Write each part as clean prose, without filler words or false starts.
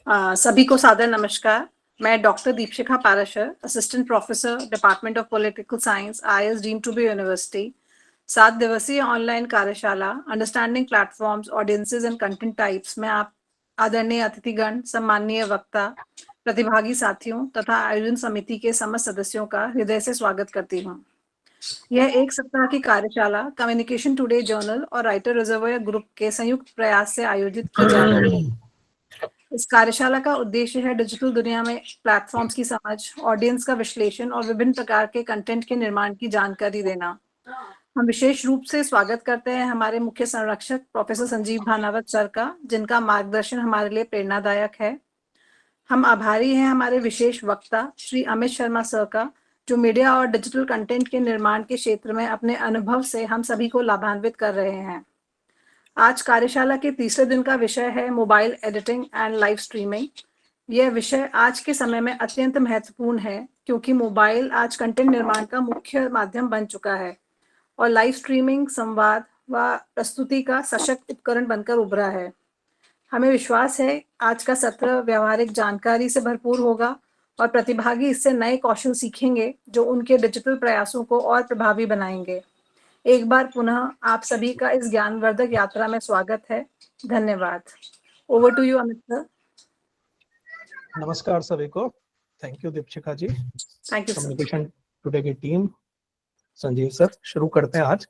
सभी को सादर नमस्कार। मैं doctor Deepshikha Parashar, assistant professor, department of political science, IIS deemed to be university. 7 दिवसीय ऑनलाइन कार्यशाला understanding platforms, audiences and content types में आप आदरणीय अतिथिगण, सम्माननीय वक्ता, प्रतिभागी साथियों तथा आयोजन समिति के समस्त सदस्यों का हृदय से स्वागत करती हूँ। यह एक सप्ताह की कार्यशाला कम्युनिकेशन टुडे जर्नल और राइटर रिजर्वायर ग्रुप के संयुक्त प्रयास से आयोजित की जा रही है। इस कार्यशाला का उद्देश्य है डिजिटल दुनिया में प्लेटफॉर्म्स की समझ, ऑडियंस का विश्लेषण और विभिन्न प्रकार के कंटेंट के निर्माण की जानकारी देना। हम विशेष रूप से स्वागत करते हैं हमारे मुख्य संरक्षक प्रोफेसर संजीव भानावत सर का, जिनका मार्गदर्शन हमारे लिए प्रेरणादायक है। हम आभारी हैं हमारे विशेष वक्ता श्री अमित शर्मा सर का, जो मीडिया और डिजिटल कंटेंट के निर्माण के क्षेत्र में अपने अनुभव से हम सभी को लाभान्वित कर रहे हैं। आज कार्यशाला के तीसरे दिन का विषय है mobile editing and live streaming. यह विषय आज के समय में अत्यंत महत्वपूर्ण है, क्योंकि मोबाइल आज कंटेंट निर्माण का मुख्य माध्यम बन चुका है और लाइव स्ट्रीमिंग संवाद व प्रस्तुति का सशक्त उपकरण बनकर उभरा है। हमें विश्वास है आज का सत्र व्यवहारिक जानकारी से भरपूर होगा और प्रतिभागी इससे नए कौशल सीखेंगे, जो उनके डिजिटल प्रयासों को और प्रभावी बनाएंगे। एक बार पुनः आप सभी का इस ज्ञानवर्धक यात्रा में स्वागत है। धन्यवाद। Over to you Amit sir. नमस्कार सभी को। Thank you Deepshikha ji. Thank you communication today की टीम, संजीव सर। शुरू करते हैं। आज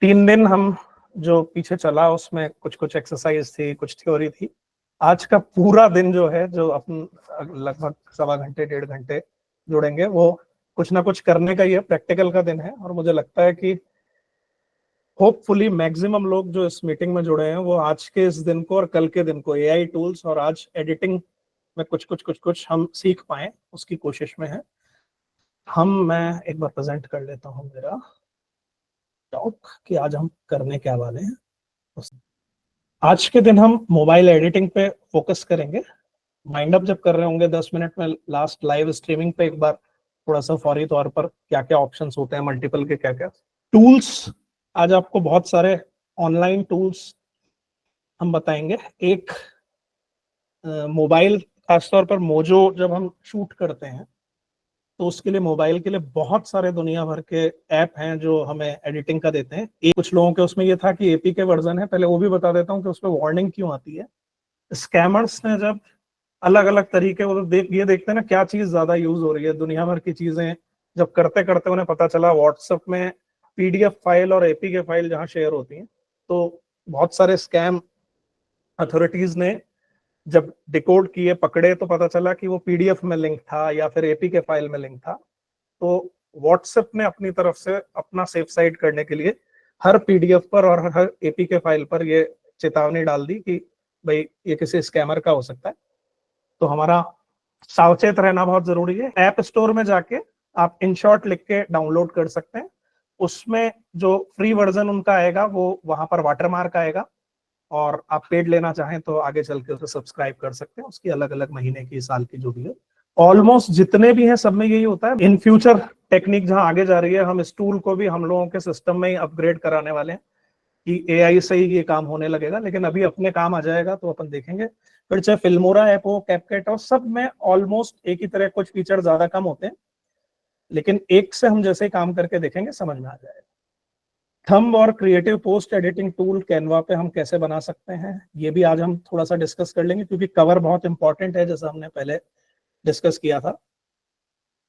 3 दिन हम जो पीछे चला उसमें कुछ एक्सरसाइज थी, कुछ थ्योरी थी। आज का पूरा दिन जो है, जो अपन लगभग 1.25 घंटे 1.5 घंटे जुड़ेंगे, वो कुछ ना कुछ करने का ही है, प्रैक्टिकल का दिन है। और मुझे लगता है कि होपफुली मैक्सिमम लोग जो इस मीटिंग में जुड़े हैं वो आज के इस दिन को और कल के दिन को AI टूल्स और आज एडिटिंग में कुछ हम सीख पाए, उसकी कोशिश में है। मैं एक बार प्रेजेंट कर लेता हूँ मेरा टॉक कि आज हम करने क्या वाले हैं। आज के दिन हम मोबाइल एडिटिंग पे फोकस करेंगे। माइंड अप जब कर रहे होंगे 10 मिनट में लास्ट लाइव स्ट्रीमिंग पे एक बार थोड़ा सा फौरी तौर पर क्या क्या ऑप्शंस होते हैं, मल्टीपल के क्या क्या टूल्स। आज आपको बहुत सारे ऑनलाइन टूल्स हम बताएंगे। एक मोबाइल, खासतौर पर मोजो जब हम शूट करते हैं तो उसके लिए मोबाइल के लिए बहुत सारे दुनिया भर के ऐप हैं जो हमें एडिटिंग का देते हैं। कुछ लोगों के उसमें ये था कि APK वर्जन है। पहले वो भी बता देता हूँ कि उसमें वार्निंग क्यों आती है। स्कैमर्स ने जब अलग अलग तरीके वो ये देखते हैं ना क्या चीज ज्यादा यूज हो रही है, दुनिया भर की चीजें जब करते करते उन्हें पता चला व्हाट्सएप में PDF फाइल और APK फाइल जहाँ शेयर होती हैं, तो बहुत सारे स्कैम अथॉरिटीज ने जब डिकोड किए, पकड़े, तो पता चला कि वो PDF में लिंक था या फिर APK फाइल में लिंक था। तो व्हाट्सएप ने अपनी तरफ से अपना सेफ साइड करने के लिए हर PDF पर और हर APK फाइल पर ये चेतावनी डाल दी कि भाई ये किसी स्कैमर का हो सकता है। तो हमारा सावचेत रहना बहुत जरूरी है। ऐप स्टोर में जाके आप InShot लिख के डाउनलोड कर सकते हैं। उसमें जो फ्री वर्जन उनका आएगा वो वहां पर वाटरमार्क आएगा, और आप पेड लेना चाहें तो आगे चल के उसे सब्सक्राइब कर सकते हैं। उसकी अलग अलग महीने की, साल की जो भी है। ऑलमोस्ट जितने भी हैं सब में यही होता है। इन फ्यूचर टेक्निक जहां आगे जा रही है, हम इस टूल को भी हम लोगों के सिस्टम में ही अपग्रेड कराने वाले हैं कि AI से ही ये काम होने लगेगा। लेकिन अभी अपने काम आ जाएगा तो अपन देखेंगे। फिर चाहे फिल्मोरा ऐप हो, कैपकट हो, सब में ऑलमोस्ट एक ही तरह, कुछ फीचर ज्यादा कम होते हैं, लेकिन एक से हम जैसे ही काम करके देखेंगे समझ में आ जाएगा। थंब और creative post editing tool Canva पे हम कैसे बना सकते हैं, ये भी आज हम थोड़ा सा डिस्कस कर लेंगे, क्योंकि कवर बहुत इंपॉर्टेंट है, जैसा हमने पहले डिस्कस किया था।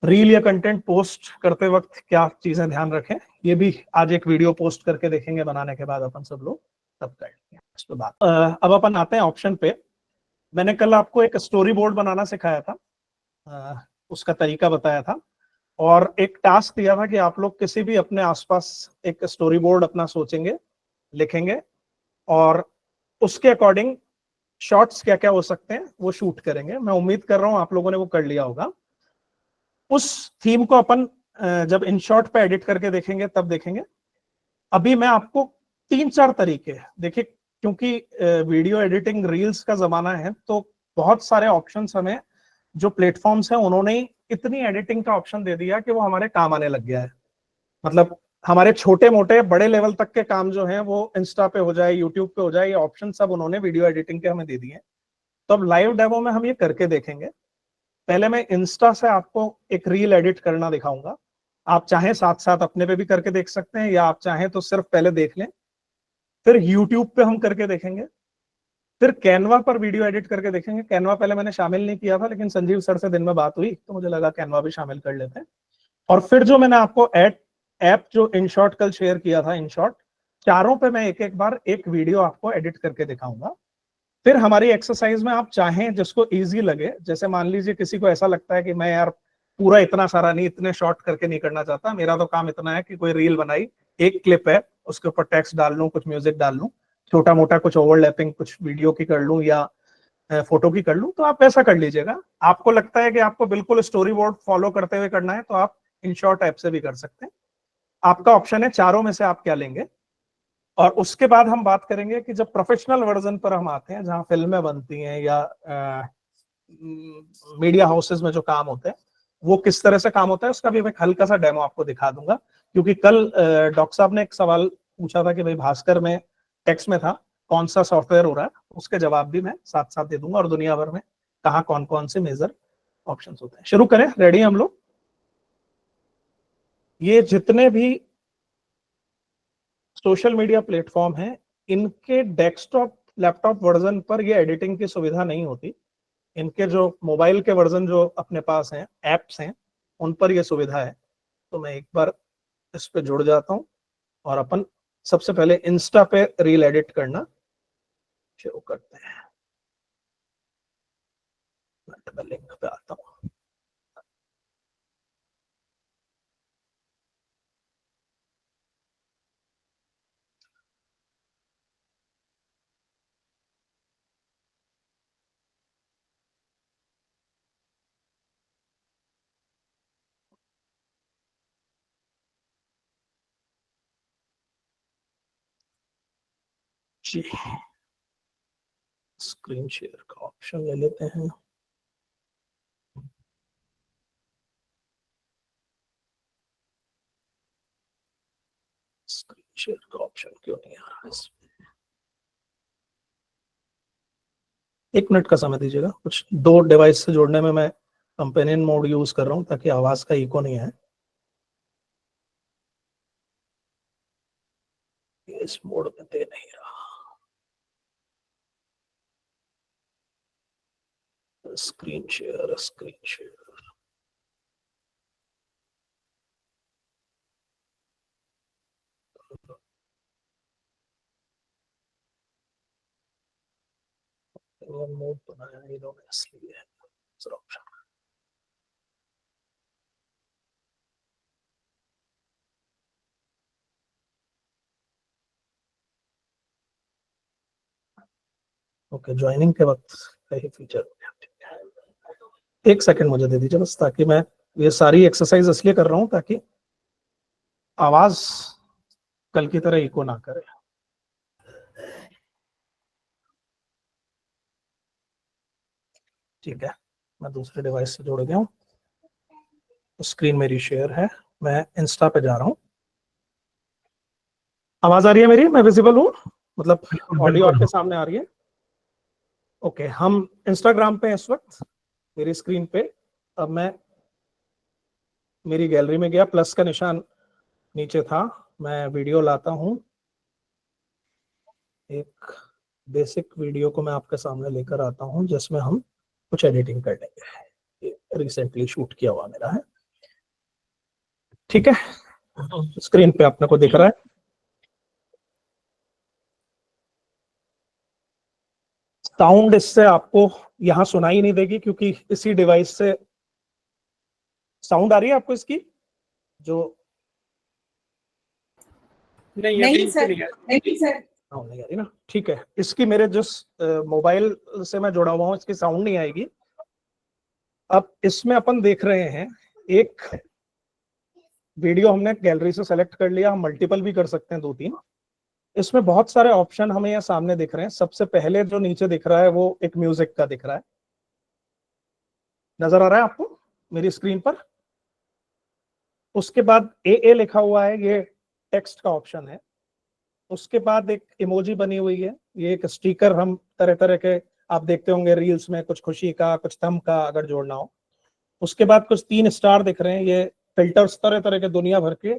रील या कंटेंट पोस्ट करते वक्त क्या चीजें ध्यान रखें, ये भी आज एक वीडियो पोस्ट करके देखेंगे बनाने के बाद अपन सब लोग, तब करेंगे उसके बाद। अब अपन आते हैं ऑप्शन पे। मैंने कल आपको एक स्टोरी बोर्ड बनाना सिखाया था, उसका तरीका बताया था, और एक टास्क दिया था कि आप लोग किसी भी अपने आसपास एक स्टोरी बोर्ड अपना सोचेंगे, लिखेंगे, और उसके अकॉर्डिंग शॉट्स क्या क्या हो सकते हैं वो शूट करेंगे। मैं उम्मीद कर रहा हूं आप लोगों ने वो कर लिया होगा। उस थीम को अपन जब InShot पे एडिट करके देखेंगे तब देखेंगे। अभी मैं आपको 3-4 तरीके देखिए, क्योंकि वीडियो एडिटिंग रील्स का जमाना है, तो बहुत सारे ऑप्शंस हमें जो प्लेटफॉर्म्स हैं उन्होंने इतनी एडिटिंग का ऑप्शन दे दिया कि वो हमारे काम आने लग गया है। मतलब हमारे छोटे मोटे बड़े लेवल तक के काम जो हैं वो इंस्टा पे हो जाए, यूट्यूब पे हो जाए, ये ऑप्शन सब उन्होंने वीडियो एडिटिंग के हमें दे दिए। तो अब लाइव डेमो में हम ये करके देखेंगे। पहले मैं इंस्टा से आपको एक रील एडिट करना दिखाऊंगा। आप चाहें साथ साथ अपने पे भी करके देख सकते हैं, या आप चाहें तो सिर्फ पहले देख लें, फिर यूट्यूब पे हम करके देखेंगे, फिर कैनवा पर वीडियो एडिट करके देखेंगे। कैनवा पहले मैंने शामिल नहीं किया था, लेकिन संजीव सर से दिन में बात हुई तो मुझे लगा कैनवा भी शामिल कर लेते हैं। और फिर जो मैंने आपको ऐप जो इनशॉट कल शेयर किया था, इनशॉट, चारों पे मैं एक एक बार एक वीडियो आपको एडिट करके दिखाऊंगा। फिर हमारी एक्सरसाइज में आप चाहें जिसको इजी लगे, जैसे मान लीजिए किसी को ऐसा लगता है कि मैं यार पूरा इतना सारा नहीं, इतने शॉर्ट करके नहीं करना चाहता, मेरा तो काम इतना है कि कोई रील बनाई, एक क्लिप है, उसके ऊपर टेक्स्ट डाल लूं, कुछ म्यूजिक डाल लूं, छोटा मोटा कुछ ओवरलैपिंग कुछ वीडियो की कर लूं या फोटो की कर लूं, तो आप ऐसा कर लीजिएगा। आपको लगता है कि आपको बिल्कुल स्टोरी बोर्ड फॉलो करते हुए करना है, तो आप इनशॉट ऐप से भी कर सकते हैं। आपका ऑप्शन है, चारों में से आप क्या लेंगे। और उसके बाद हम बात करेंगे कि जब प्रोफेशनल वर्जन पर हम आते हैं, जहां फिल्में बनती हैं या मीडिया हाउसेस में जो काम होते हैं, वो किस तरह से काम होता है, उसका भी मैं हल्का सा डेमो आपको दिखा दूंगा। क्योंकि कल डॉक्टर साहब ने एक सवाल पूछा था कि भाई भास्कर में टेक्स्ट में था, कौन सा सॉफ्टवेयर हो रहा है, उसके जवाब भी मैं साथ साथ दे दूंगा, और दुनिया भर में कहाँ कौन कौन से मेजर ऑप्शंस होते हैं। शुरू करें, रेडी हम लोग। ये जितने भी सोशल मीडिया प्लेटफॉर्म हैं, इनके डेस्कटॉप लैपटॉप वर्जन पर ये एडिटिंग की सुविधा नहीं होती। इनके जो मोबाइल के वर्जन जो अपने पास हैं, एप्स हैं, उन पर ये सुविधा है। तो मैं एक बार इस पे जुड़ जाता हूं और अपन सबसे पहले इंस्टा पे रील एडिट करना शुरू करते हैं। मैं लिंक पे आता हूं। जी, स्क्रीन शेयर का ऑप्शन ले लेते हैं। स्क्रीन शेयर का ऑप्शन क्यों नहीं आ रहा है? 1 मिनट का समय दीजिएगा। कुछ 2 डिवाइस से जोड़ने में मैं कंपेनियन मोड यूज कर रहा हूं ताकि आवाज का इको नहीं आए। इस मोड में दे नहीं रहा। Screen share, screen share. Mode बनाया इन्होंने इसलिए ऑप्शन। ओके, ज्वाइनिंग के वक्त का ही फीचर हो गया। 1 सेकंड मुझे दे दीजिए बस, ताकि मैं ये सारी एक्सरसाइज इसलिए कर रहा हूं ताकि आवाज कल की तरह इको ना करे। ठीक है, मैं दूसरे डिवाइस से जुड़ गया हूँ। स्क्रीन मेरी शेयर है, मैं इंस्टा पे जा रहा हूँ। आवाज आ रही है मेरी? मैं विजिबल हूँ, मतलब ऑडियो आपके सामने आ रही है? ओके, हम इंस्टाग्राम पे इस वक्त मेरी स्क्रीन पे। अब मैं मेरी गैलरी में गया, प्लस का निशान नीचे था। मैं वीडियो लाता हूँ, एक बेसिक वीडियो को मैं आपके सामने लेकर आता हूँ जिसमें हम कुछ एडिटिंग कर लेंगे। रिसेंटली शूट किया हुआ मेरा है। ठीक है, स्क्रीन पे आपने को दिख रहा है। साउंड इससे आपको यहाँ सुनाई नहीं देगी, क्योंकि इसी डिवाइस से साउंड आ रही है आपको इसकी जो नहीं सर, नहीं सर। नहीं आ रही ना? ठीक है, इसकी मेरे जिस मोबाइल से मैं जुड़ा हुआ हूँ, इसकी साउंड नहीं आएगी। अब इसमें अपन देख रहे हैं एक वीडियो हमने गैलरी से सेलेक्ट कर लिया, हम मल्टीपल भी कर सकते हैं, 2-3। इसमें बहुत सारे ऑप्शन हमें यहाँ सामने दिख रहे हैं। सबसे पहले जो नीचे दिख रहा है वो एक म्यूजिक का दिख रहा है। नजर आ रहा है आपको मेरी स्क्रीन पर? उसके बाद ए लिखा हुआ है, ये टेक्स्ट का ऑप्शन है। उसके बाद एक इमोजी बनी हुई है, ये एक स्टिकर हम तरह तरह के आप देखते होंगे रील्स में कुछ खुशी का, कुछ थम का अगर जोड़ना हो। उसके बाद कुछ 3 स्टार दिख रहे हैं, ये फिल्टर्स तरह तरह के दुनिया भर के,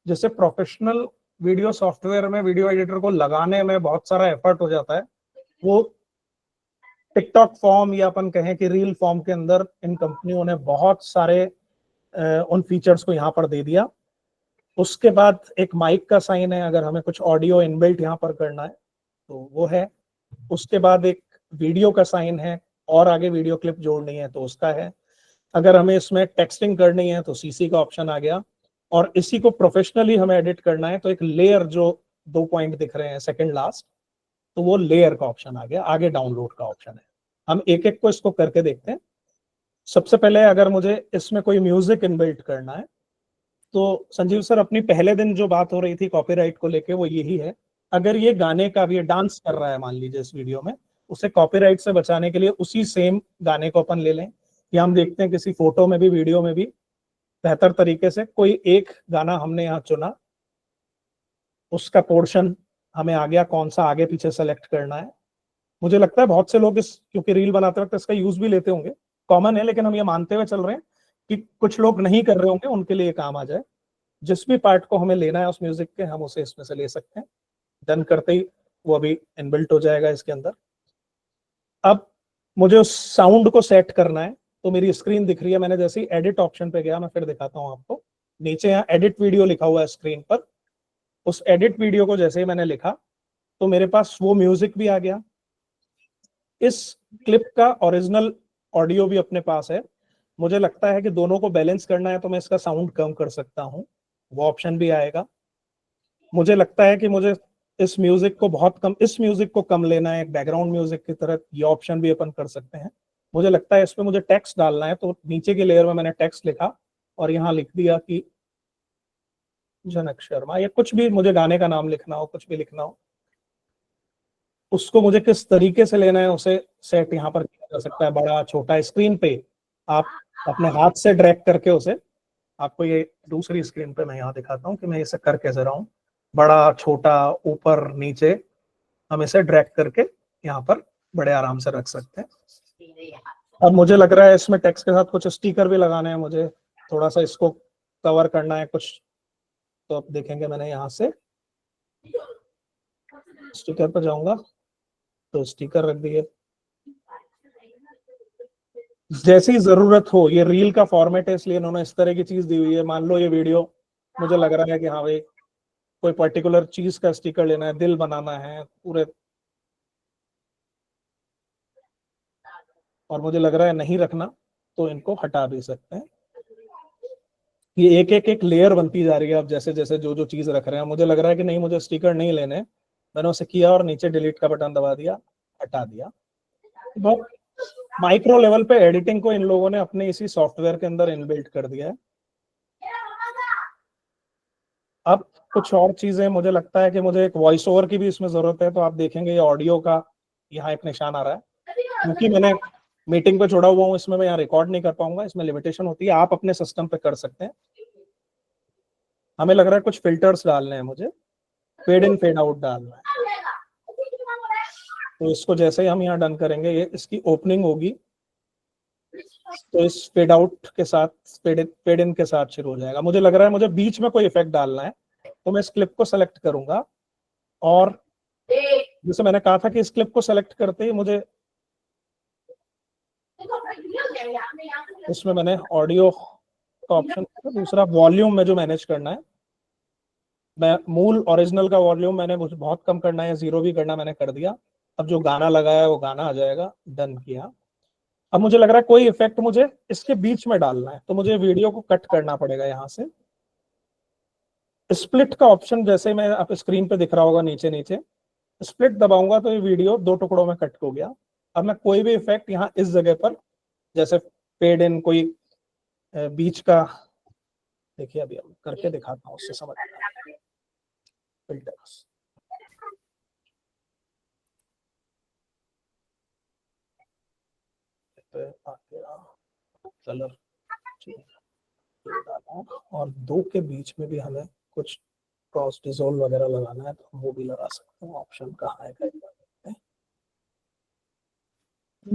जैसे प्रोफेशनल वीडियो सॉफ्टवेयर में वीडियो एडिटर को लगाने में बहुत सारा एफर्ट हो जाता है, वो टिकटॉक फॉर्म या अपन कहें कि रील फॉर्म के अंदर इन कंपनियों ने बहुत सारे उन फीचर्स को यहाँ पर दे दिया। उसके बाद एक माइक का साइन है, अगर हमें कुछ ऑडियो इनबिल्ट यहाँ पर करना है तो वो है। उसके बाद एक वीडियो का साइन है, और आगे वीडियो क्लिप जोड़नी है तो उसका है। अगर हमें इसमें टेक्सटिंग करनी है तो सीसी का ऑप्शन आ गया, और इसी को प्रोफेशनली हमें एडिट करना है तो एक लेयर, जो 2 पॉइंट दिख रहे हैं सेकंड लास्ट, तो वो लेयर का ऑप्शन आ गया। आगे डाउनलोड का ऑप्शन है। हम एक एक को इसको करके देखते हैं। सबसे पहले अगर मुझे इसमें कोई म्यूजिक इनबिल्ट करना है तो संजीव सर, अपनी पहले दिन जो बात हो रही थी कॉपीराइट को लेके वो यही है, अगर ये गाने का भी डांस कर रहा है मान लीजिए इस वीडियो में, उसे कॉपीराइट से बचाने के लिए उसी सेम गाने को अपन ले लें, या हम देखते हैं किसी फोटो में भी वीडियो में भी बेहतर तरीके से कोई एक गाना हमने यहाँ चुना, उसका पोर्शन हमें आ गया, कौन सा आगे पीछे सेलेक्ट करना है। मुझे लगता है बहुत से लोग इस, क्योंकि रील बनाते वक्त इसका यूज भी लेते होंगे, कॉमन है, लेकिन हम ये मानते हुए चल रहे हैं कि कुछ लोग नहीं कर रहे होंगे, उनके लिए काम आ जाए। जिस भी पार्ट को हमें लेना है उस म्यूजिक के, हम उसे इसमें से ले सकते हैं। डन करते ही वो अभी इनबिल्ट हो जाएगा इसके अंदर। अब मुझे उस साउंड को सेट करना है, तो मेरी स्क्रीन दिख रही है, मैंने जैसे ही एडिट ऑप्शन पे गया, मैं फिर दिखाता हूँ आपको, नीचे यहाँ एडिट वीडियो लिखा हुआ है स्क्रीन पर। उस एडिट वीडियो को जैसे ही मैंने लिखा तो मेरे पास वो म्यूजिक भी आ गया, इस क्लिप का ओरिजिनल ऑडियो भी अपने पास है। मुझे लगता है कि दोनों को बैलेंस करना है तो मैं इसका साउंड कम कर सकता हूँ, वो ऑप्शन भी आएगा। मुझे लगता है कि मुझे इस म्यूजिक को बहुत कम, इस म्यूजिक को कम लेना है एक बैकग्राउंड म्यूजिक की तरह, ये ऑप्शन भी अपन कर सकते हैं। मुझे लगता है इसमें मुझे टेक्स्ट डालना है, तो नीचे की लेयर में मैंने टेक्स्ट लिखा और यहाँ लिख दिया कि जनक शर्मा, या कुछ भी मुझे गाने का नाम लिखना हो, कुछ भी लिखना हो, उसको मुझे किस तरीके से लेना है उसे सेट यहाँ पर किया जा सकता है। बड़ा छोटा, स्क्रीन पे आप अपने हाथ से ड्रैग करके उसे, आपको ये दूसरी स्क्रीन पे मैं यहाँ दिखाता हूँ कि मैं इसे कर कैसे रहा हूँ, बड़ा छोटा ऊपर नीचे हम इसे ड्रैग करके यहाँ पर बड़े आराम से रख सकते हैं। अब मुझे लग रहा है इसमें टेक्स्ट के साथ कुछ स्टिकर भी लगाने हैं, मुझे थोड़ा सा इसको कवर करना है कुछ, तो अब देखेंगे मैंने यहाँ से स्टिकर पर जाऊंगा तो स्टिकर रख दिए। जैसी जरूरत हो, ये रील का फॉर्मेट है इसलिए इन्होंने इस तरह की चीज दी हुई है। मान लो ये वीडियो मुझे लग रहा है कि हाँ भाई कोई पर्टिकुलर चीज का स्टिकर लेना है, दिल बनाना है पूरे, और मुझे लग रहा है नहीं रखना, तो इनको हटा भी सकते हैं। ये एक एक एक लेयर बनती जा रही है अब, जैसे जैसे जो जो चीज रख रहे हैं। मुझे लग रहा है कि नहीं, मुझे स्टिकर नहीं लेने, मैंने उसे किया और नीचे डिलीट का बटन दबा दिया, हटा दिया। बहुत माइक्रो लेवल पे एडिटिंग को इन लोगों ने अपने इसी सॉफ्टवेयर के अंदर इनबिल्ट कर दिया है। अब कुछ और चीजें, मुझे लगता है कि मुझे एक वॉइस ओवर की भी इसमें जरूरत है, तो आप देखेंगे ये ऑडियो का यहाँ एक निशान आ रहा है, क्योंकि मैंने मीटिंग पे छोड़ा हुआ हूँ, इसमें मैं यहाँ रिकॉर्ड नहीं कर पाऊंगा, इसमें लिमिटेशन होती है। आप अपने सिस्टम पे कर सकते हैं। हमें लग रहा है कुछ फिल्टर्स डालने हैं मुझे, फेड इन फेड आउट डालना है, तो इसको जैसे ही हम यहाँ डन करेंगे, ये इसकी ओपनिंग होगी, तो इस फेड आउट के साथ फेड इन के साथ शुरू हो जाएगा। मुझे लग रहा है मुझे बीच में कोई इफेक्ट डालना है, तो मैं इस क्लिप को सेलेक्ट करूंगा, और जैसे मैंने कहा था कि इस क्लिप को सेलेक्ट करते ही मुझे इसमें मैंने ऑडियो का ऑप्शन, दूसरा वॉल्यूम में जो मैनेज करना है, मैं मूल ओरिजिनल का वॉल्यूम मैंने मुझे बहुत कम करना है, 0 भी करना, मैंने कर दिया। अब जो गाना लगाया है वो गाना आ जाएगा, डन किया। अब मुझे लग रहा है कोई इफेक्ट मुझे इसके बीच में डालना है, तो मुझे वीडियो को कट करना पड़ेगा। यहाँ से स्प्लिट का ऑप्शन जैसे मैं आप स्क्रीन पे दिख रहा होगा नीचे नीचे, स्प्लिट दबाऊंगा तो ये वीडियो 2 टुकड़ों में कट हो गया। अब मैं कोई भी इफेक्ट यहाँ इस जगह पर, जैसे फेड इन, कोई बीच का, देखिए अभी हम करके दिखाता हूँ, उससे समझ फिल्टर्स, कलर और 2 के बीच में भी हमें कुछ क्रॉस डिसॉल्व वगैरह लगाना है, तो वो भी लगा सकते हैं। ऑप्शन कहाँ है, इस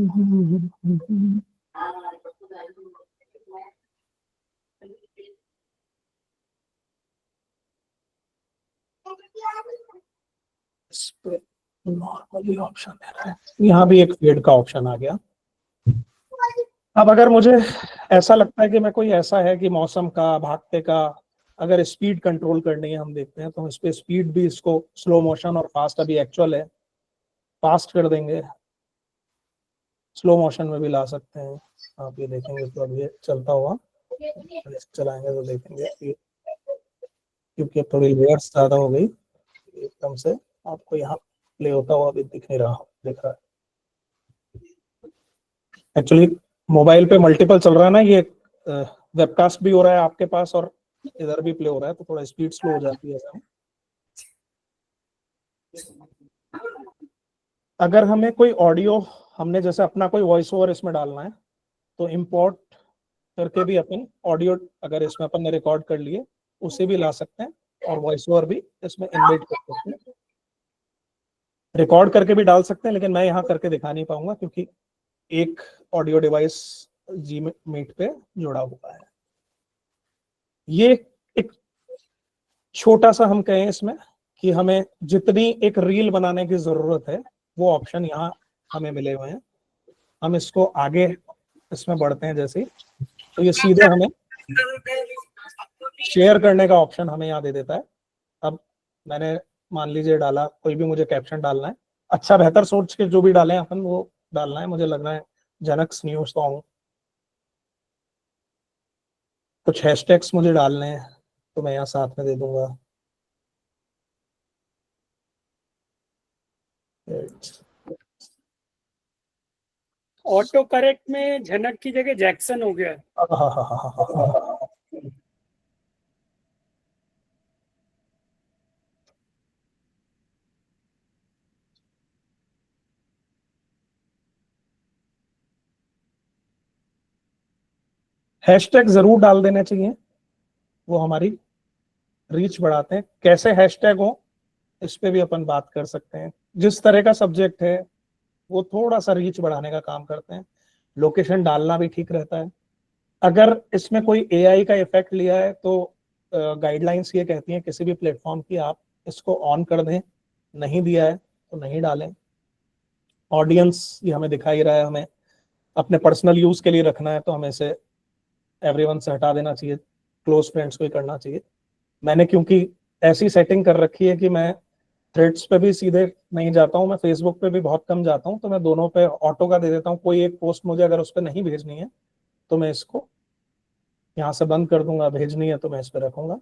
पे नॉर्मली ऑप्शन दे रहा है, यहाँ भी एक फेड का ऑप्शन आ गया। अब अगर मुझे ऐसा लगता है कि मैं कोई ऐसा है कि मौसम का, भागते का, अगर स्पीड कंट्रोल करनी है, हम देखते हैं तो इस पे स्पीड भी, इसको स्लो मोशन और फास्ट, अभी एक्चुअल है, फास्ट कर देंगे, स्लो मोशन में भी ला सकते हैं। आप ये देखेंगे तो अब ये चलता हुआ चलाएंगे तो देखेंगे कि क्योंकि अब थोड़ी लेयर्स ज्यादा हो गई, एकदम से आपको यहाँ प्ले होता हुआ भी दिख नहीं रहा, दिख रहा है। एक्चुअली मोबाइल पे मल्टीपल चल रहा है ना, ये वेबकास्ट भी हो रहा है आपके पास और इधर भी प्ले हो रहा है, तो थोड़ा स्पीड स्लो हो जाती है। अगर हमें कोई ऑडियो, हमने जैसे अपना कोई वॉइस ओवर इसमें डालना है, तो इंपोर्ट करके भी अपन ऑडियो, अगर इसमें अपन ने रिकॉर्ड कर लिए, उसे भी ला सकते हैं और वॉइस ओवर भी इसमें इनबिल्ट कर सकते हैं, रिकॉर्ड करके भी डाल सकते हैं। लेकिन मैं यहाँ करके दिखा नहीं पाऊंगा क्योंकि एक ऑडियो डिवाइस जी मीट पे जुड़ा हुआ है। ये एक छोटा सा हम कहें इसमें कि हमें जितनी एक रील बनाने की जरूरत है, वो ऑप्शन यहाँ हमें मिले हुए हैं। हम इसको आगे इसमें बढ़ते हैं जैसे, तो ये सीधे हमें शेयर करने का ऑप्शन हमें यहाँ दे देता है। अब मैंने मान लीजिए डाला, कोई भी मुझे कैप्शन डालना है, अच्छा बेहतर सोच के जो भी डालें अपन वो डालना है, मुझे लग रहा है जनक न्यू सॉन्ग, कुछ हैशटैग्स मुझे डालने हैं तो मैं यहाँ साथ में दे दूंगा। ऑटो करेक्ट में झनक की जगह जैक्सन हो गया है। हैशटैग जरूर डाल देने चाहिए, वो हमारी रीच बढ़ाते हैं। कैसे हैशटैग हो इस पे भी अपन बात कर सकते हैं। जिस तरह का सब्जेक्ट है वो थोड़ा सा रीच बढ़ाने का काम करते हैं। लोकेशन डालना भी ठीक रहता है। अगर इसमें कोई एआई का इफेक्ट लिया है तो गाइडलाइंस ये कहती हैं किसी भी प्लेटफॉर्म की, आप इसको ऑन कर दें, नहीं दिया है तो नहीं डालें। ऑडियंस ये हमें दिखाई रहा है, हमें अपने पर्सनल यूज के लिए रखना है तो हमें इसे एवरीवन से हटा देना चाहिए, क्लोज फ्रेंड्स को ही करना चाहिए। मैंने क्योंकि ऐसी सेटिंग कर रखी है कि मैं थ्रेड्स पे भी सीधे नहीं जाता हूँ, मैं फेसबुक पे भी बहुत कम जाता हूँ, तो मैं दोनों पे ऑटो का दे देता हूँ। कोई एक पोस्ट मुझे अगर उस पर नहीं भेजनी है तो मैं इसको यहाँ से बंद कर दूंगा, भेजनी है तो मैं इस पर रखूंगा।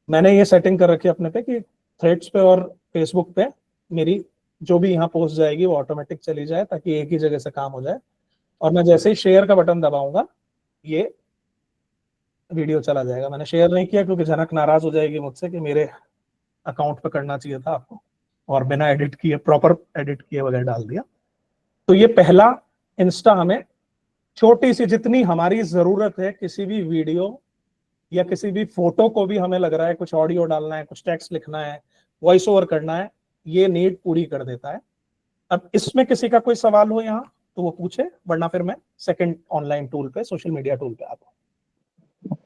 मैंने ये सेटिंग कर रखी है अपने पे कि थ्रेड्स पे और फेसबुक पे मेरी जो भी यहाँ पोस्ट जाएगी वो ऑटोमेटिक चली जाए, ताकि एक ही जगह से काम हो जाए। और मैं जैसे ही शेयर का बटन दबाऊंगा ये वीडियो चला जाएगा। मैंने शेयर नहीं किया क्योंकि जनक नाराज हो जाएगी मुझसे कि मेरे अकाउंट पे करना चाहिए था आपको, और बिना एडिट किए, प्रॉपर एडिट किए बगैर डाल दिया। तो ये पहला इंस्टा हमें छोटी सी, जितनी हमारी जरूरत है किसी भी वीडियो या किसी भी फोटो को भी हमें लग रहा है कुछ ऑडियो डालना है, कुछ टेक्स्ट लिखना है, वॉइस ओवर करना है, ये नीड पूरी कर देता है। अब इसमें किसी का कोई सवाल हो यहाँ तो वो पूछे, वरना फिर मैं सेकंड ऑनलाइन टूल पे, सोशल मीडिया टूल पे आता हूँ।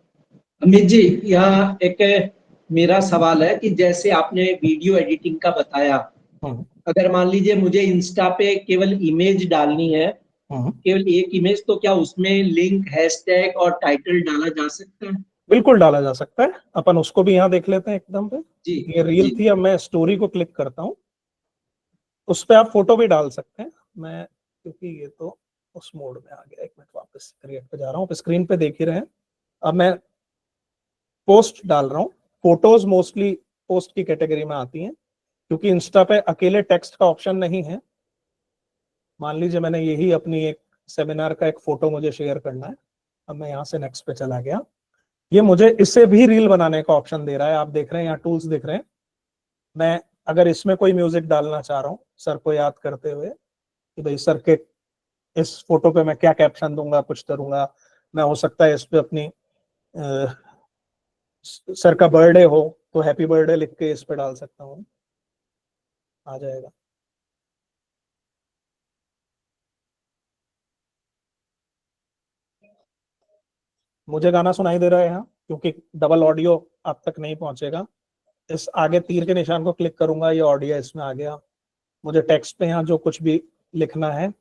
अमित जी, यहाँ एक मेरा सवाल है कि जैसे आपने वीडियो एडिटिंग का बताया, अगर मान लीजिए मुझे इंस्टा पे केवल इमेज डालनी है, केवल एक इमेज, तो क्या उसमें लिंक, हैशटैग और टाइटल डाला जा सकता है? बिल्कुल डाला जा सकता है। अपन उसको भी यहाँ देख लेते हैं एकदम पे। जी, ये रील थी, अब मैं स्टोरी को क्लिक करता हूँ, उस पर आप फोटो भी डाल सकते हैं। मैं क्योंकि ये तो उस मोड में आ गया, एक मिनट वापस क्रिएट पे जा रहा हूँ, स्क्रीन पे देख ही रहे हैं। अब मैं पोस्ट डाल रहा हूँ, फोटोज मोस्टली पोस्ट की कैटेगरी में आती हैं क्योंकि इंस्टा पे अकेले टेक्स्ट का ऑप्शन नहीं है। मान लीजिए मैंने यही अपनी एक सेमिनार का एक फोटो मुझे शेयर करना है, अब मैं यहाँ से नेक्स्ट पे चला गया, ये मुझे इससे भी रील बनाने का ऑप्शन दे रहा है। आप देख रहे हैं यहाँ टूल्स दिख रहे हैं। मैं अगर इसमें कोई म्यूजिक डालना चाह रहा हूँ सर को याद करते हुए कि भाई सर के इस फोटो पे मैं क्या कैप्शन दूंगा, कुछ करूंगा, मैं हो सकता है इस पे अपनी सर का बर्थडे हो तो हैप्पी बर्थडे लिख के इस पे डाल सकता हूँ, आ जाएगा। मुझे गाना सुनाई दे रहा है यहाँ, क्योंकि डबल ऑडियो आप तक नहीं पहुंचेगा। इस आगे तीर के निशान को क्लिक करूंगा, ये ऑडियो इसमें आ गया। मुझे टेक्स्ट पे यहाँ जो कुछ भी लिखना है,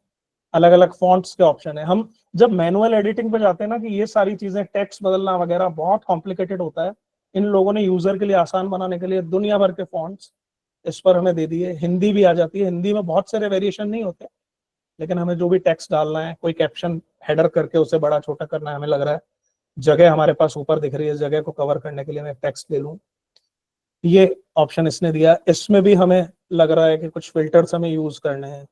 अलग अलग फॉन्ट्स के ऑप्शन है। हम जब मैनुअल एडिटिंग पे जाते हैं ना, कि ये सारी चीजें टेक्स्ट बदलना वगैरह बहुत कॉम्प्लिकेटेड होता है, इन लोगों ने यूजर के लिए आसान बनाने के लिए दुनिया भर के फॉन्ट्स इस पर हमें दे दिए। हिंदी भी आ जाती है, हिंदी में बहुत सारे वेरिएशन नहीं होते, लेकिन हमें जो भी टेक्स्ट डालना है, कोई कैप्शन हेडर करके उसे बड़ा छोटा करना है, हमें लग रहा है जगह हमारे पास ऊपर दिख रही है, इस जगह को कवर करने के लिए मैं टेक्स्ट ले लूं, ये ऑप्शन इसने दिया। इसमें भी हमें लग रहा है कि कुछ फिल्टर्स हमें यूज करने हैं,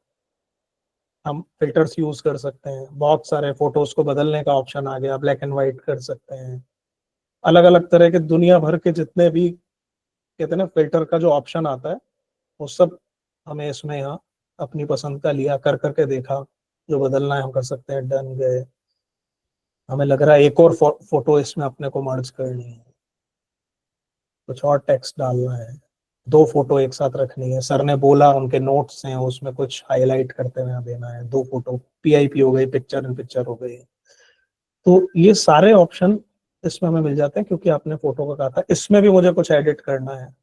हम फिल्टर्स यूज कर सकते हैं। बहुत सारे फोटोज को बदलने का ऑप्शन आ गया, ब्लैक एंड व्हाइट कर सकते हैं। अलग अलग तरह के दुनिया भर के जितने भी कहते हैं ना फिल्टर का जो ऑप्शन आता है, वो सब हमें इसमें यहाँ अपनी पसंद का लिया, कर करके देखा, जो बदलना है हम कर सकते हैं, डन गए। हमें लग रहा है एक और फोटो इसमें अपने को मर्ज करनी है, कुछ और टेक्स्ट डालना है, 2 फोटो एक साथ रखनी है, सर ने बोला उनके नोट्स हैं उसमें कुछ हाईलाइट करते हुए देना है, 2 फोटो पीआईपी हो गई, पिक्चर इन पिक्चर हो गई। तो ये सारे ऑप्शन इसमें हमें मिल जाते हैं, क्योंकि आपने फोटो का कहा था। इसमें भी मुझे कुछ एडिट करना है,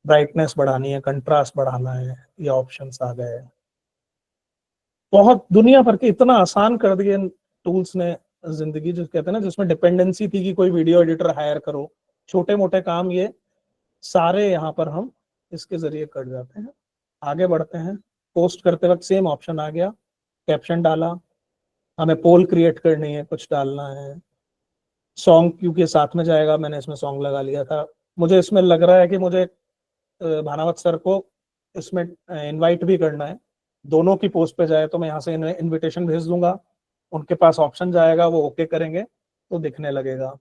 ब्राइटनेस बढ़ानी है, कंट्रास्ट बढ़ाना है, ये ऑप्शंस आ गए। बहुत दुनिया भर के इतना आसान कर दिए इन टूल्स ने जिंदगी, जो कहते हैं ना जिसमें डिपेंडेंसी थी कि कोई वीडियो एडिटर हायर करो, छोटे मोटे काम ये सारे यहाँ पर हम इसके जरिए कर जाते हैं। आगे बढ़ते हैं, पोस्ट करते वक्त सेम ऑप्शन आ गया, कैप्शन डाला, हमें पोल क्रिएट करनी है, कुछ डालना है, सॉन्ग क्योंकि साथ में जाएगा, मैंने इसमें सॉन्ग लगा लिया था। मुझे इसमें लग रहा है कि मुझे भानावत सर को इसमें इनवाइट भी करना है, दोनों की पोस्ट पे जाए तो मैं यहाँ से इनविटेशन भेज दूंगा, उनके पास ऑप्शन जाएगा, वो ओके करेंगे तो दिखने लगेगा।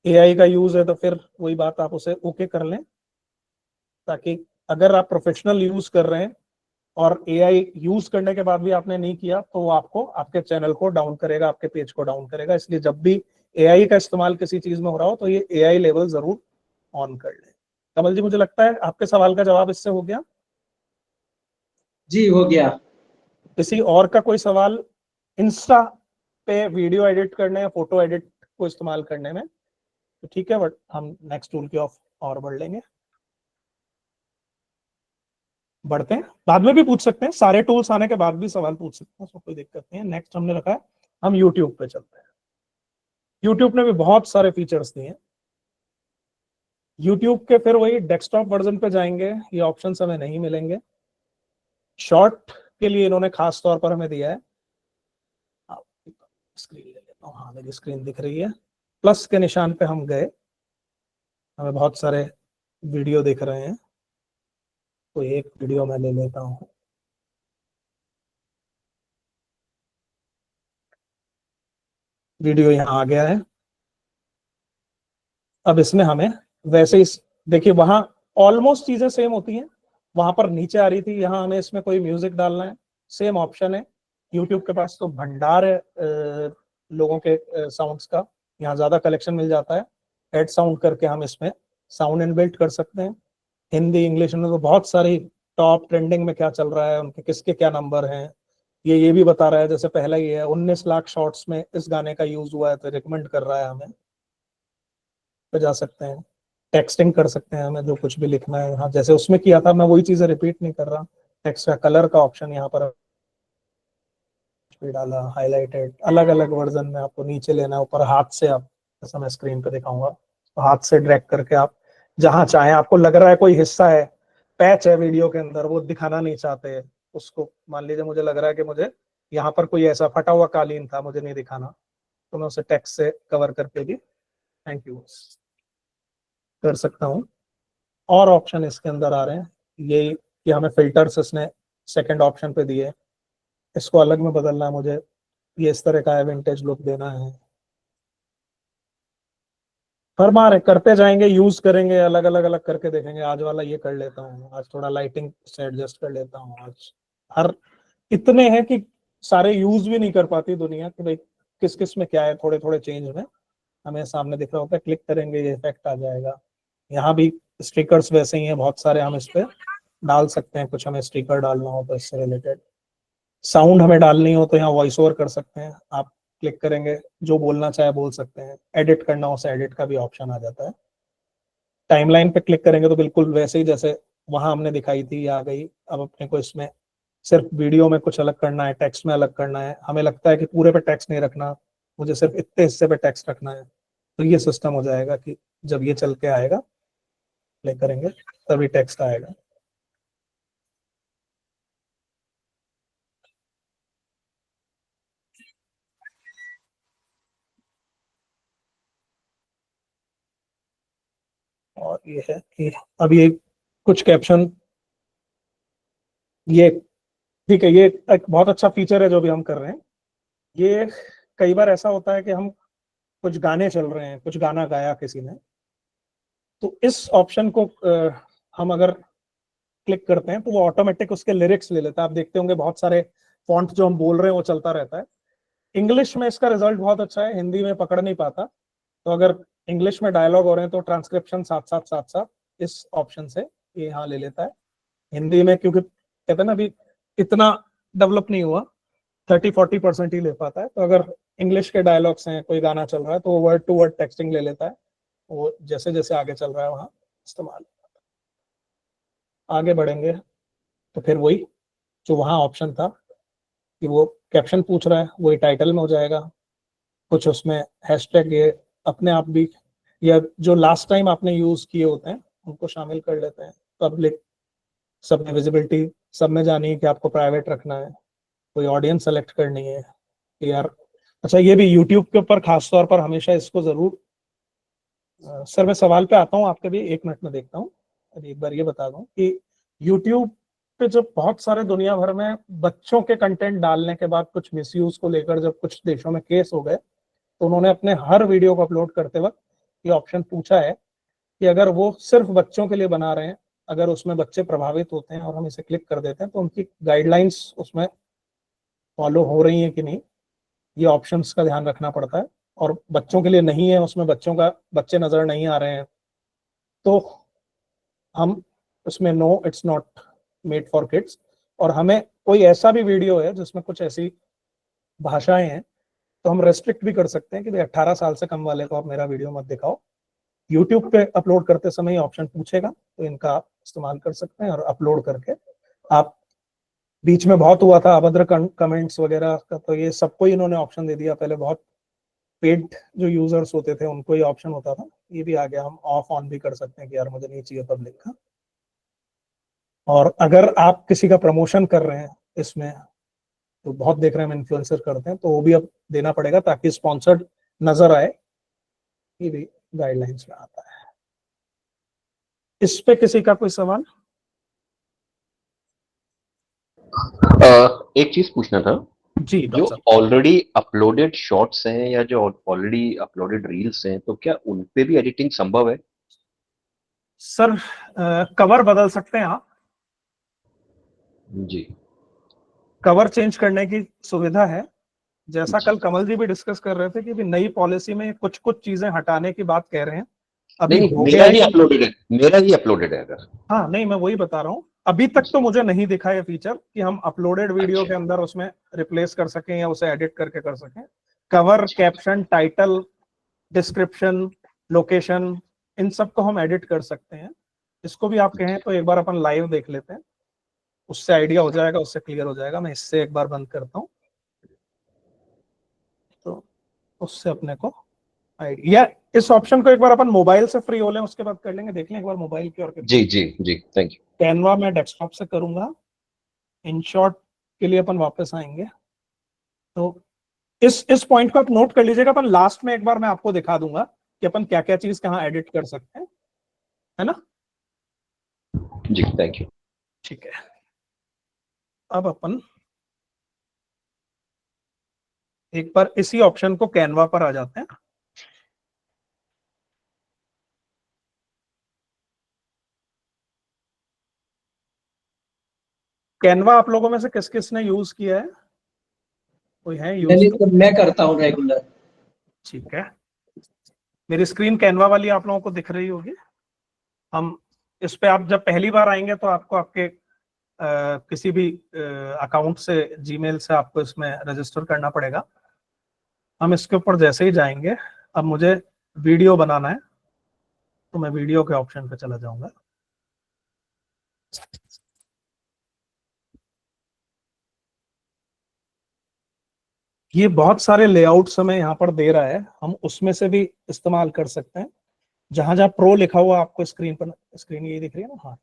एआई का यूज है तो फिर वही बात, आप उसे ओके कर लें, ताकि अगर आप प्रोफेशनल यूज कर रहे हैं और एआई यूज करने के बाद भी आपने नहीं किया, तो वो आपको आपके चैनल को डाउन करेगा, आपके पेज को डाउन करेगा। इसलिए जब भी एआई का इस्तेमाल किसी चीज में हो रहा हो तो ये एआई लेवल जरूर ऑन कर ले। कमल जी, मुझे लगता है आपके सवाल का जवाब इससे हो गया। जी हो गया। किसी और का कोई सवाल इंस्टा पे वीडियो एडिट करने या फोटो एडिट को इस्तेमाल करने में? तो ठीक है, बट हम नेक्स्ट टूल की और बढ़ लेंगे, बढ़ते हैं। बाद में भी पूछ सकते हैं, सारे टूल्स आने के बाद भी सवाल पूछ सकते हैं, उसमें कोई दिक्कत नहीं है। नेक्स्ट हमने रखा है, हम यूट्यूब पे चलते हैं। यूट्यूब ने भी बहुत सारे फीचर्स दिए हैं। यूट्यूब के फिर वही डेस्कटॉप वर्जन पे जाएंगे, ये ऑप्शंस हमें नहीं मिलेंगे। शॉर्ट के लिए इन्होंने खास तौर पर हमें दिया है, स्क्रीन ले लेता हूँ, हाँ मेरी स्क्रीन दिख रही है। प्लस के निशान पे हम गए, हमें बहुत सारे वीडियो दिख रहे हैं, तो एक वीडियो मैं ले लेता हूँ। वीडियो यहाँ आ गया है। अब इसमें हमें वैसे ही देखिए, वहां ऑलमोस्ट चीजें सेम होती हैं, वहां पर नीचे आ रही थी, यहाँ हमें इसमें कोई म्यूजिक डालना है, सेम ऑप्शन है। यूट्यूब के पास तो भंडार है लोगों के साउंड्स का, यहाँ ज्यादा कलेक्शन मिल जाता है। एड साउंड करके हम इसमें साउंड इनबिल्ट कर सकते हैं। हिंदी इंग्लिश में तो बहुत सारी टॉप ट्रेंडिंग में क्या चल रहा है, उनके किसके क्या नंबर हैं, ये भी बता रहा है। जैसे पहला ये है, 19 लाख शॉर्ट्स में इस गाने का यूज हुआ है, तो रिकमेंड कर रहा है हमें, पे जा सकते हैं। टेक्सटिंग कर सकते हैं, हमें जो कुछ भी लिखना है यहाँ, जैसे उसमें किया था, मैं वही चीजें रिपीट नहीं कर रहा। टेक्स्ट का कलर का ऑप्शन यहाँ पर डाला, हाईलाइटेड, अलग अलग वर्जन में आपको नीचे लेना है, ऊपर हाथ से, आप जैसा मैं स्क्रीन पे दिखाऊंगा, तो हाथ से ड्रैग करके आप जहां चाहें, आपको लग रहा है कोई हिस्सा है, पैच है वीडियो के अंदर, वो दिखाना नहीं चाहते उसको, मान लीजिए मुझे लग रहा है कि मुझे यहाँ पर कोई ऐसा फटा हुआ कालीन था, मुझे नहीं दिखाना, तो मैं उसे टेक्स्ट से कवर करके भी थैंक यू कर सकता हूँ। और ऑप्शन इसके अंदर आ रहे हैं, ये कि हमें फिल्टर्स इसने सेकंड ऑप्शन पे दिए, इसको अलग में बदलना है मुझे, ये इस तरह का है, विंटेज लुक देना है। हर बार करते जाएंगे, यूज करेंगे, अलग अलग करके देखेंगे। आज वाला ये कर लेता हूँ, आज थोड़ा लाइटिंग से एडजस्ट कर लेता हूँ, आज हर इतने हैं कि सारे यूज भी नहीं कर पाती दुनिया, कि भाई किस किस में क्या है, थोड़े थोड़े चेंज में हमें सामने दिख रहा होता है, क्लिक करेंगे ये इफेक्ट आ जाएगा। यहाँ भी स्टिकर्स वैसे ही हैं बहुत सारे, हम इस पे डाल सकते हैं, कुछ हमें स्टिकर डालना हो तो इससे रिलेटेड। साउंड हमें डालनी हो तो यहाँ वॉइस ओवर कर सकते हैं, आप क्लिक करेंगे, जो बोलना चाहे बोल सकते हैं, एडिट करना हो उसे एडिट का भी ऑप्शन आ जाता है। टाइमलाइन पे क्लिक करेंगे तो बिल्कुल वैसे ही जैसे वहां हमने दिखाई थी ये आ गई। अब अपने को इसमें सिर्फ वीडियो में कुछ अलग करना है, टेक्स्ट में अलग करना है, हमें लगता है कि पूरे पे टेक्स्ट नहीं रखना, मुझे सिर्फ इतने हिस्से पे टेक्स्ट रखना है, तो ये सिस्टम हो जाएगा कि जब ये चल के आएगा क्लिक करेंगे तभी टेक्स्ट आएगा। और ये है कि अब ये कुछ कैप्शन, ये ठीक है, ये एक बहुत अच्छा फीचर है जो भी हम कर रहे हैं। ये कई बार ऐसा होता है कि हम कुछ गाने चल रहे हैं, कुछ गाना गाया किसी ने, तो इस ऑप्शन को हम अगर क्लिक करते हैं तो वो ऑटोमेटिक उसके लिरिक्स ले लेता है। आप देखते होंगे बहुत सारे फॉन्ट जो हम बोल रहे हैं वो चलता रहता है। इंग्लिश में इसका रिजल्ट बहुत अच्छा है, हिंदी में पकड़ नहीं पाता, तो अगर इंग्लिश में डायलॉग हो रहे हैं तो ट्रांसक्रिप्शन साथ साथ इस ऑप्शन से ये यहाँ ले लेता है। हिंदी में क्योंकि कहते हैं ना अभी इतना डेवलप नहीं हुआ, 30-40% ही ले पाता है, तो अगर इंग्लिश के डायलॉग्स हैं, कोई गाना चल रहा है तो वो वर्ड टू वर्ड टेक्सटिंग ले लेता है, वो जैसे जैसे आगे चल रहा है वहाँ इस्तेमाल। आगे बढ़ेंगे तो फिर वही जो वहाँ ऑप्शन था कि वो कैप्शन पूछ रहा है, वही टाइटल में हो जाएगा। कुछ उसमें हैशटैग ये अपने आप भी, या जो लास्ट टाइम आपने यूज किए होते हैं उनको शामिल कर लेते हैं। पब्लिक, सब में विजिबिलिटी, सब में जानी है कि आपको प्राइवेट रखना है, कोई ऑडियंस सेलेक्ट करनी है कि यार। अच्छा, ये भी यूट्यूब के ऊपर खासतौर पर हमेशा इसको जरूर सर मैं सवाल पे आता हूँ आपके भी, 1 मिनट में देखता हूँ। अभी एक बार ये बता दूं कि यूट्यूब पे जब बहुत सारे दुनिया भर में बच्चों के कंटेंट डालने के बाद कुछ मिसयूज को लेकर जब कुछ देशों में केस हो गए, तो उन्होंने अपने हर वीडियो को अपलोड करते वक्त ये ऑप्शन पूछा है कि अगर वो सिर्फ बच्चों के लिए बना रहे हैं, अगर उसमें बच्चे प्रभावित होते हैं और हम इसे क्लिक कर देते हैं तो उनकी गाइडलाइंस उसमें फॉलो हो रही है कि नहीं, ये ऑप्शंस का ध्यान रखना पड़ता है। और बच्चों के लिए नहीं है, उसमें बच्चे नजर नहीं आ रहे हैं, तो हम उसमें no it's not made for kids. और हमें कोई ऐसा भी वीडियो है जिसमें कुछ ऐसी भाषाएं हैं तो हम रेस्ट्रिक्ट भी कर सकते हैं कि भाई 18 साल से कम वाले को आप मेरा वीडियो मत दिखाओ। यूट्यूब पे अपलोड करते समय ये ऑप्शन पूछेगा, तो इनका आप इस्तेमाल कर सकते हैं और अपलोड करके आप, बीच में बहुत हुआ था अभद्र कमेंट्स वगैरह का, तो ये सबको इन्होंने ऑप्शन दे दिया। पहले बहुत पेड जो यूजर्स होते थे उनको ये ऑप्शन होता था, ये भी आ गया, हम ऑफ ऑन भी कर सकते हैं कि यार मुझे नहीं चाहिए पब्लिक का। और अगर आप किसी का प्रमोशन कर रहे हैं इसमें, तो बहुत देख रहे हैं हम इन्फ्लुएंसर करते हैं, तो वो भी अब देना पड़ेगा ताकि स्पॉन्सर्ड नजर आए, ये भी गाइडलाइंस में आता है। इस पे किसी का कोई सवाल? एक चीज पूछना था, जी जो डॉक्टर साहब। ऑलरेडी अपलोडेड शॉर्ट्स हैं या जो ऑलरेडी अपलोडेड रील्स हैं, तो क्या उन पे भी एडिटिंग संभव है? सर कवर बदल सकते हैं आप, जी कवर चेंज करने की सुविधा है। जैसा जी। कल कमल जी भी डिस्कस कर रहे थे कि भी नई पॉलिसी में कुछ कुछ चीजें हटाने की बात कह रहे हैं। अभी नहीं, हो मेरा गया ही है। अपलोडेड है, मेरा ही अपलोडेड है अगर। हाँ नहीं, मैं वही बता रहा हूँ, अभी तक तो मुझे नहीं दिखा ये फीचर कि हम अपलोडेड वीडियो अच्छा। के अंदर उसमें रिप्लेस कर सकें या उसे एडिट करके कर सकें। Cover, caption, title, description, location, इन सब को हम एडिट कर सकते हैं। इसको भी आप कहें तो एक बार अपन लाइव देख लेते हैं, उससे आइडिया हो जाएगा, उससे क्लियर हो जाएगा। मैं इससे एक बार बंद करता हूँ तो उससे अपने को आइडिया, इस ऑप्शन को एक बार अपन मोबाइल से फ्री हो लें उसके बाद कर लेंगे, देख लें एक बार मोबाइल की। और जी जी जी, थैंक यू। कैनवा मैं डेस्कटॉप से करूंगा, इन शॉर्ट के लिए अपन वापस आएंगे। तो इस पॉइंट को आप नोट कर लीजिएगा, अपन लास्ट में एक बार मैं आपको दिखा दूंगा कि अपन क्या क्या चीज कहाँ एडिट कर सकते हैं, है ना? जी थैंक यू। ठीक है, अब अपन एक बार इसी ऑप्शन को कैनवा पर आ जाते हैं। कैनवा आप लोगों में से किस किस ने यूज किया है? कोई है यूज? मैं करता हूँ रेगुलर। ठीक है, मेरी स्क्रीन कैनवा वाली आप लोगों को दिख रही होगी। हम इस पे, आप जब पहली बार आएंगे तो आपको आपके किसी भी अकाउंट से, जीमेल से आपको इसमें रजिस्टर करना पड़ेगा। हम इसके ऊपर जैसे ही जाएंगे, अब मुझे वीडियो बनाना है तो मैं वीडियो के ऑप्शन पे चला जाऊंगा। ये बहुत सारे लेआउट्स हमें यहाँ पर दे रहा है, हम उसमें से भी इस्तेमाल कर सकते हैं। जहां जहां प्रो लिखा हुआ आपको स्क्रीन पर, स्क्रीन ये दिख रही है ना, हाँ,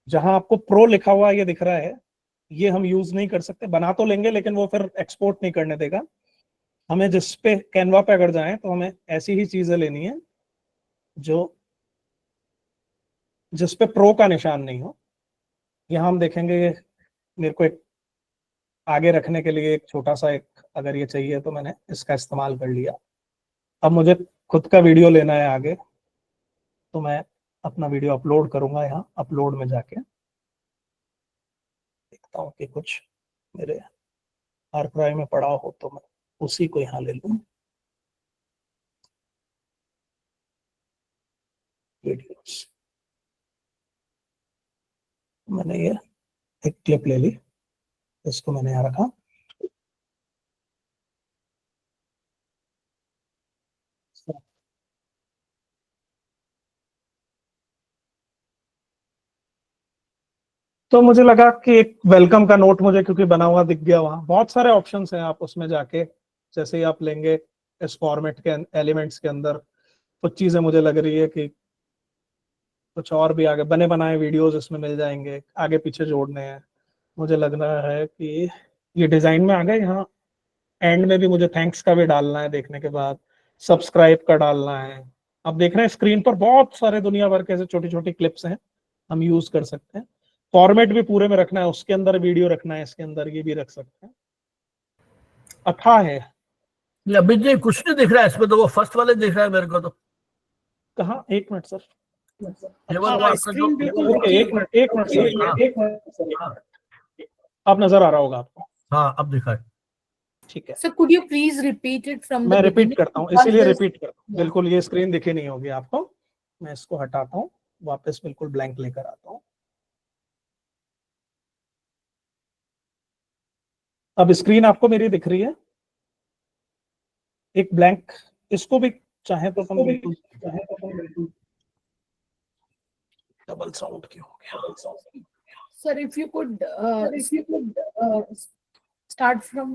जहां आपको प्रो लिखा हुआ ये दिख रहा है, ये हम यूज नहीं कर सकते। बना तो लेंगे लेकिन वो फिर एक्सपोर्ट नहीं करने देगा हमें। जिस पे कैनवा पे अगर जाएं तो हमें ऐसी ही चीजें लेनी है जो जिस पे प्रो का निशान नहीं हो। यहाँ हम देखेंगे, मेरे को एक आगे रखने के लिए एक छोटा सा एक अगर ये चाहिए तो मैंने इसका इस्तेमाल कर लिया। अब मुझे खुद का वीडियो लेना है आगे, तो मैं अपना वीडियो अपलोड करूंगा। यहाँ अपलोड में जाके देखता हूँ कि कुछ मेरे आर्काइव में पड़ा हो तो मैं उसी को यहाँ ले लूँ। वीडियोस, मैंने ये एक क्लिप ले ली, इसको मैंने यहाँ रखा। तो मुझे लगा कि एक वेलकम का नोट मुझे क्योंकि बना हुआ दिख गया, वहां बहुत सारे ऑप्शंस हैं, आप उसमें जाके जैसे ही आप लेंगे इस फॉर्मेट के एलिमेंट्स के अंदर कुछ चीजें मुझे लग रही है कि कुछ और भी आगे बने बनाए वीडियोस इसमें मिल जाएंगे, आगे पीछे जोड़ने हैं। मुझे लग रहा है कि ये डिजाइन में आ गए। यहाँ एंड में भी मुझे थैंक्स का भी डालना है, देखने के बाद सब्सक्राइब का डालना है। आप देख रहे हैं स्क्रीन पर बहुत सारे दुनिया भर के ऐसे छोटी छोटी क्लिप्स हैं, हम यूज कर सकते हैं। फॉर्मेट भी पूरे में रखना है, उसके अंदर वीडियो रखना है, इसके अंदर ये भी रख सकते हैं। अथाह है। अभी जी कुछ नहीं दिख रहा है इसमें, तो वो फर्स्ट वाले दिख रहा है मेरे को तो। कहाँ? एक मिनट सर, केवल वो आपका जो स्क्रीन बिल्कुल ओके, एक मिनट सर, अब नजर आ रहा होगा आपको। हाँ अब दिखा है। ठीक है, So could you please repeat it from the मैं रिपीट beginning? करता हूँ, Because इसीलिए this- रिपीट करता हूँ। बिल्कुल ये स्क्रीन दिखी नहीं होगी आपको, मैं इसको हटाता हूँ, वापस बिल्कुल ब्लैंक लेकर आता हूँ। अब स्क्रीन आपको मेरी दिख रही है, एक ब्लैंक। इसको भी चाहे तो हम बिल्कुल डबल साउंड क्यों हो गया? Sir, if you could start from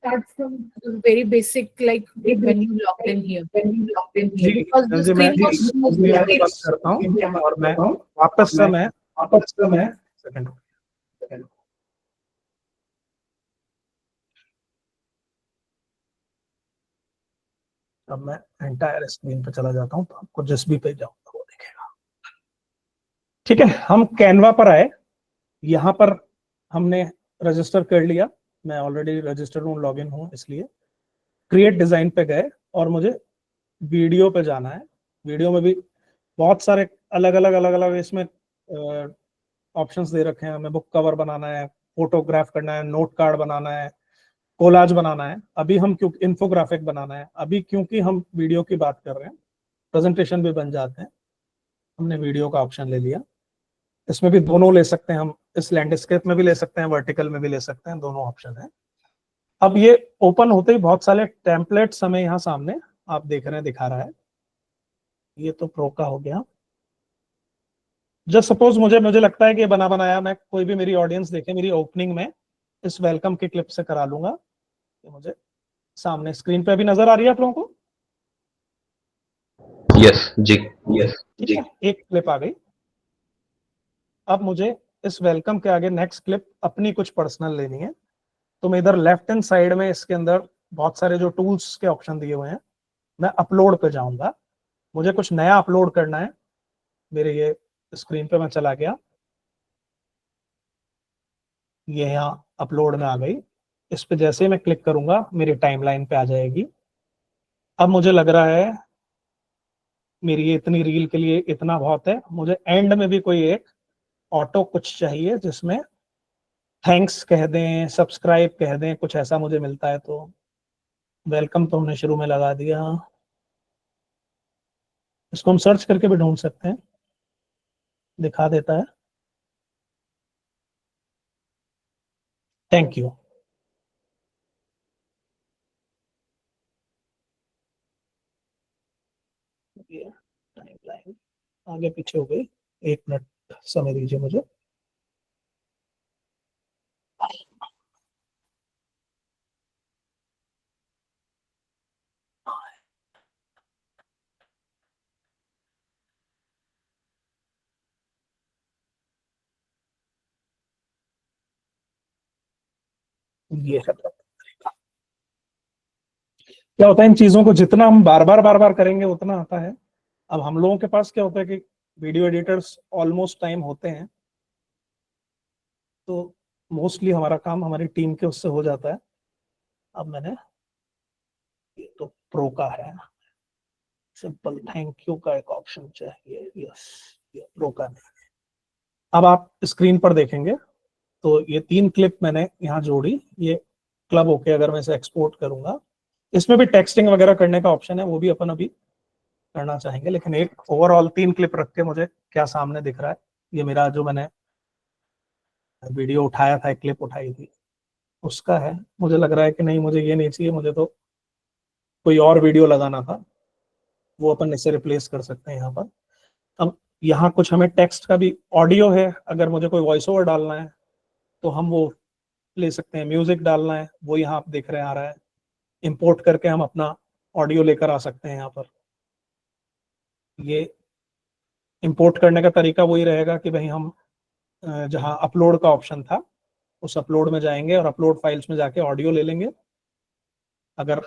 the very basic, like when you logged in here. Ji Because the जी, मैं screen was जी, मैं बंद करता हूँ और मैं वापस से मैं सेकंड अब मैं एंटायर स्क्रीन पे चला जाता हूँ, तो आपको जिस भी पे जाऊंगा वो दिखेगा। ठीक है, हम कैनवा पर आए, यहाँ पर हमने रजिस्टर कर लिया। मैं ऑलरेडी रजिस्टर हूँ, लॉगिन हूँ, इसलिए क्रिएट डिजाइन पे गए और मुझे वीडियो पे जाना है। वीडियो में भी बहुत सारे अलग अलग इसमें ऑप्शंस दे रखे हैं। हमें बुक कवर बनाना है, फोटोग्राफ करना है, नोट कार्ड बनाना है, कोलाज बनाना है। अभी हम क्योंकि इन्फोग्राफिक बनाना है, अभी क्योंकि हम वीडियो की बात कर रहे हैं, प्रेजेंटेशन भी बन जाते हैं। हमने वीडियो का ऑप्शन ले लिया। इसमें भी दोनों ले सकते हैं हम, इस लैंडस्केप में भी ले सकते हैं, वर्टिकल में भी ले सकते हैं, दोनों ऑप्शन है। अब ये ओपन होते ही बहुत सारे टेम्पलेट्स हमें यहाँ सामने आप देख रहे हैं दिखा रहा है। ये तो प्रो का हो गया। जस्ट सपोज मुझे लगता है कि ये बना बनाया मैं कोई भी मेरी ऑडियंस देखे, मेरी ओपनिंग में इस वेलकम के क्लिप से करा लूंगा। कि मुझे सामने स्क्रीन पे अभी नजर आ रही है आप लोगों को? यस जी, यस ठीक जी। है, एक क्लिप आ गई। अब मुझे इस वेलकम के आगे नेक्स्ट क्लिप अपनी कुछ पर्सनल लेनी है, तो मैं इधर लेफ्ट हैंड साइड में इसके अंदर बहुत सारे जो टूल्स के ऑप्शन दिए हुए हैं, मैं अपलोड पे जाऊंगा। मुझे कुछ नया अपलोड करना है। मेरे ये स्क्रीन पे मैं चला गया, ये यहाँ अपलोड में आ गई। इस पे जैसे ही मैं क्लिक करूंगा मेरी टाइमलाइन पे आ जाएगी। अब मुझे लग रहा है मेरी ये इतनी रील के लिए इतना बहुत है। मुझे एंड में भी कोई एक ऑटो कुछ चाहिए जिसमें थैंक्स कह दें, सब्सक्राइब कह दें, कुछ ऐसा मुझे मिलता है। तो वेलकम तो हमने शुरू में लगा दिया, इसको हम सर्च करके भी ढूंढ सकते हैं, दिखा देता है। Thank you. ये टाइमलाइन आगे पीछे हो गई, 1 मिनट समय दीजिए मुझे। ये है तरीका। क्या होता है, इन चीजों को जितना हम बार बार करेंगे उतना आता है। अब हम लोगों के पास क्या होता है कि वीडियो एडिटर्स ऑलमोस्ट टाइम होते हैं, तो मोस्टली हमारा काम हमारी टीम के उससे हो जाता है। अब मैंने, ये तो प्रो का है, सिंपल थैंक यू का एक ऑप्शन चाहिए, यस, ये प्रो का नहीं। अब आप स्क्रीन पर देखेंगे तो ये 3 क्लिप मैंने यहाँ जोड़ी, ये क्लब होके अगर मैं इसे एक्सपोर्ट करूंगा, इसमें भी टेक्सटिंग वगैरह करने का ऑप्शन है, वो भी अपन अभी करना चाहेंगे। लेकिन एक ओवरऑल 3 क्लिप रख के मुझे क्या सामने दिख रहा है, ये मेरा जो मैंने वीडियो उठाया था, एक क्लिप उठाई थी उसका है। मुझे लग रहा है कि नहीं, मुझे ये नहीं चाहिए, मुझे तो कोई और वीडियो लगाना था, वो अपन इससे रिप्लेस कर सकते हैं यहाँ पर। अब यहाँ कुछ हमें टेक्स्ट का भी, ऑडियो है, अगर मुझे कोई वॉइस ओवर डालना है तो हम वो ले सकते हैं। म्यूजिक डालना है, वो यहाँ आप देख रहे हैं आ रहा है। इंपोर्ट करके हम अपना ऑडियो लेकर आ सकते हैं यहाँ पर। ये इंपोर्ट करने का तरीका वही रहेगा कि भाई हम जहाँ अपलोड का ऑप्शन था, उस अपलोड में जाएंगे और अपलोड फाइल्स में जाके ऑडियो ले लेंगे। अगर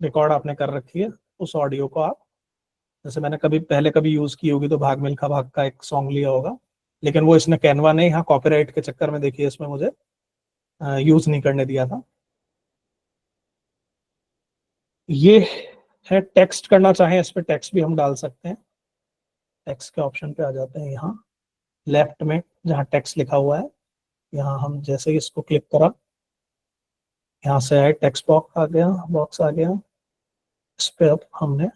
रिकॉर्ड आपने कर रखी है, उस ऑडियो को आप, जैसे मैंने कभी यूज की होगी तो भाग मिल्खा भाग का एक सॉन्ग लिया होगा, लेकिन वो इसने कैनवा ने यहाँ कॉपीराइट के चक्कर में, देखिए इसमें मुझे यूज नहीं करने दिया था। ये है टेक्स्ट करना चाहें, इस पर टेक्स्ट भी हम डाल सकते हैं। टेक्स्ट के ऑप्शन पे आ जाते हैं, यहाँ लेफ्ट में जहाँ टेक्स्ट लिखा हुआ है, यहाँ हम जैसे ही इसको क्लिक करा, यहाँ से आए टेक्स्ट बॉक्स आ गया। इस पे अब हमने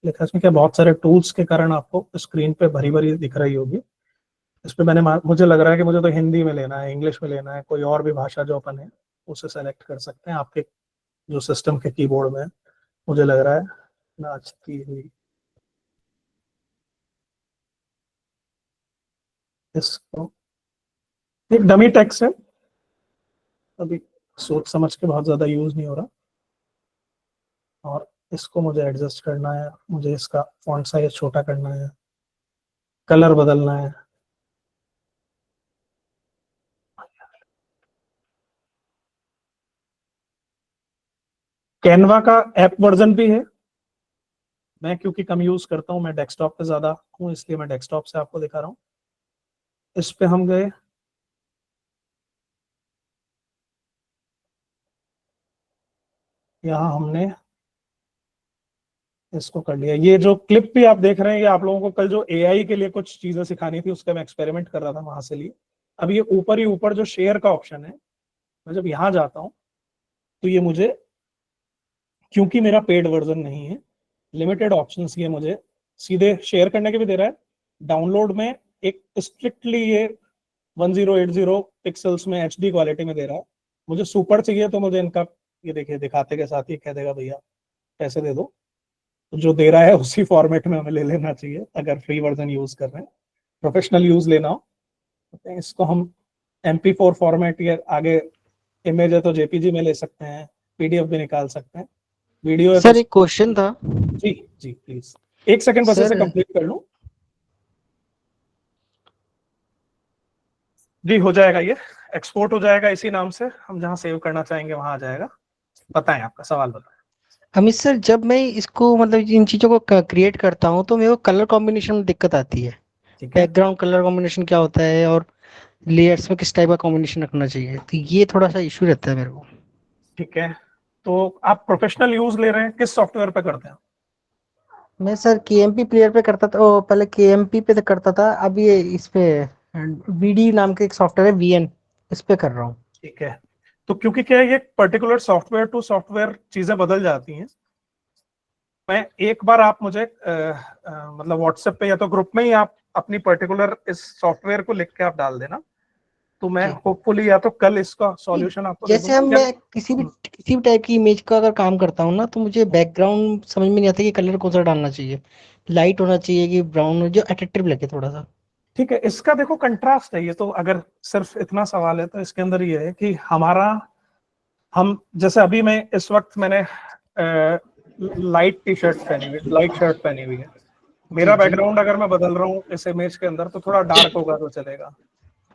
लिखा, इसमें क्या बहुत सारे टूल्स के कारण आपको स्क्रीन पे भरी भरी दिख रही होगी। इस पे मुझे लग रहा है कि मुझे तो हिंदी में लेना है, इंग्लिश में लेना है, कोई और भी भाषा जो अपन है उसे सेलेक्ट कर सकते हैं आपके जो सिस्टम के कीबोर्ड में है। मुझे लग रहा है नाचती हुई, इसको, एक डमी टेक्स्ट है, अभी सोच समझ के बहुत ज्यादा यूज नहीं हो रहा, और इसको मुझे एडजस्ट करना है, मुझे इसका फॉन्ट साइज छोटा करना है, कलर बदलना है। कैनवा का ऐप वर्जन भी है, मैं क्योंकि कम यूज करता हूं, मैं डेस्कटॉप पे ज्यादा हूं, इसलिए मैं डेस्कटॉप से आपको दिखा रहा हूं। इस पे हम गए, यहाँ हमने इसको कर लिया। ये जो क्लिप भी आप देख रहे हैं, ये आप लोगों को कल जो एआई के लिए कुछ चीजें सिखानी थी, उसका मैं एक्सपेरिमेंट कर रहा था, वहां से लिए। अब ये ऊपर ही ऊपर जो शेयर का ऑप्शन है, मैं जब यहाँ जाता हूँ तो ये मुझे, क्योंकि मेरा पेड वर्जन नहीं है, लिमिटेड ऑप्शंस ये मुझे सीधे शेयर करने के भी दे रहा है। डाउनलोड में एक स्ट्रिक्टली ये 1080 पिक्सल्स में HD क्वालिटी में दे रहा है। मुझे सुपर चाहिए तो मुझे इनका, ये देखिए दिखाते के साथ ही कह देगा भैया पैसे दे दो, तो जो दे रहा है उसी फॉर्मेट में हमें ले लेना चाहिए अगर फ्री वर्जन यूज कर रहे हैं। प्रोफेशनल यूज लेना हो तो इसको हम MP4 फॉर्मेट, या आगे इमेज है तो JPG में ले सकते हैं, PDF भी निकाल सकते हैं। वीडियो है सर तो, एक क्वेश्चन था। जी जी प्लीज, 1 सेकंड बस इसे कंप्लीट कर लूं। जी हो जाएगा, ये एक्सपोर्ट हो जाएगा, इसी नाम से हम जहां सेव करना चाहेंगे वहां आ जाएगा। बताएं, आपका सवाल बताएं। अमित सर, जब मैं इसको मतलब इन चीजों को क्रिएट करता हूँ तो मेरे को कलर कॉम्बिनेशन में दिक्कत आती है। ठीक है, बैकग्राउंड कलर कॉम्बिनेशन क्या होता है और लेयर्स में किस टाइप का कॉम्बिनेशन रखना चाहिए, तो ये थोड़ा सा इशू रहता है मेरे को। ठीक है। तो आप प्रोफेशनल यूज ले रहे हैं, किस सॉफ्टवेयर पे करते हैं? मैं सर KMP प्लेयर पे करता था, पहले KMP पे तो करता था, अब ये इस पे VD नाम का एक सॉफ्टवेयर है VN, इस पे कर रहा हूँ। ठीक है, तो क्योंकि क्या है, ये पर्टिकुलर सॉफ्टवेयर टू सॉफ्टवेयर चीजें बदल जाती हैं। मैं एक बार, आप मुझे मतलब व्हाट्सएप पे या तो ग्रुप में ही आप अपनी पर्टिकुलर इस सॉफ्टवेयर को लिख के आप डाल देना, तो मैं होपफुली या तो कल इसका सॉल्यूशन आपको दे जैसे दूंगा। हम मैं किसी भी टाइप की इमेज का अगर काम करता हूँ ना, तो मुझे बैकग्राउंड समझ में नहीं आता कि कलर कौन सा डालना चाहिए, लाइट होना चाहिए कि ब्राउन, जो अट्रैक्टिव लगे थोड़ा सा। ठीक है, इसका देखो कंट्रास्ट है ये तो, अगर सिर्फ इतना सवाल है तो इसके अंदर ये है कि हम जैसे अभी मैं इस वक्त मैंने लाइट टी शर्ट पहनी हुई, लाइट शर्ट पहनी हुई है, मेरा बैकग्राउंड अगर मैं बदल रहा हूँ इस इमेज के अंदर तो थोड़ा डार्क होगा तो चलेगा,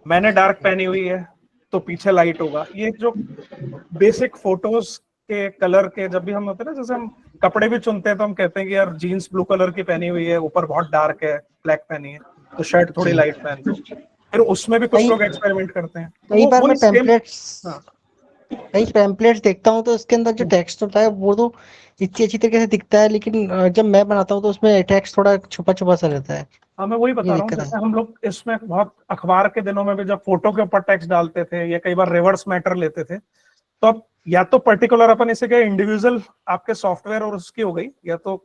मैंने डार्क पहनी हुई है तो पीछे लाइट होगा। ये जो बेसिक फोटोज के कलर के जब भी हम होते हैं ना, जैसे हम कपड़े भी चुनते हैं तो हम कहते हैं कि यार जीन्स ब्लू कलर की पहनी हुई है, ऊपर बहुत डार्क है, ब्लैक पहनी है, तो शर्ट थोड़ी लाइट पहन लो। फिर उसमें भी कुछ लोग एक्सपेरिमेंट करते हैं। कई बार मैं हाँ। पैम्पलेट्स देखता हूँ तो उसके अंदर जो टेक्स्ट होता है वो तो इतनी अच्छी तरीके से दिखता है, लेकिन जब मैं बनाता हूँ तो उसमें टेक्स्ट थोड़ा छुपा छुपा सा रहता है। हाँ, मैं वही बता रहा हूँ, जैसे हम लोग इसमें बहुत अखबार के दिनों में भी जब फोटो के ऊपर टेक्स्ट डालते थे या कई बार रिवर्स मैटर लेते थे, तो अब या तो पर्टिकुलर अपन इसे क्या इंडिविजुअल आपके सॉफ्टवेयर और उसकी हो गई, या तो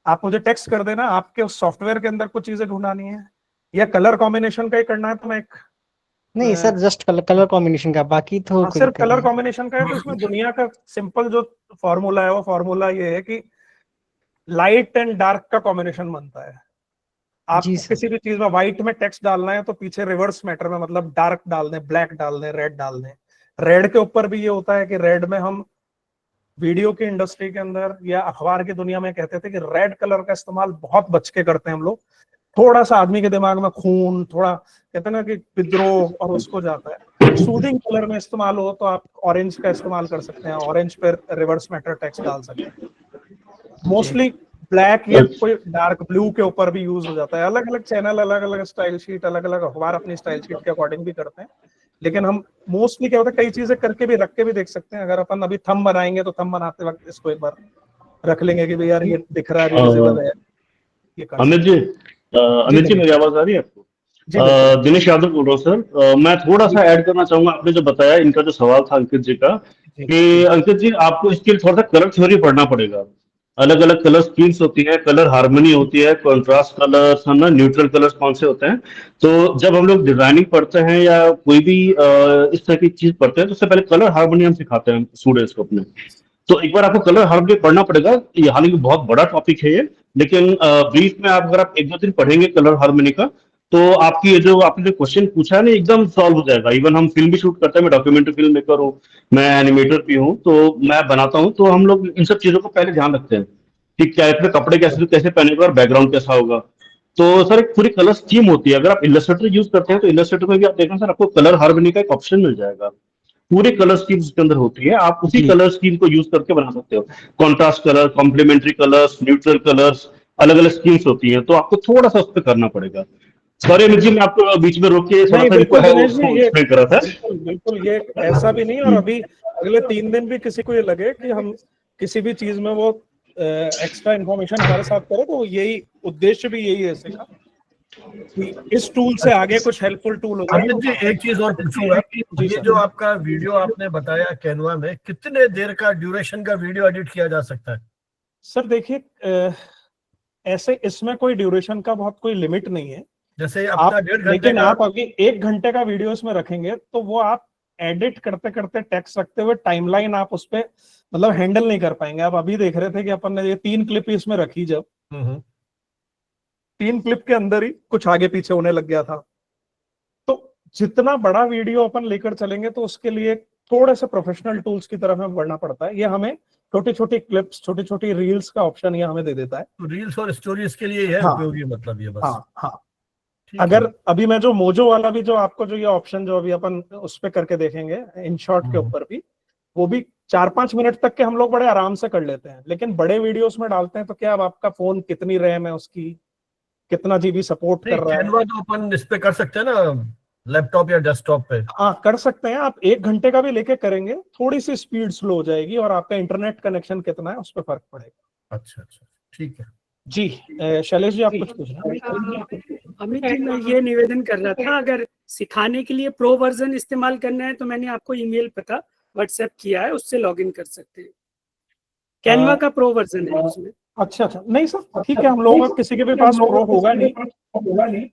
आप मुझे टेक्स्ट कर देना, आपके उस सॉफ्टवेयर के अंदर कुछ चीजें ढूंढानी है, या कलर कॉम्बिनेशन का ही करना है तो मैं नहीं सर, जस्ट कलर कॉम्बिनेशन का, बाकी तो कोई सिर्फ दिक्कत कलर नहीं। कॉम्बिनेशन का है। तो इसमें दुनिया का सिंपल जो फॉर्मूला है वो फॉर्मूला ये है कि लाइट एंड डार्क का कॉम्बिनेशन बनता है। आपको किसी भी चीज में व्हाइट में टेक्स्ट डालना है तो पीछे रिवर्स मैटर में मतलब डार्क डाल दें, ब्लैक डाल दें, रेड डाल दें। रेड के ऊपर भी ये होता है कि रेड में हम वीडियो की इंडस्ट्री के अंदर या अखबार की दुनिया में कहते थे कि रेड कलर का इस्तेमाल बहुत बच के करते हैं हम लोग, थोड़ा सा आदमी के दिमाग में खून, थोड़ा कहते हैं ना कि विद्रोह और उसको जाता है। सूदिंग कलर में इस्तेमाल हो तो आप ऑरेंज का इस्तेमाल कर सकते हैं, ऑरेंज पर रिवर्स मैटर टेक्स्ट डाल सकते हैं। मोस्टली ब्लैक या कोई डार्क ब्लू के ऊपर भी यूज हो जाता है। अलग अलग चैनल, अलग अलग स्टाइल शीट, अलग अलग अखबार अपनी स्टाइल शीट के अकॉर्डिंग भी करते हैं, लेकिन हम मोस्टली क्या होता है कई चीजें करके भी रख के भी देख सकते हैं। अगर अपन अभी थंब बनाएंगे तो थंब बनाते वक्त इसको एक बार रख लेंगे कि भाई यार ये दिख रहा है, विजिबल है, ये कर अमित जी, अमित जी मेरी आवाज आ रही है आपको? दिनेश यादव बोल रहा हूँ सर। मैं थोड़ा सा ऐड करना चाहूंगा, आपने जो बताया इनका जो सवाल था अंकित जी का, कि अंकित जी आपको इसके लिए थोड़ा सा कलर थ्योरी पढ़ना पड़ेगा। अलग अलग कलर स्कीम्स होती है, कलर हार्मनी होती है, कॉन्ट्रास्ट कलर्स है ना, न्यूट्रल कलर्स कौन से होते हैं। तो जब हम लोग डिजाइनिंग पढ़ते हैं या कोई भी इस तरह की चीज पढ़ते हैं तो उससे पहले कलर हार्मनी हम सिखाते हैं स्टूडेंट्स को अपने। तो एक बार आपको कलर हार्मनी पढ़ना पड़ेगा। ये हालांकि बहुत बड़ा टॉपिक है ये, लेकिन ब्रीफ में आप अगर आप एक दो दिन पढ़ेंगे कलर हार्मनी का, तो आपकी ये जो आपने जो क्वेश्चन पूछा है ना एकदम सॉल्व हो जाएगा। इवन हम फिल्म भी शूट करते हैं, मैं डॉक्यूमेंट्री फिल्म मेकर हूँ, मैं एनिमेटर भी हूँ, तो मैं बनाता हूँ, तो हम लोग इन सब चीजों को पहले ध्यान रखते हैं कि क्या इसमें कपड़े कैसे पहनेगा और बैकग्राउंड कैसा होगा। तो सर एक पूरी कलर स्कीम होती है। अगर आप इलस्ट्रेटर यूज करते हैं तो इलस्ट्रेटर में भी आप देखें सर, आपको कलर हार्मनी का एक ऑप्शन मिल जाएगा। पूरी कलर स्कीम उसके अंदर होती है, आप उसी कलर स्कीम को यूज करके बना सकते हो। Contrast colour, complementary colours, neutral colours, अलग अलग स्कीम्स होती है, तो आपको थोड़ा सा उस पर करना पड़ेगा। सॉरी अमित जी, मैं आपको बीच में रोक के थोड़ा सा एक्सप्लेन करा था। बिल्कुल ये ऐसा भी नहीं, और अभी अगले 3 दिन भी किसी को ये लगे कि हम किसी भी चीज में वो एक्स्ट्रा इंफॉर्मेशन हमारे साथ करे, तो यही उद्देश्य भी यही है इसका कि इस टूल से आगे कुछ हेल्पफुल टूल हो जाए। अमित जी एक चीज और पूछूंगा, ये जो आपका वीडियो आपने बताया कैनवा में, कितने देर का ड्यूरेशन का वीडियो एडिट किया जा सकता है? सर देखिए, ऐसे इसमें कोई ड्यूरेशन का बहुत कोई लिमिट नहीं है। जैसे आप, 1.5 घंटे लेकिन आप अभी 1 घंटे का वीडियो इसमें रखेंगे तो वो आप एडिट करते करते टेक्स्ट रखते हुए टाइमलाइन आप उस पर मतलब हैंडल नहीं कर पाएंगे। आप अभी देख रहे थे कि अपन ने ये 3 क्लिप इसमें रखी, जब 3 क्लिप के अंदर ही कुछ आगे पीछे होने लग गया था। तो जितना बड़ा वीडियो अपन लेकर चलेंगे तो उसके लिए थोड़े से प्रोफेशनल टूल्स की तरफ हमें बढ़ना पड़ता है। ये हमें छोटी छोटी क्लिप्स, छोटी छोटी रील्स का ऑप्शन ये हमें दे देता है। तो रील्स और स्टोरीज के लिए है उपयोगी, मतलब ये बस। हाँ। अगर अभी मैं जो मोजो वाला भी जो आपको जो ये ऑप्शन जो अभी अपन उस पे करके देखेंगे इन शॉर्ट के ऊपर भी, वो भी 4-5 मिनट तक के हम लोग बड़े आराम से कर लेते हैं। लेकिन बड़े वीडियोस में डालते हैं तो क्या अब आपका फोन कितनी रैम है उसकी, कितना जीबी सपोर्ट कर रहा है। कैनवा तो अपन इस पे कर सकते हैं ना, लैपटॉप या डेस्कटॉप पे। हाँ कर सकते हैं। आप 1 घंटे का भी लेके करेंगे, थोड़ी सी स्पीड स्लो हो जाएगी और आपका इंटरनेट कनेक्शन कितना है उस पर फर्क पड़ेगा। अच्छा, ठीक है जी। शैलेश जी आप कुछ पूछना? अमित जी मैं ये निवेदन कर रहा था, अगर सिखाने के लिए प्रो वर्जन इस्तेमाल करना है तो मैंने आपको ईमेल पता व्हाट्सएप किया है, उससे लॉगिन कर सकते हैं। कैनवा का प्रो वर्जन है उसमें। अच्छा, नहीं सर ठीक है, हम लोगों का किसी के भी पास प्रो होगा नहीं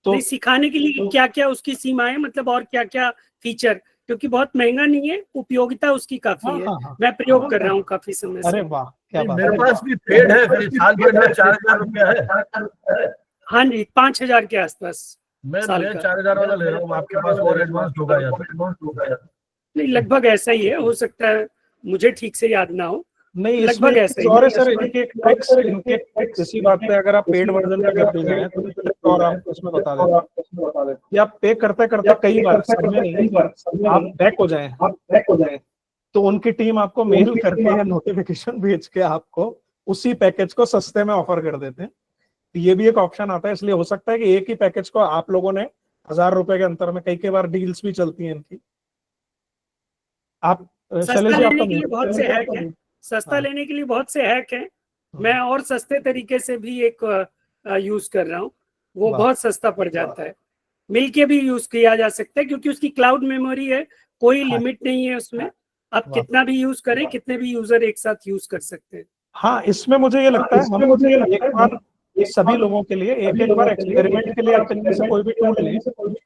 तो सिखाने के लिए क्या क्या उसकी सीमाएं, मतलब और क्या क्या फीचर, क्योंकि बहुत महंगा नहीं है, उपयोगिता उसकी काफी है। मैं प्रयोग कर रहा हूँ काफी समय से। अरे वाह, क्या बात मेरे पास भी पेड है, फिर साल भर में 4000 रुपया है। हाँ जी, 5000 के आसपास मैं साल का। 4000 वाला ले रहा हूँ, आपके पास और एडवांस होगा या तो? नहीं, लगभग ऐसा ही है, हो सकता है मुझे ठीक से याद ना हो। नहीं, लगभग इसमें ऐसा ही और है। सर इनके ट्रिक्स इसी बात पे, अगर आप पेड वर्जन पे जब भी जाएं तो ट्रिक और आपको उसमें बता दें कि आप पे करते करते कई बार सब में नहीं, आप बैक हो जाएं तो उनकी टीम आपको मेल करके या नोटिफिकेशन भेज के आपको उसी पैकेज को सस्ते में ऑफर कर देते हैं। तो ये भी एक ऑप्शन आता है, इसलिए हो सकता है कि एक ही पैकेज को आप लोगों ने 1000 रुपए के अंतर में, कई बार डील्स भी चलती हैं इनकी। आप सस्ता लेने के लिए बहुत से हैक हैं, सस्ता हाँ। लेने के लिए बहुत से हैक हैं। मैं और सस्ते तरीके से भी एक यूज कर रहा हूँ, वो वाह। बहुत सस्ता पड़ जाता है। मिलके भी यूज किया जा सकता है, क्योंकि उसकी क्लाउड मेमोरी है, कोई हाँ। लिमिट नहीं है उसमें। आप वाह। कितना भी यूज करें, कितने भी यूजर एक साथ यूज कर सकते हैं। हाँ, इसमें मुझे ये लगता है हम एक बार सभी लोगों के लिए एक बार एक्सपेरिमेंट के लिए आप इनमें से कोई भी टूल लें,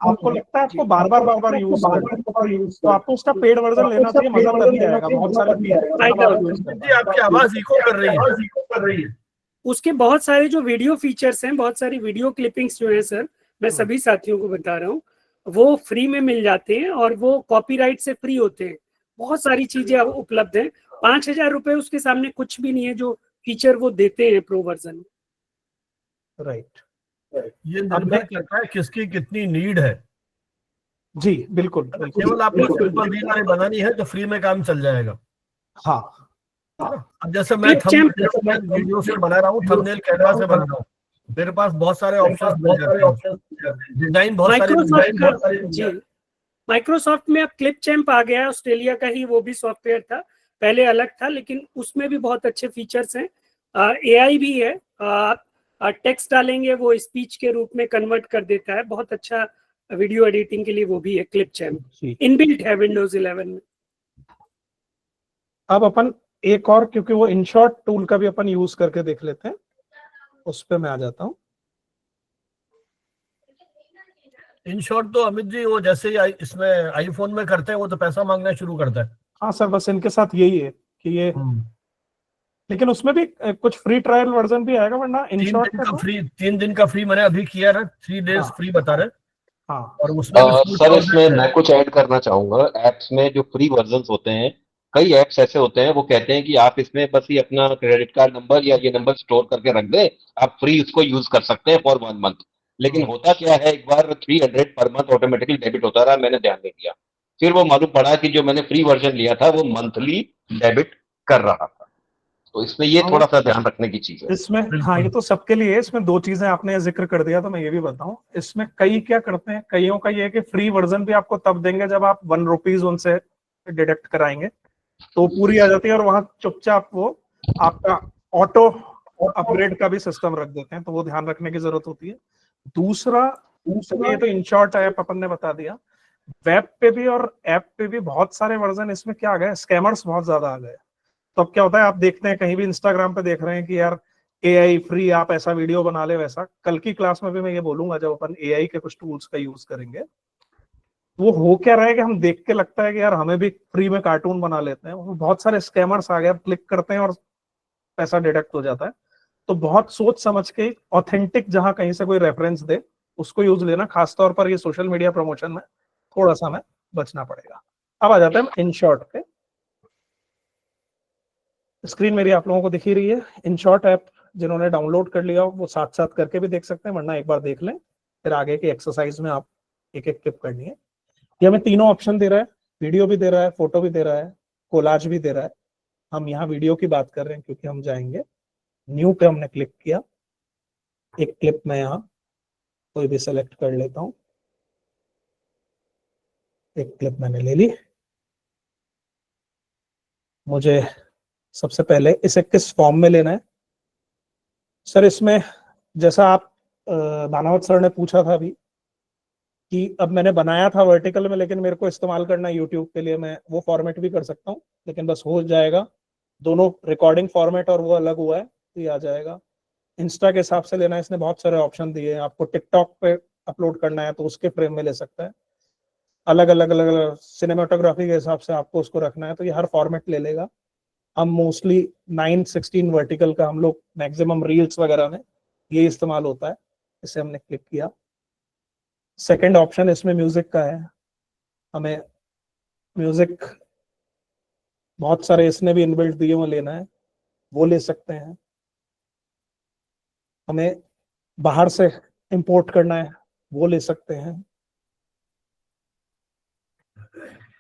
आपको लगता है आपको बार बार यूज करना है तो आपको उसका पेड वर्जन लेना चाहिए, मजा तभी आएगा। बहुत सारे जी, आपकी आवाज इको कर रही है। उसके बहुत सारे जो वीडियो फीचर्स हैं, बहुत सारी वीडियो क्लिपिंग्स जो है सर, मैं सभी साथियों को बता रहा हूँ, वो फ्री में मिल जाते हैं और वो कॉपीराइट से फ्री होते हैं। बहुत सारी चीजें अब उपलब्ध हैं। 5000 रुपए उसके सामने कुछ भी नहीं है जो फीचर वो देते हैं प्रो वर्जन। राइट, ये निर्भर करता है किसकी कितनी नीड है। जी बिल्कुल, केवल आपको सिंपल रील बनानी है तो फ्री में काम चल जाएगा। हाँ, अब जैसे मैं वीडियो से बना रहा हूँ, थंबनेल कैनवा से बना रहा हूँ, मेरे पास बहुत सारे ऑप्शंस मिल जाते हैं, डिजाइन बहुत सारे। माइक्रोसॉफ्ट में अब क्लिपचैम्प आ गया है, ऑस्ट्रेलिया का ही वो भी सॉफ्टवेयर था, पहले अलग था, लेकिन उसमें भी बहुत अच्छे फीचर्स हैं। एआई भी है, टेक्स्ट डालेंगे वो स्पीच के रूप में कन्वर्ट कर देता है। बहुत अच्छा वीडियो एडिटिंग के लिए वो भी है क्लिपचैम्प, इनबिल्ट है विंडोज 11 में। अब अपन एक और, क्योंकि वो इनशॉट टूल का भी अपन यूज करके देख लेते हैं, उस पे मैं आ जाता हूँ। इनशॉट तो अमित जी वो जैसे ही इसमें आईफोन में करते हैं वो तो पैसा मांगना शुरू करता है। हाँ सर, बस इनके साथ यही है कि ये लेकिन उसमें भी कुछ फ्री ट्रायल वर्जन भी आएगा, वरना इनशॉट 3 दिन का फ्री मैंने अभी किया ना, 3 डेज फ्री बता रहे। हाँ, और उसमें सर इसमें मैं कुछ ऐड करना चाहूंगा। एप्स में जो फ्री वर्जन होते हैं, कई एप्स ऐसे होते हैं वो कहते हैं कि आप इसमें बस ही अपना क्रेडिट कार्ड नंबर या ये नंबर स्टोर करके रख दें, आप फ्री उसको यूज कर सकते हैं फॉर 1 मंथ। लेकिन होता क्या है, एक बार 300 पर मंथ ऑटोमेटिकली डेबिट होता रहा, मैंने ध्यान नहीं दिया, फिर वो मालूम पड़ा कि जो मैंने फ्री वर्जन लिया था वो मंथली डेबिट कर रहा था। तो इसमें ये थोड़ा सा ध्यान रखने की चीज है इसमें। हाँ, ये तो सबके लिए है। इसमें 2 चीजें आपने जिक्र कर दिया तो मैं ये भी बताऊं। इसमें कई क्या करते हैं, कईयों का ये है कि फ्री वर्जन भी आपको तब देंगे जब आप 1 रुपीज उनसे डिडक्ट कराएंगे, तो पूरी आ जाती है, और वहां चुपचाप वो आपका ऑटो अपग्रेड का भी सिस्टम रख देते हैं, तो वो ध्यान रखने की जरूरत होती है। दूसरा ये तो इनशॉट ऐप अपन ने बता दिया। वेब पे भी और ऐप पे भी बहुत सारे वर्जन इसमें क्या आ गए, स्कैमर्स बहुत ज्यादा आ गए। तो अब क्या होता है, आप देखते हैं कहीं भी इंस्टाग्राम पे देख रहे हैं कि यार एआई फ्री, आप ऐसा वीडियो बना ले वैसा। कल की क्लास में भी मैं ये बोलूंगा, जब अपन एआई के कुछ टूल्स का यूज करेंगे, वो हो क्या रहा है कि हम देख के लगता है कि यार हमें भी फ्री में कार्टून बना लेते हैं। वो बहुत सारे स्कैमर्स आ गए, आप क्लिक करते हैं और पैसा डिडक्ट हो जाता है। तो बहुत सोच समझ के ऑथेंटिक, जहां कहीं से कोई रेफरेंस दे उसको यूज लेना, खासतौर पर ये सोशल मीडिया प्रमोशन में थोड़ा सा हमें बचना पड़ेगा। अब आ जाते हैं इनशॉट पे। स्क्रीन मेरी आप लोगों को दिख ही रही है। इनशॉट ऐप जिन्होंने डाउनलोड कर लिया वो साथ साथ करके भी देख सकते हैं, वरना एक बार देख लें, फिर आगे की एक्सरसाइज में आप एक एक क्लिप करनी है। ये हमें तीनों ऑप्शन दे रहा है, वीडियो भी दे रहा है, फोटो भी दे रहा है, कोलाज भी दे रहा है। हम यहाँ वीडियो की बात कर रहे हैं क्योंकि हम जाएंगे न्यू पे, हमने क्लिक किया। एक क्लिप मैं यहाँ कोई भी सेलेक्ट कर लेता हूँ, एक क्लिप मैंने ले ली। मुझे सबसे पहले इसे किस फॉर्म में लेना है सर? इसमें जैसा आप भानावत सर ने पूछा था अभी कि अब मैंने बनाया था वर्टिकल में, लेकिन मेरे को इस्तेमाल करना है यूट्यूब के लिए, मैं वो फॉर्मेट भी कर सकता हूँ, लेकिन बस हो जाएगा। दोनों रिकॉर्डिंग फॉर्मेट और वो अलग हुआ है, तो ये आ जाएगा। इंस्टा के हिसाब से लेना है, इसने बहुत सारे ऑप्शन दिए हैं आपको। टिकटॉक पे अपलोड करना है तो उसके फ्रेम में ले सकता है, अलग अलग अलग अलग सिनेमाटोग्राफी के हिसाब से आपको उसको रखना है तो ये हर फॉर्मेट ले लेगा। हम मोस्टली 9:16 वर्टिकल का हम लोग मैक्सिमम रील्स वगैरह में ये इस्तेमाल होता है, इसे हमने क्लिक किया। सेकंड ऑप्शन इसमें म्यूजिक का है, हमें म्यूजिक बहुत सारे इसने भी इनबिल्ट दिए हुए लेना है वो ले सकते हैं। हमें बाहर से इंपोर्ट करना है वो ले सकते हैं।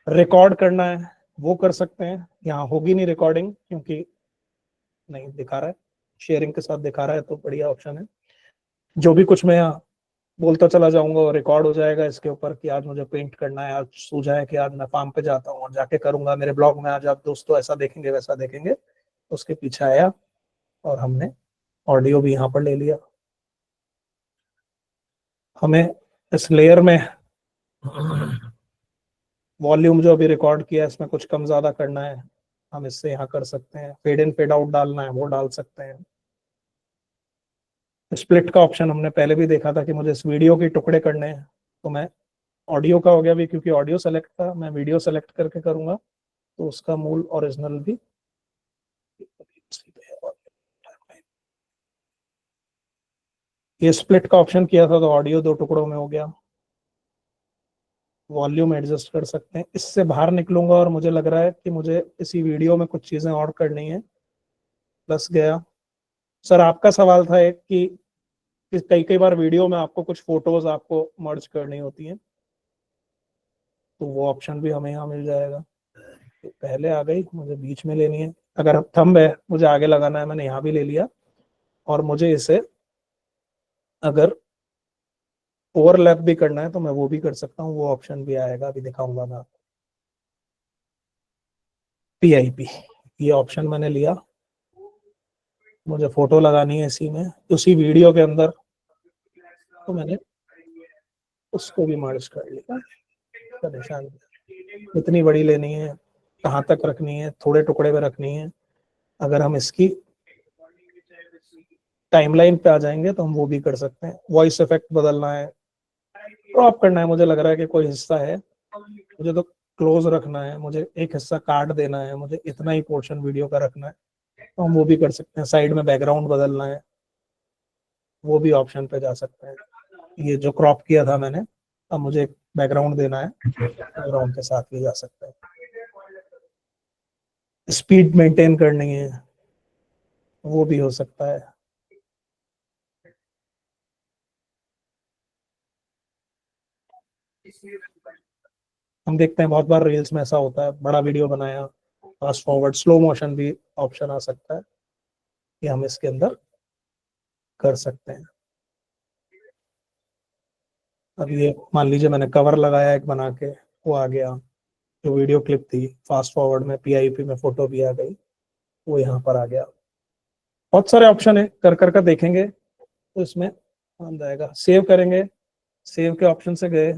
रिकॉर्ड करना है वो कर सकते हैं, यहाँ होगी नहीं रिकॉर्डिंग क्योंकि नहीं दिखा रहा है, शेयरिंग के साथ दिखा रहा है तो बढ़िया ऑप्शन है। जो भी कुछ मैं यहाँ बोलता चला जाऊंगा और रिकॉर्ड हो जाएगा इसके ऊपर कि आज मुझे पेंट करना है, आज सूझा है कि आज मैं फार्म पे जाता हूँ और जाके करूंगा, मेरे ब्लॉग में आज आप दोस्तों ऐसा देखेंगे वैसा देखेंगे। उसके पीछे आया और हमने ऑडियो भी यहाँ पर ले लिया। हमें इस लेयर में वॉल्यूम जो अभी रिकॉर्ड किया है इसमें कुछ कम ज्यादा करना है, हम इससे यहाँ कर सकते हैं। फेड इन फेड आउट डालना है वो डाल सकते हैं। स्प्लिट का ऑप्शन हमने पहले भी देखा था कि मुझे इस वीडियो के टुकड़े करने हैं तो मैं ऑडियो का हो गया भी क्योंकि ऑडियो सेलेक्ट था, मैं वीडियो सेलेक्ट करके करूंगा तो उसका मूल ओरिजिनल भी ये स्प्लिट का ऑप्शन किया था तो ऑडियो 2 टुकड़ों में हो गया। वॉल्यूम एडजस्ट कर सकते हैं। इससे बाहर निकलूंगा और मुझे लग रहा है कि मुझे इसी वीडियो में कुछ चीजें और करनी है, प्लस गया। सर आपका सवाल था एक कि कई कई बार वीडियो में आपको कुछ फोटोज आपको मर्ज करनी होती हैं तो वो ऑप्शन भी हमें यहाँ मिल जाएगा। तो पहले आ गई, मुझे बीच में लेनी है। अगर थंब है मुझे आगे लगाना है, मैंने यहाँ भी ले लिया। और मुझे इसे अगर ओवरलैप भी करना है तो मैं वो भी कर सकता हूँ, वो ऑप्शन भी आएगा, अभी दिखाऊंगा मैं आपको। PIP ये ऑप्शन मैंने लिया, मुझे फोटो लगानी है इसी में उसी वीडियो के अंदर तो मैंने उसको भी मर्ज कर लिया। परेशान कितनी बड़ी लेनी है, कहाँ तक रखनी है, थोड़े टुकड़े में रखनी है। अगर हम इसकी टाइमलाइन पे आ जाएंगे तो हम वो भी कर सकते हैं। वॉइस इफेक्ट बदलना है, क्रॉप करना है, मुझे लग रहा है कि कोई हिस्सा है मुझे तो क्लोज रखना है, मुझे एक हिस्सा काट देना है, मुझे इतना ही पोर्शन वीडियो का रखना है तो हम वो भी कर सकते हैं। साइड में बैकग्राउंड बदलना है वो भी ऑप्शन पे जा सकते हैं। ये जो क्रॉप किया था मैंने, अब मुझे एक बैकग्राउंड देना है, बैकग्राउंड के साथ भी जा सकते हैं। स्पीड मेंटेन करनी है वो भी हो सकता है। हम देखते हैं बहुत बार रील्स में ऐसा होता है, बड़ा वीडियो बनाया, फास्ट फॉरवर्ड स्लो मोशन भी ऑप्शन आ सकता है कि हम इसके अंदर कर सकते हैं। अब ये मान लीजिए मैंने कवर लगाया एक बना के, वो आ गया। जो वीडियो क्लिप थी फास्ट फॉरवर्ड में PIP में फोटो भी आ गई, वो यहाँ पर आ गया। बहुत सारे ऑप्शन है, कर कर कर देखेंगे तो इसमें आ जाएगा। सेव करेंगे, सेव के ऑप्शन से गए,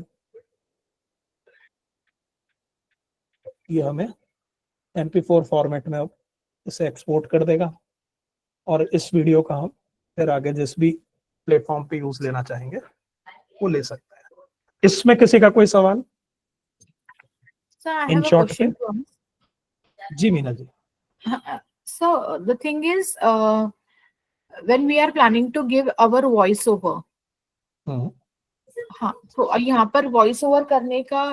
ये हमें MP4 फॉर्मेट में अब इसे एक्सपोर्ट कर देगा और इस वीडियो का हम फिर आगे जिस भी प्लेटफॉर्म पे यूज लेना चाहेंगे वो ले सकते हैं। इसमें किसी का कोई सवाल? So I In have a short, question to ask. Ji Meena ji. So the thing is, when we are planning to give our voice over, हाँ, तो यहाँ पर वॉइस ओवर करने का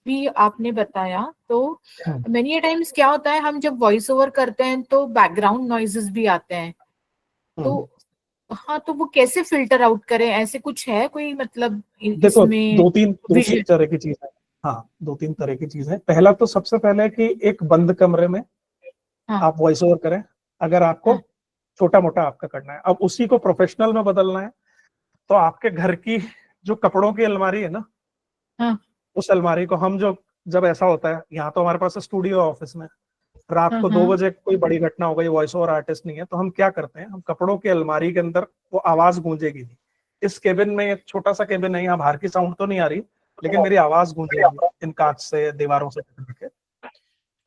भी आपने बताया, तो मेनी टाइम्स क्या होता है, हम जब वॉइस ओवर करते हैं तो बैकग्राउंड नॉइजेस भी आते हैं, तो हाँ, तो वो कैसे फिल्टर आउट करें? ऐसे कुछ है कोई, मतलब देखो इसमें दो तीन तरह की चीज है। हाँ, 2-3 तरह की चीज है। पहला तो सबसे पहले कि एक बंद कमरे में आप वॉइस ओवर करें, अगर आपको छोटा मोटा आपका करना है। अब उसी को प्रोफेशनल में बदलना है तो आपके घर की जो कपड़ों की अलमारी है ना, उस अलमारी को हम जब ऐसा होता है, यहाँ तो हमारे पास स्टूडियो ऑफिस में रात को 2 बजे कोई बड़ी घटना हो गई, वॉइस ओवर आर्टिस्ट नहीं है, तो हम क्या करते हैं, हम कपड़ों की अलमारी के अंदर वो आवाज गूंजेगी नहीं। इस केबिन में एक छोटा सा केबिन है, यहाँ बाहर की साउंड तो नहीं आ रही लेकिन मेरी आवाज गूंजेगी इन कांच से दीवारों से,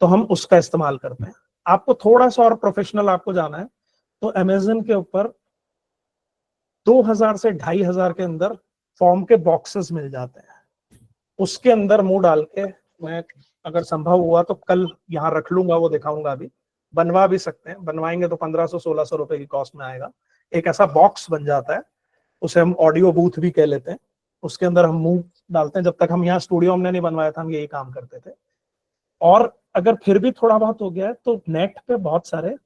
तो हम उसका इस्तेमाल करते हैं। आपको थोड़ा सा और प्रोफेशनल आपको जाना है तो अमेज़न के ऊपर 2000 से 2500 के अंदर फॉर्म के बॉक्सेस मिल जाते हैं, उसके अंदर मुंह डाल के मैं अगर संभव हुआ तो कल यहाँ रख लूंगा, वो दिखाऊंगा। अभी बनवा भी सकते हैं, बनवाएंगे तो 1500-1600 रुपए की कॉस्ट में आएगा। एक ऐसा बॉक्स बन जाता है, उसे हम ऑडियो बूथ भी कह लेते हैं, उसके अंदर हम मुंह डालते हैं। जब तक हम यहाँ स्टूडियो हमने नहीं बनवाया था, हम यही काम करते थे। और अगर फिर भी थोड़ा बहुत हो गया है तो नेट पे बहुत सारे,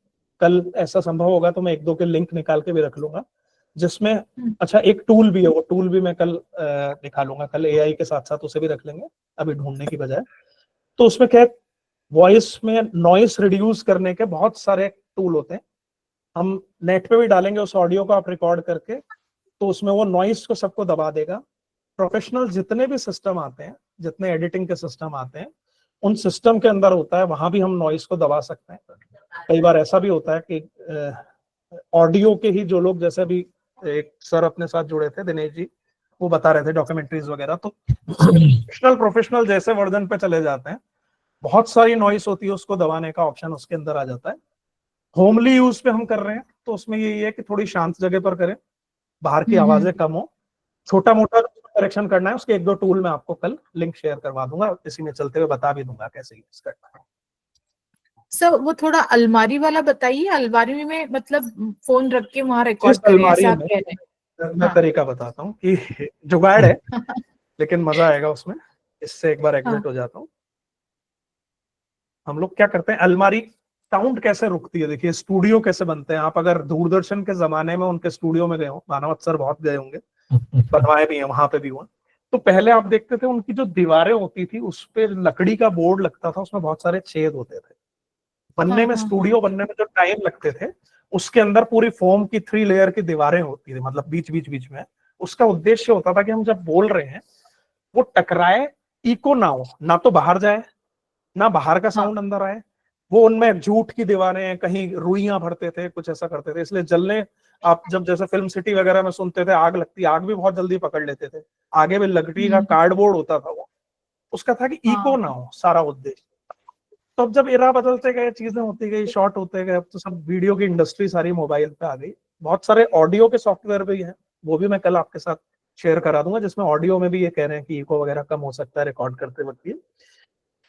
कल ऐसा संभव होगा तो मैं 1-2 के लिंक निकाल के भी रख लूंगा, जिसमें अच्छा एक टूल भी है, वो टूल भी मैं कल दिखा लूंगा। कल एआई के साथ साथ उसे भी रख लेंगे, अभी ढूंढने की बजाय। तो उसमें क्या है, वॉइस में नॉइस रिड्यूस करने के बहुत सारे टूल होते हैं। हम नेट पे भी डालेंगे उस ऑडियो को आप रिकॉर्ड करके, तो उसमें वो नॉइस को सबको दबा देगा। प्रोफेशनल जितने भी सिस्टम आते हैं, जितने एडिटिंग के सिस्टम आते हैं, उन सिस्टम के अंदर होता है, वहां भी हम नॉइस को दबा सकते हैं। कई बार ऐसा भी होता है कि ऑडियो के ही जो लोग, जैसे भी एक सर अपने साथ जुड़े थे, दिनेश जी, वो बता रहे थे डॉक्यूमेंट्रीज वगैरह, तो प्रोफेशनल जैसे वर्जन पे चले जाते हैं, बहुत सारी नॉइस होती है, उसको दबाने का ऑप्शन उसके अंदर आ जाता है। होमली यूज पे हम कर रहे हैं तो उसमें यही है कि थोड़ी शांत जगह पर करें, बाहर की आवाजें कम हो। छोटा मोटा करेक्शन करना है, उसके 1-2 टूल मैं आपको कल लिंक शेयर करवा दूंगा, इसी में चलते हुए बता भी दूंगा कैसे यूज करना है। सर वो थोड़ा अलमारी वाला बताइए, अलमारी में मतलब फोन रख के वहां रिकॉर्ड जिस करें, अलमारी ऐसा आप में, कह रहे हैं? मैं हाँ। तरीका बताता हूँ कि जुगाड़ है लेकिन मजा आएगा उसमें, इससे एक बार हाँ। एग्जिट हो जाता हूँ। हम लोग क्या करते हैं, अलमारी साउंड कैसे रुकती है, देखिए स्टूडियो कैसे बनते हैं। आप अगर दूरदर्शन के जमाने में उनके स्टूडियो में गए हो, मानवत सर बहुत गए होंगे, बनवाए भी हैं, वहां पे भी हुआ, तो पहले आप देखते थे उनकी जो दीवारें होती थी उस पे लकड़ी का बोर्ड लगता था, उसमें बहुत सारे छेद होते थे। बनने में, स्टूडियो बनने में जो टाइम लगते थे, उसके अंदर पूरी फोम की 3 लेयर की दीवारें होती थी, मतलब बीच में। उसका उद्देश्य होता था कि हम जब बोल रहे हैं वो टकराए, इको ना हो, ना तो बाहर जाए, ना बाहर का साउंड अंदर आए। वो उनमें जूट की दीवारें, कहीं रुइयां भरते थे, कुछ ऐसा करते थे, इसलिए जलने, आप जब जैसे फिल्म सिटी वगैरह में सुनते थे आग लगती, आग भी बहुत जल्दी पकड़ लेते थे। आगे भी लकड़ी का कार्डबोर्ड होता था, वो उसका था कि इको ना हो, सारा उद्देश्य। तो अब जब एरा बदलते गए, चीजें होती गई, शॉर्ट होते गए, अब तो सब वीडियो की इंडस्ट्री सारी मोबाइल पे आ गई। बहुत सारे ऑडियो के सॉफ्टवेयर भी हैं, वो भी मैं कल आपके साथ शेयर करा दूंगा, जिसमें ऑडियो में भी ये कह रहे हैं कि इको वगैरह कम हो सकता है रिकॉर्ड करते वक्त।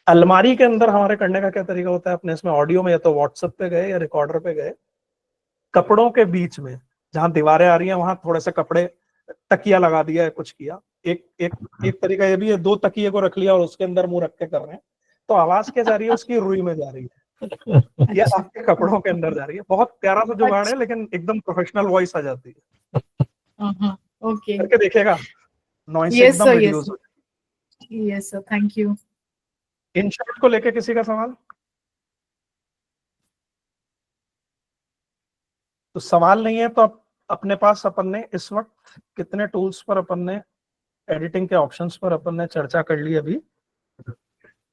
अलमारी के अंदर हमारे करने का क्या तरीका होता है, अपने इसमें ऑडियो में या तो व्हाट्सएप पे गए या रिकॉर्डर पे गए, कपड़ों के बीच में जहां दीवारें आ रही हैं वहां थोड़े से कपड़े, तकिया लगा दिया है, कुछ किया। एक तरीका ये भी है, 2 तकिए को रख लिया और उसके अंदर मुंह रख के कर रहे हैं, तो आवाज क्या जा रही है, उसकी रुई में जा रही है या आपके कपड़ों के अंदर जा रही है। बहुत प्यारा सा जुगाड़ है, लेकिन एकदम प्रोफेशनल वॉइस आ जाती है। ओके, करके देखिएगा, नॉइस यस एकदम सर, रिड्यूस हो जाएगा। Yes sir, thank you. In short को लेके किसी का सवाल? तो सवाल नहीं है तो अपने पास अपन ने इस वक्त कितने टूल्स पर अपन ने, एडिटिंग के ऑप्शंस पर अपन ने चर्चा कर ली। अभी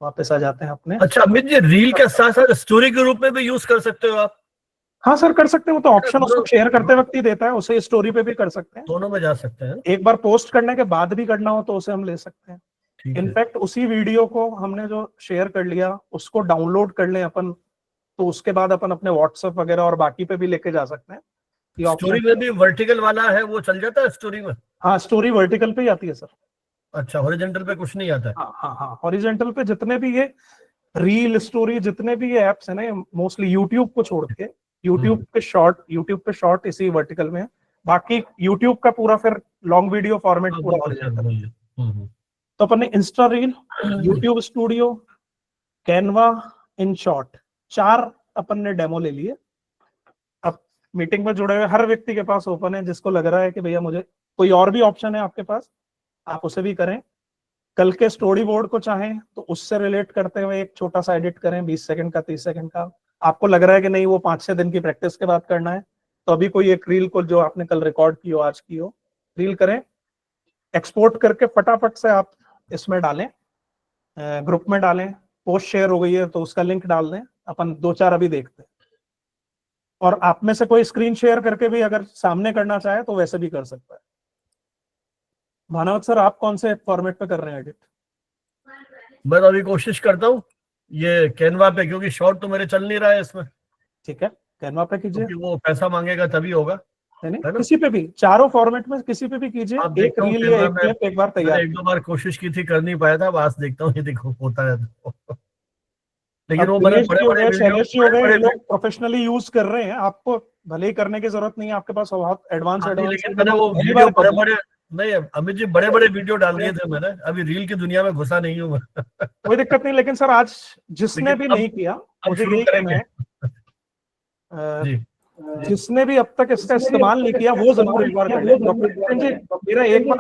वापस आ जाते हैं अपने। अच्छा अमित जी, रील के साथ साथ स्टोरी के रूप में भी यूज कर सकते हो आप? हाँ सर, कर सकते हो, तो ऑप्शन उसको शेयर करते वक्त ही देता है, उसे स्टोरी पे भी कर सकते हैं, दोनों में जा सकते हैं। एक बार पोस्ट करने के बाद भी करना हो तो उसे हम ले सकते हैं। इनफैक्ट उसी वीडियो को हमने जो शेयर कर लिया उसको डाउनलोड कर लें अपन, तो उसके बाद अपन अपने व्हाट्सएप वगैरह और बाकी पे भी लेके जा सकते हैं। स्टोरी में भी वर्टिकल वाला है, वो चल जाता है स्टोरी में? हाँ, स्टोरी वर्टिकल पे ही आती है सर। अच्छा, हॉरिजॉन्टल पे कुछ नहीं आता है? हाँ, हॉरिजॉन्टल पे जितने भी ये रील स्टोरी, जितने भी ये एप्स है ना, मोस्टली यूट्यूब को छोड़ के, यूट्यूब पे शॉर्ट इसी वर्टिकल में है, बाकी यूट्यूब का पूरा फिर लॉन्ग वीडियो फॉर्मेट पूरा हॉरिजॉन्टल है। तो अपन ने Insta reel, YouTube studio, Canva, in short, 4 अपन ने डेमो ले लिए। अब मीटिंग में जुड़े हुए हर व्यक्ति के पास ओपन है, जिसको लग रहा है कि भैया मुझे कोई और भी ऑप्शन है आपके पास, आप उसे भी करें। कल के स्टोरी बोर्ड को चाहें तो उससे रिलेट करते हुए एक छोटा सा एडिट करें, 20 सेकंड का, 30 सेकंड का। आपको लग रहा है कि नहीं, वो 5-6 दिन की प्रैक्टिस के बाद करना है, तो अभी कोई एक रील को जो आपने कल रिकॉर्ड की हो, आज की हो, रील करें, एक्सपोर्ट करके फटाफट से आप इसमें डालें, ग्रुप में डालें। पोस्ट शेयर हो गई है तो उसका लिंक डाल दें, अपन 2-4 अभी देखते हैं। और आप में से कोई स्क्रीन शेयर करके भी अगर सामने करना चाहे तो वैसे भी कर सकता है। भानवत सर, आप कौन से फॉर्मेट पे कर रहे हैं एडिट? मैं तो अभी कोशिश करता हूँ ये कैनवा पे, क्योंकि शॉर्ट तो मेरे चल नहीं रहा है इसमें। ठीक है, कैनवा पे कीजिए। क्योंकि वो पैसा मांगेगा तभी होगा। नहीं है ना? किसी पे भी, चारों फॉर्मेट में किसी पे भी कीजिए, आप एक देखता हूँ रील कैमरा या एक में, क्लिप एक बार तैयार। मैंने 1-2 बार कोशिश की थी, कर नहीं पाया था, आज देखता हूँ ये देखो होता है तो। लेकिन अब वो मैंने दिनेश जी हो बड़े-बड़े गए, वीडियो, शैलेश जी हो गए, ये बड़े-बड़े लोग प्रोफेशनली यूज कर रहे हैं, आपको भले ही करने की जरूरत नहीं है, आपके पास बहुत एडवांस हाँ जी, एडवांस लेकिन मैंने वो पहली वीडियो बार कर रहे हैं। बड़े-बड़े, नहीं अमित जी, बड़े-बड़े वीडियो डाल दिए थे मैंने, अभी रील की दुनिया में घुसा नहीं हूँ मैं। कोई दिक्कत नहीं, लेकिन सर आज जिसने लेकिन भी अब नहीं किया, अब मुझे शुरू यही कहना करेंगे। है, जी, जिसने भी अब तक इसका इस्तेमाल नहीं किया वो जरूर एक बार कर ले। डॉक्टर जितेंद्र जी, मेरा एक बार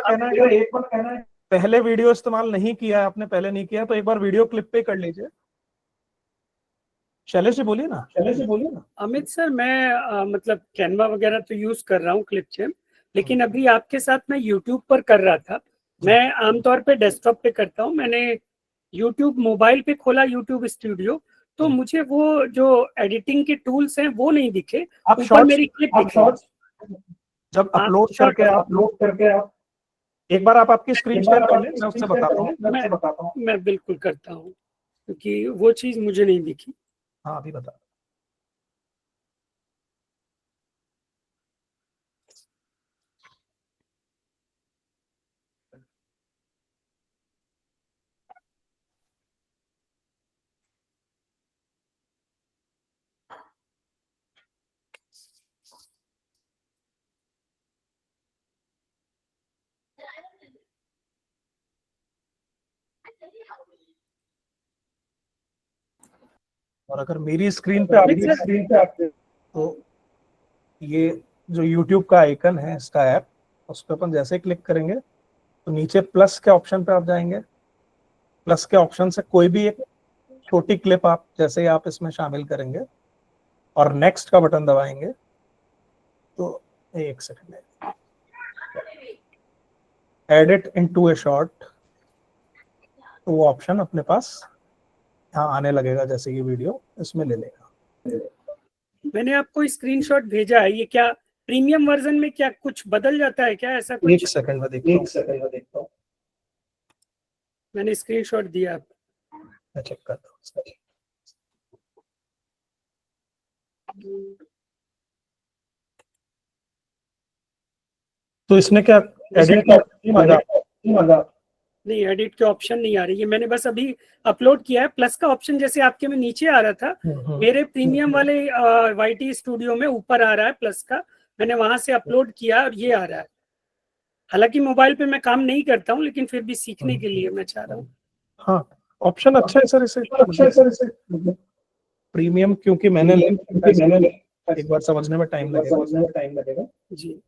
कहना है, पहले वीडियो इस्तेमाल नहीं किया है आपने, पहले नहीं किया तो एक बार वीडियो क्लिप पे कर लीजिए। शैलेश जी बोलिए ना। अमित सर, मैं मतलब कैनवा वगैरह तो यूज कर रहा हूँ क्लिपचैम्प, लेकिन अभी आपके साथ मैं यूट्यूब पर कर रहा था। मैं आमतौर पे डेस्कटॉप पे करता हूँ, मैंने यूट्यूब मोबाइल पे खोला, यूट्यूब स्टूडियो, तो मुझे वो जो एडिटिंग के टूल्स हैं वो नहीं दिखे, आप ऊपर मेरी क्लिप दिखे। जब हाँ, अपलोड करके आप एक बार आप आपकी स्क्रीन शेयर कर लें, मैं उससे बताता हूँ। मैं बिल्कुल करता हूँ, क्योंकि वो चीज मुझे नहीं दिखी। हाँ अभी बता। और अगर मेरी स्क्रीन पे आप तो ये जो YouTube का आइकन है इसका ऐप, उस पर अपन जैसे क्लिक करेंगे तो नीचे प्लस के ऑप्शन पे आप जाएंगे। प्लस के ऑप्शन से कोई भी एक छोटी क्लिप आप जैसे ही आप इसमें शामिल करेंगे और नेक्स्ट का बटन दबाएंगे तो एक सेकंड, एडिट इनटू ए शॉर्ट, तो वो ऑप्शन अपने पास यहाँ आने लगेगा, जैसे ये वीडियो इसमें ले लेगा। मैंने आपको स्क्रीनशॉट भेजा है, ये क्या प्रीमियम वर्जन में क्या कुछ बदल जाता है क्या, ऐसा कुछ? एक सेकंड में देखता हूँ। मैंने स्क्रीनशॉट दिया आपको। मैं चेक करता हूँ। तो इसमें क्या नहीं, एडिट के ऑप्शन नहीं आ रही है, मैंने बस अभी अपलोड किया है। प्लस का ऑप्शन जैसे आपके में नीचे आ रहा था, मेरे प्रीमियम वाले YT स्टूडियो में ऊपर आ रहा है प्लस का, मैंने वहां से अपलोड किया और ये आ रहा है। हालांकि मोबाइल पे मैं काम नहीं करता हूँ, लेकिन फिर भी सीखने के लिए मैं चाह रहा हूँ। हाँ ऑप्शन अच्छा है सर इसे प्रीमियम, क्योंकि मैंने एक बार समझने में टाइम लगेगा जी।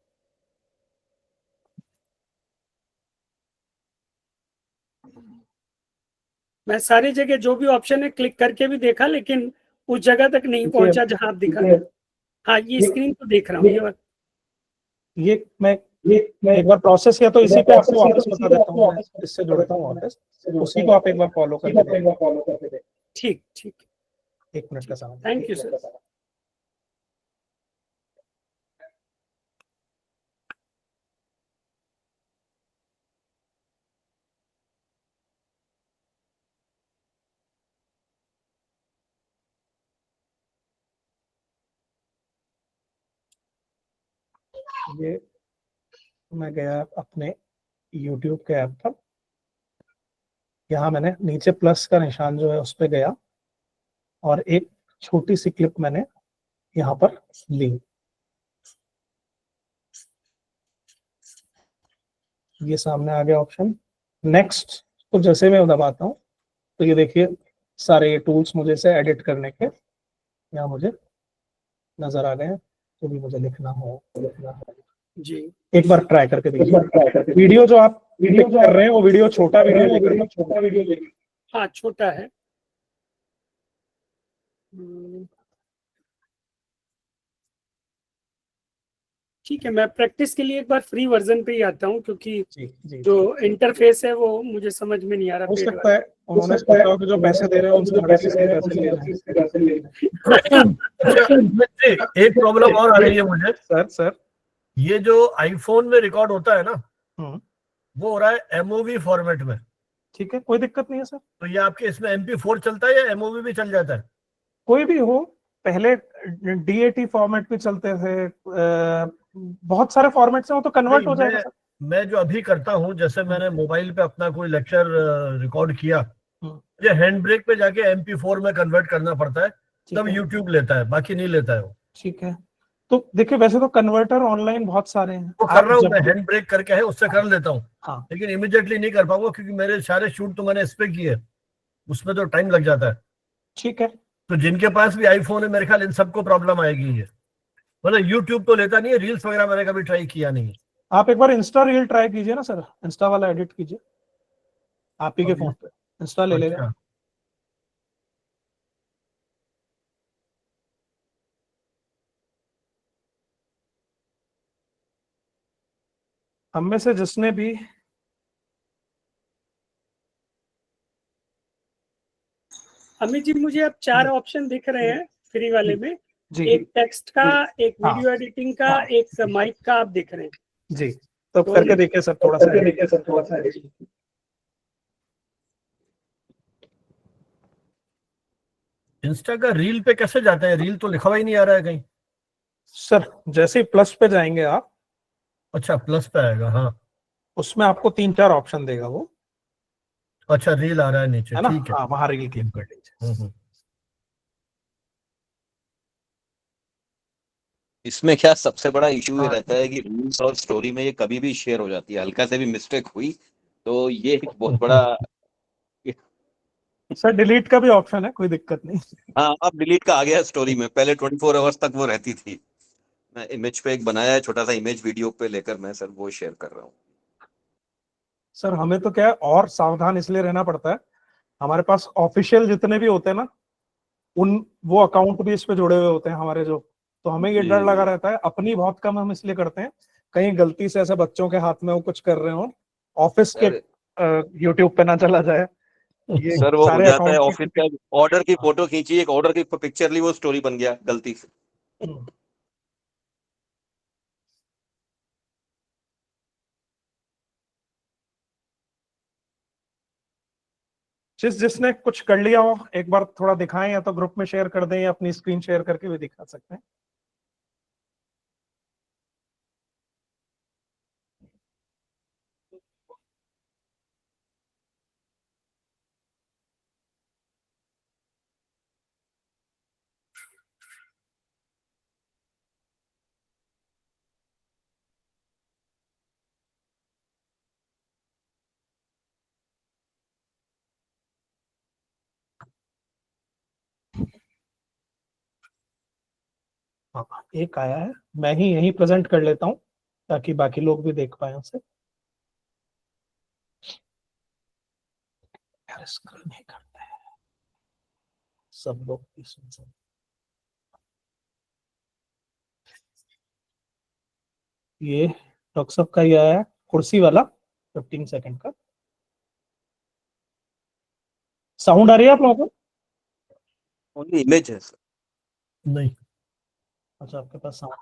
मैं सारी जगह जो भी ऑप्शन है क्लिक करके भी देखा, लेकिन उस जगह तक नहीं पहुंचा जहां आप दिखा। हाँ, ये स्क्रीन तो देख रहा हूँ। ये मैं एक बार प्रोसेस किया तो इसी पे आपको वापस बता देता हूँ, मैं इससे जोड़ता हूँ वापस, उसी को आप एक बार फॉलो करके ठीक, 1 मिनट का समय। Thank you sir. ये मैं गया अपने YouTube के ऐप पर, यहाँ मैंने नीचे प्लस का निशान जो है उस पर गया और एक छोटी सी क्लिप मैंने यहाँ पर ली। ये सामने आ गया ऑप्शन नेक्स्ट, तो जैसे मैं दबाता हूँ तो ये देखिए सारे टूल्स मुझे से एडिट करने के यहाँ मुझे नजर आ गए हैं। तो भी मुझे लिखना हो जी, एक बार ट्राई करके देखिए। वीडियो जो आप कर रहे हैं वो वीडियो छोटा वीडियो हाँ छोटा है। ठीक है, मैं प्रैक्टिस के लिए एक बार फ्री वर्जन पे ही आता हूँ, क्योंकि जो इंटरफेस है वो मुझे समझ में नहीं आ रहा। हो सकता है उन्होंने सोचा कि जो पैसे दे रहे हैं उनसे पैसे ले रहे हैं। एक प्रॉब्लम और आ रही है मुझे सर ये जो आईफोन में रिकॉर्ड होता है ना, वो हो रहा है MOV फॉर्मेट में। ठीक है, कोई दिक्कत नहीं है सर। तो ये आपके इसमें MP4 चलता है या MOV भी चल जाता है? कोई भी हो, पहले DAT फॉर्मेट पे चलते थे, बहुत सारे फॉर्मेट हैं, वो तो कन्वर्ट हो जाएगा सर। मैं जो अभी करता हूँ, जैसे मैंने मोबाइल पे अपना कोई लेक्चर रिकॉर्ड किया, मुझे हैंड ब्रेक पे जाके MP4 में कन्वर्ट करना पड़ता है, तब YouTube लेता है, बाकी नहीं लेता है वो। ठीक है, तो देखिए वैसे तो कन्वर्टर ऑनलाइन बहुत सारे हैं, वो कर रहा हूँ मैं, हैंड ब्रेक करके है उससे कर लेता हूँ। हाँ, लेकिन इमीडिएटली नहीं कर पाऊंगा क्योंकि मेरे सारे शूट तो मैंने इस पे किए, उसमें तो टाइम लग जाता है। ठीक है, तो जिनके पास भी आईफोन है, मेरे ख्याल इन सबको प्रॉब्लम आएगी ये। मतलब यूट्यूब तो लेता नहीं है, रील्स वगैरह मैंने कभी ट्राई किया नहीं। आप एक बार इंस्टा रील ट्राई कीजिए ना सर, इंस्टा वाला एडिट कीजिए आप ही के फोन पे, इंस्टा ले लेगा। अच्छा। हम में से जिसने भी अमित जी, मुझे अब 4 ऑप्शन दिख रहे हैं फ्री वाले में। जी एक टेक्स्ट का, एक हाँ, वीडियो एडिटिंग का, हाँ, एक माइक का आप दिख रहे हैं। जी, तो करके देखिए सर, थोड़ा सा इंस्टा का रील पे कैसे जाते हैं? रील तो लिखा हुआ ही नहीं आ रहा है कहीं। सर। जैसे ही प्लस पे जाएंगे आप, अच्छा प्लस पे आएगा, हाँ। उसमें आपको 3-4 ऑप्शन देगा वो, अच्छा रील आ रहा है नीचे, है ना? ठीक है। हाँ, वहां रील क्लिक कर लीजिए। इसमें क्या सबसे बड़ा इशू ये रहता है कि रील्स और स्टोरी में ये कभी भी शेयर हो जाती है, हल्का से भी मिस्टेक हुई तो ये एक बहुत बड़ा। सर डिलीट का भी ऑप्शन है, कोई दिक्कत नहीं। हाँ, अब डिलीट का आ गया स्टोरी में, पहले 24 आवर्स तक वो रहती थी। मैं इमेज पे एक बनाया है छोटा सा इमेज वीडियो पे लेकर, मैं सर वो शेयर कर रहा हूँ। सर हमें तो क्या है, और सावधान इसलिए रहना पड़ता है, हमारे पास ऑफिशियल जितने भी होते हैं ना, वो अकाउंट भी इस पे जुड़े हुए होते हैं हमारे जो, तो हमें ये डर लगा रहता है। अपनी बहुत कम हम इसलिए करते हैं, कहीं गलती से ऐसे बच्चों के हाथ में वो कुछ कर रहे हो, ऑफिस के यूट्यूब पे ना चला जाए। ये सर वो हो सारे जाता है account ऑफिस का, ऑर्डर की फोटो खींची, एक ऑर्डर की पिक्चर ली, वो स्टोरी बन गया गलती से। जिसने कुछ कर लिया हो, एक बार थोड़ा दिखाएं, या तो ग्रुप में शेयर कर दें या अपनी स्क्रीन शेयर करके भी दिखा सकते हैं। हाँ, एक आया है, मैं ही यही प्रेजेंट कर लेता हूँ ताकि बाकी लोग भी देख पाए उसे। यार स्क्रॉल नहीं करता है, सब लोग भी सुन सकते। ये डॉक्टर साहब का ये आया है, कुर्सी वाला, 15 सेकंड का। साउंड आ रही है आप लोगों को? ओनली इमेज है सर। नहीं। अच्छा, आपके पास साउंड।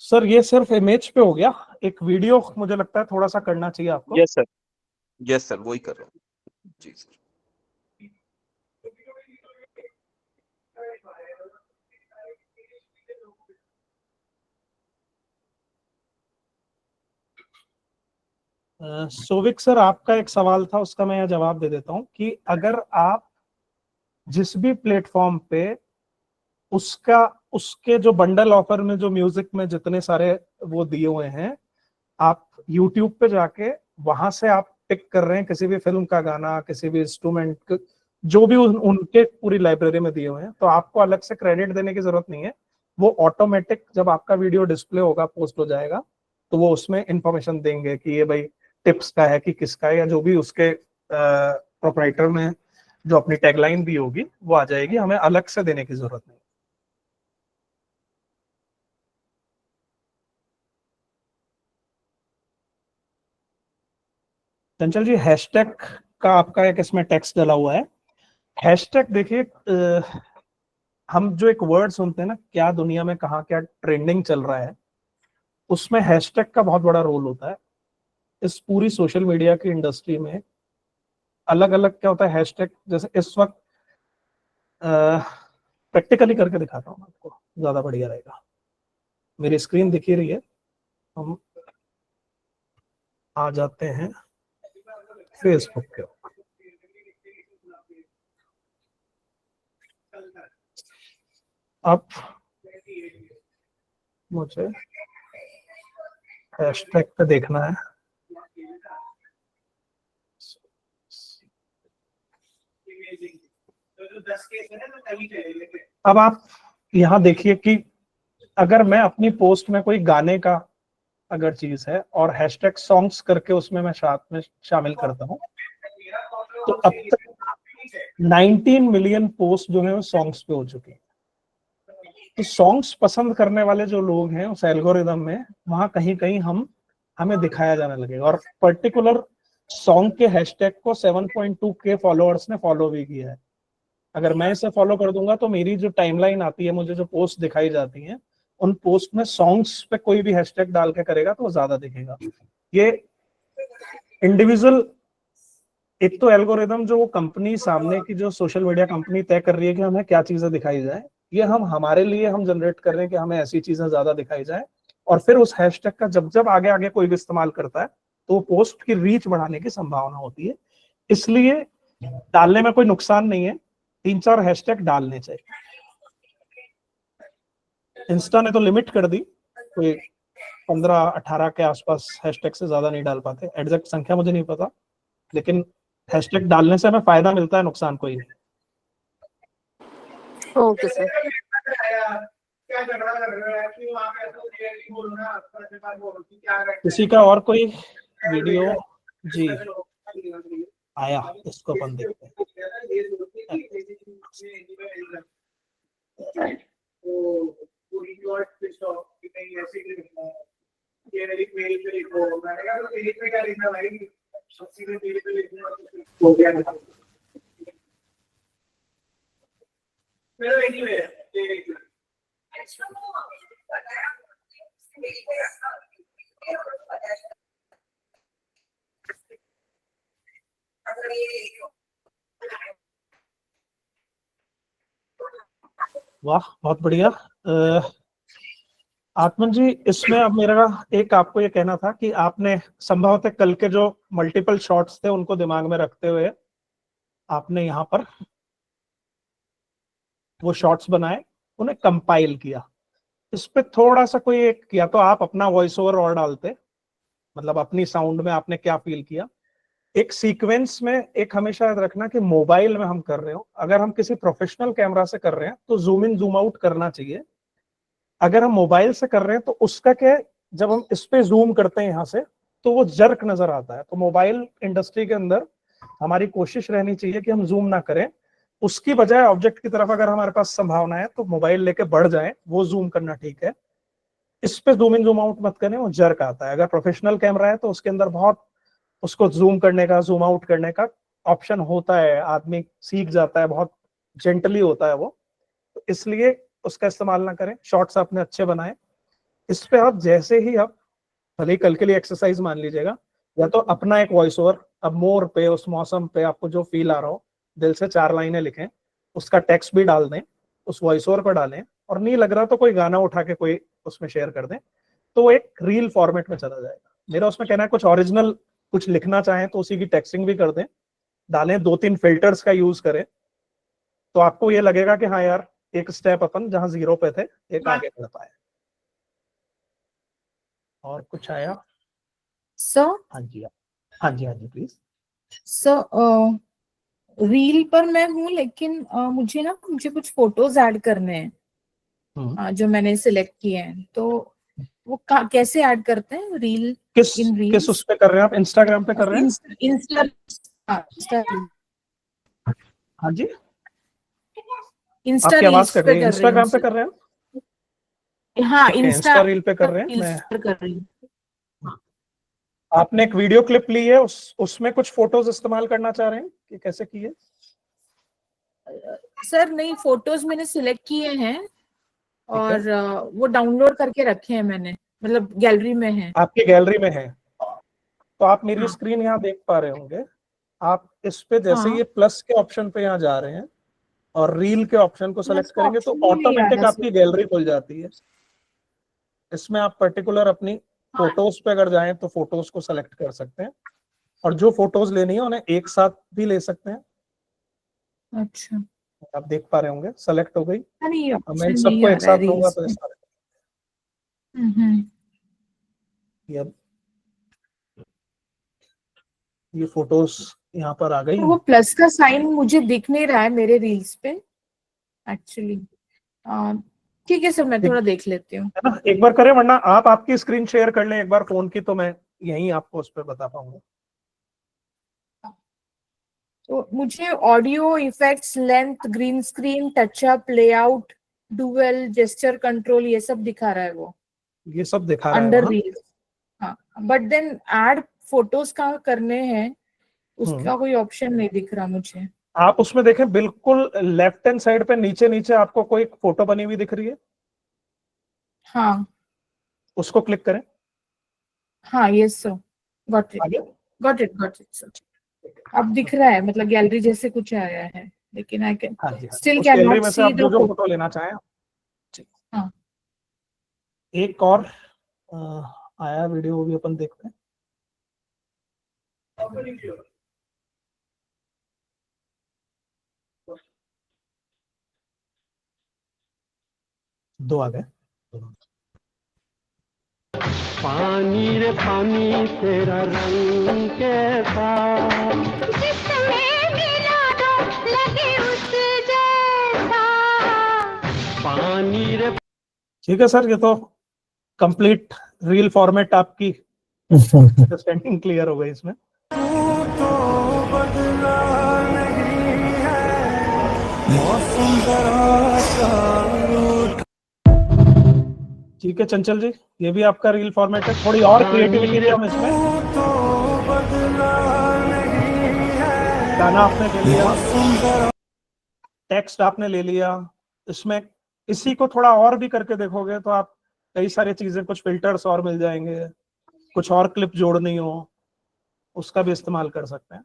सर ये सिर्फ इमेज पे हो गया, एक वीडियो मुझे लगता है थोड़ा सा करना चाहिए आपको। यस सर, यस सर, वही कर रहा हूँ जी सर। सोविक सर, आपका एक सवाल था, उसका मैं जवाब दे देता हूं कि अगर आप जिस भी प्लेटफॉर्म पे उसके जो बंडल ऑफर में जो म्यूजिक में जितने सारे वो दिए हुए हैं, आप YouTube पे जाके वहां से आप पिक कर रहे हैं किसी भी फिल्म का गाना, किसी भी इंस्ट्रूमेंट, जो भी उनके पूरी लाइब्रेरी में दिए हुए हैं, तो आपको अलग से क्रेडिट देने की जरूरत नहीं है। वो ऑटोमेटिक जब आपका वीडियो डिस्प्ले होगा, पोस्ट हो जाएगा, तो वो उसमें इंफॉर्मेशन देंगे कि ये भाई टिप्स का है कि किसका है, या जो भी उसके प्रोप्राइटर में जो अपनी टैगलाइन दी होगी वो आ जाएगी, हमें अलग से देने की जरूरत नहीं। चंचल जी, हैशटैग का आपका एक इसमें टेक्स्ट डला हुआ है। हैशटैग देखिए, हम जो एक वर्ड सुनते हैं ना, क्या दुनिया में कहाँ क्या ट्रेंडिंग चल रहा है, उसमें हैशटैग का बहुत बड़ा रोल होता है। इस पूरी सोशल मीडिया की इंडस्ट्री में अलग अलग क्या होता है हैशटैग, जैसे इस वक्त प्रैक्टिकली करके दिखाता हूँ आपको, ज्यादा बढ़िया रहेगा। मेरी स्क्रीन दिख ही रही है, हम आ जाते हैं फेसबुक के ऊपर। अब मुझे हैशटैग पे देखना है। अब आप यहाँ देखिए कि अगर मैं अपनी पोस्ट में कोई गाने का अगर चीज है और हैशटैग सॉन्ग्स करके उसमें मैं साथ में शामिल करता हूँ, तो अब तक 19 मिलियन पोस्ट जो है वो सॉन्ग्स पे हो चुकी है। तो सॉन्ग्स पसंद करने वाले जो लोग हैं उस एल्गोरिदम में वहां कहीं कहीं हमें दिखाया जाने लगेगा। और पर्टिकुलर सॉन्ग के हैशटैग को 7.2 के फॉलोअर्स ने फॉलो भी किया है। अगर मैं इसे फॉलो कर दूंगा तो मेरी जो टाइमलाइन आती है, मुझे जो पोस्ट दिखाई जाती हैं, उन पोस्ट में सॉन्ग्स पे कोई भी हैशटैग डाल के करेगा तो वो ज्यादा दिखेगा। ये इंडिविजुअल, एक तो एल्गोरिदम जो वो कंपनी सामने की जो सोशल मीडिया कंपनी तय कर रही है कि हमें क्या चीजें दिखाई जाए, ये हम हमारे लिए हम जनरेट कर रहे हैं कि हमें ऐसी चीजें ज्यादा दिखाई जाए। और फिर उस हैशटैग का जब जब आगे आगे कोई भी इस्तेमाल करता है तो वो पोस्ट की रीच बढ़ाने की संभावना होती है। इसलिए डालने में कोई नुकसान नहीं है, 3-4 हैशटैग डालने चाहिए। इंस्टा ने तो लिमिट कर दी, कोई 15-18 के आसपास हैशटैग से ज्यादा नहीं डाल पाते। एग्जैक्ट संख्या मुझे नहीं पता, लेकिन हैशटैग डालने से हमें फायदा मिलता है, नुकसान कोई नहीं। Okay sir. किसी का और कोई वीडियो जी आया, इसको अपन देखते हैं। वाह, बहुत बढ़िया। आत्मन जी, इसमें अब मेरा एक आपको ये कहना था कि आपने संभवतः कल के जो मल्टीपल शॉट्स थे उनको दिमाग में रखते हुए आपने यहाँ पर वो शॉट्स बनाए, उन्हें कंपाइल किया। इस पे थोड़ा सा कोई एक, या तो आप अपना वॉइस ओवर और डालते, मतलब अपनी साउंड में आपने क्या फील किया। एक सीक्वेंस में एक हमेशा याद रखना कि मोबाइल में हम कर रहे हो, अगर हम किसी प्रोफेशनल कैमरा से कर रहे हैं तो जूम इन जूम आउट करना चाहिए। अगर हम मोबाइल से कर रहे हैं तो उसका क्या है, जब हम इस पे जूम करते हैं यहाँ से तो वो जर्क नजर आता है। तो मोबाइल इंडस्ट्री के अंदर हमारी कोशिश रहनी चाहिए कि हम जूम ना करें, उसकी बजाय ऑब्जेक्ट की तरफ अगर हमारे पास संभावना है तो मोबाइल लेके बढ़ जाए, वो जूम करना ठीक है। इस पे जूम इन जूम आउट मत करें, वो जर्क आता है। अगर प्रोफेशनल कैमरा है तो उसके अंदर बहुत उसको जूम करने का, जूम आउट करने का ऑप्शन होता है, आदमी सीख जाता है, बहुत जेंटली होता है वो, तो इसलिए उसका इस्तेमाल ना करें। शॉर्ट्स आपने अच्छे बनाए, इस पे आप जैसे ही आप भले ही कल के लिए एक्सरसाइज मान लीजिएगा, या तो अपना एक वॉइस ओवर, अब मोर पे, उस मौसम पे आपको जो फील आ रहा हो, दिल से 4 लाइनें लिखें, उसका टेक्स्ट भी डाल दें, उस वॉइस ओवर पर डालें, और नहीं लग रहा तो कोई गाना उठा के कोई उसमें शेयर कर दें, तो वो एक रील फॉर्मेट में चला जाएगा। मेरा उसमें कहना है कुछ ओरिजिनल कुछ लिखना चाहें तो उसी की टेक्सटिंग भी कर दें, डालें, 2-3 फिल्टर्स का यूज करें, तो आपको ये लगेगा कि हाँ यार, एक स्टेप अपन जहां 0 पे थे एक आगे बढ़ पाए। और कुछ आया सर? हाँ जी, हाँ जी, हाँ जी प्लीज। सर, रील पर मैं हूँ, लेकिन मुझे कुछ फोटोज ऐड करने हैं जो मैंने सिलेक्ट किए हैं, तो वो कैसे ऐड करते हैं रील? किस उस पे कर रहे हैं आप? इंस्टाग्राम पे कर रहे हैं? इंस्टा। हाँ जी, इंस्टा आपकी आवाज रील्स कर रही है। इंस्टाग्राम पे कर कर रहे हैं? हाँ, इंस्टा रील पे कर रहे हैं। मैं कर रही हूँ। आपने एक वीडियो क्लिप ली है, उसमें कुछ फोटोज इस्तेमाल करना चाह रहे हैं कि कैसे किए? सर नहीं, फोटोज मैंने सिलेक्ट किए हैं और वो डाउनलोड करके रखे हैं मैंने, मतलब गैलरी में है। आपकी गैलरी में है, तो आप मेरी स्क्रीन यहाँ देख पा रहे होंगे। आप इस पे जैसे हाँ। ये प्लस के ऑप्शन पे यहाँ जा रहे हैं और रील के ऑप्शन को सेलेक्ट का करेंगे तो option ही नहीं आ ऑटोमेटिक रहा आपकी गैलरी खुल जाती है। इसमें आप पर्टिकुलर अपनी फोटोज पे अगर जाएं तो फोटोज को सेलेक्ट कर सकते हैं, और जो फोटोज लेनी है उन्हें एक साथ भी ले सकते हैं। अच्छा, आप देख पा रहे होंगे सेलेक्ट हो गई। अरे ये अब मैं इन ऑप्शन नहीं सबको आ एक रहा है साथ लूंगा रील्स तो में। इस तरह हम्म। ये फोटोज यहाँ पर आ गई तो वो प्लस का साइन मुझे दिख नहीं रहा है मेरे रील्स पे एक्चुअली। ठीक है सर, मैं थोड़ा देख लेती हूँ। है ना, एक बार करें, वरना आप आपकी स्क्रीन शेयर कर लें एक बार फोन की, तो मैं यहीं आपको उस पर बता पाऊंगा। तो मुझे audio effects, length, green screen, touch-up, layout, dual, gesture control, ये सब दिखा रहा है वो ये सब दिखा रहा है अंडर वहाँ। रील्स। हाँ, बट देन ऐड फोटोज कहाँ करने हैं उसका कोई ऑप्शन नहीं दिख रहा मुझे। आप उसमें देखें, बिल्कुल लेफ्ट हैंड साइड पे नीचे नीचे आपको कोई फोटो बनी हुई दिख रही है। हाँ उसको क्लिक करें। हाँ, yes sir, got it got it got it sir. अब दिख रहा है, मतलब गैलरी जैसे कुछ आया है, लेकिन आई कैन स्टिल उस कैन गैलरी नॉट में से सी आप द जो जो फोटो। फोटो लेना चाहें। हाँ। एक और आया वीडियो, वो भी अपन देखते हैं। दो आ गए। पानी रे पानी तेरा रंग कैसा, जिसमें मिला दो लगे उस जैसा, पानी रे। ठीक है सर, ये तो कंप्लीट रील फॉर्मेट आपकी अंडरस्टैंडिंग क्लियर हो गई इसमें। तो बदला नहीं है मौसम ठीक है चंचल जी, ये भी आपका रील फॉर्मेट है। थोड़ी और क्रिएटिविटी दी हम इसमें। गाना आपने ले लिया, टेक्स्ट आपने ले लिया, इसमें इसी को थोड़ा और भी करके देखोगे तो आप कई सारी चीजें, कुछ फिल्टर्स और मिल जाएंगे, कुछ और क्लिप जोड़नी हो उसका भी इस्तेमाल कर सकते हैं।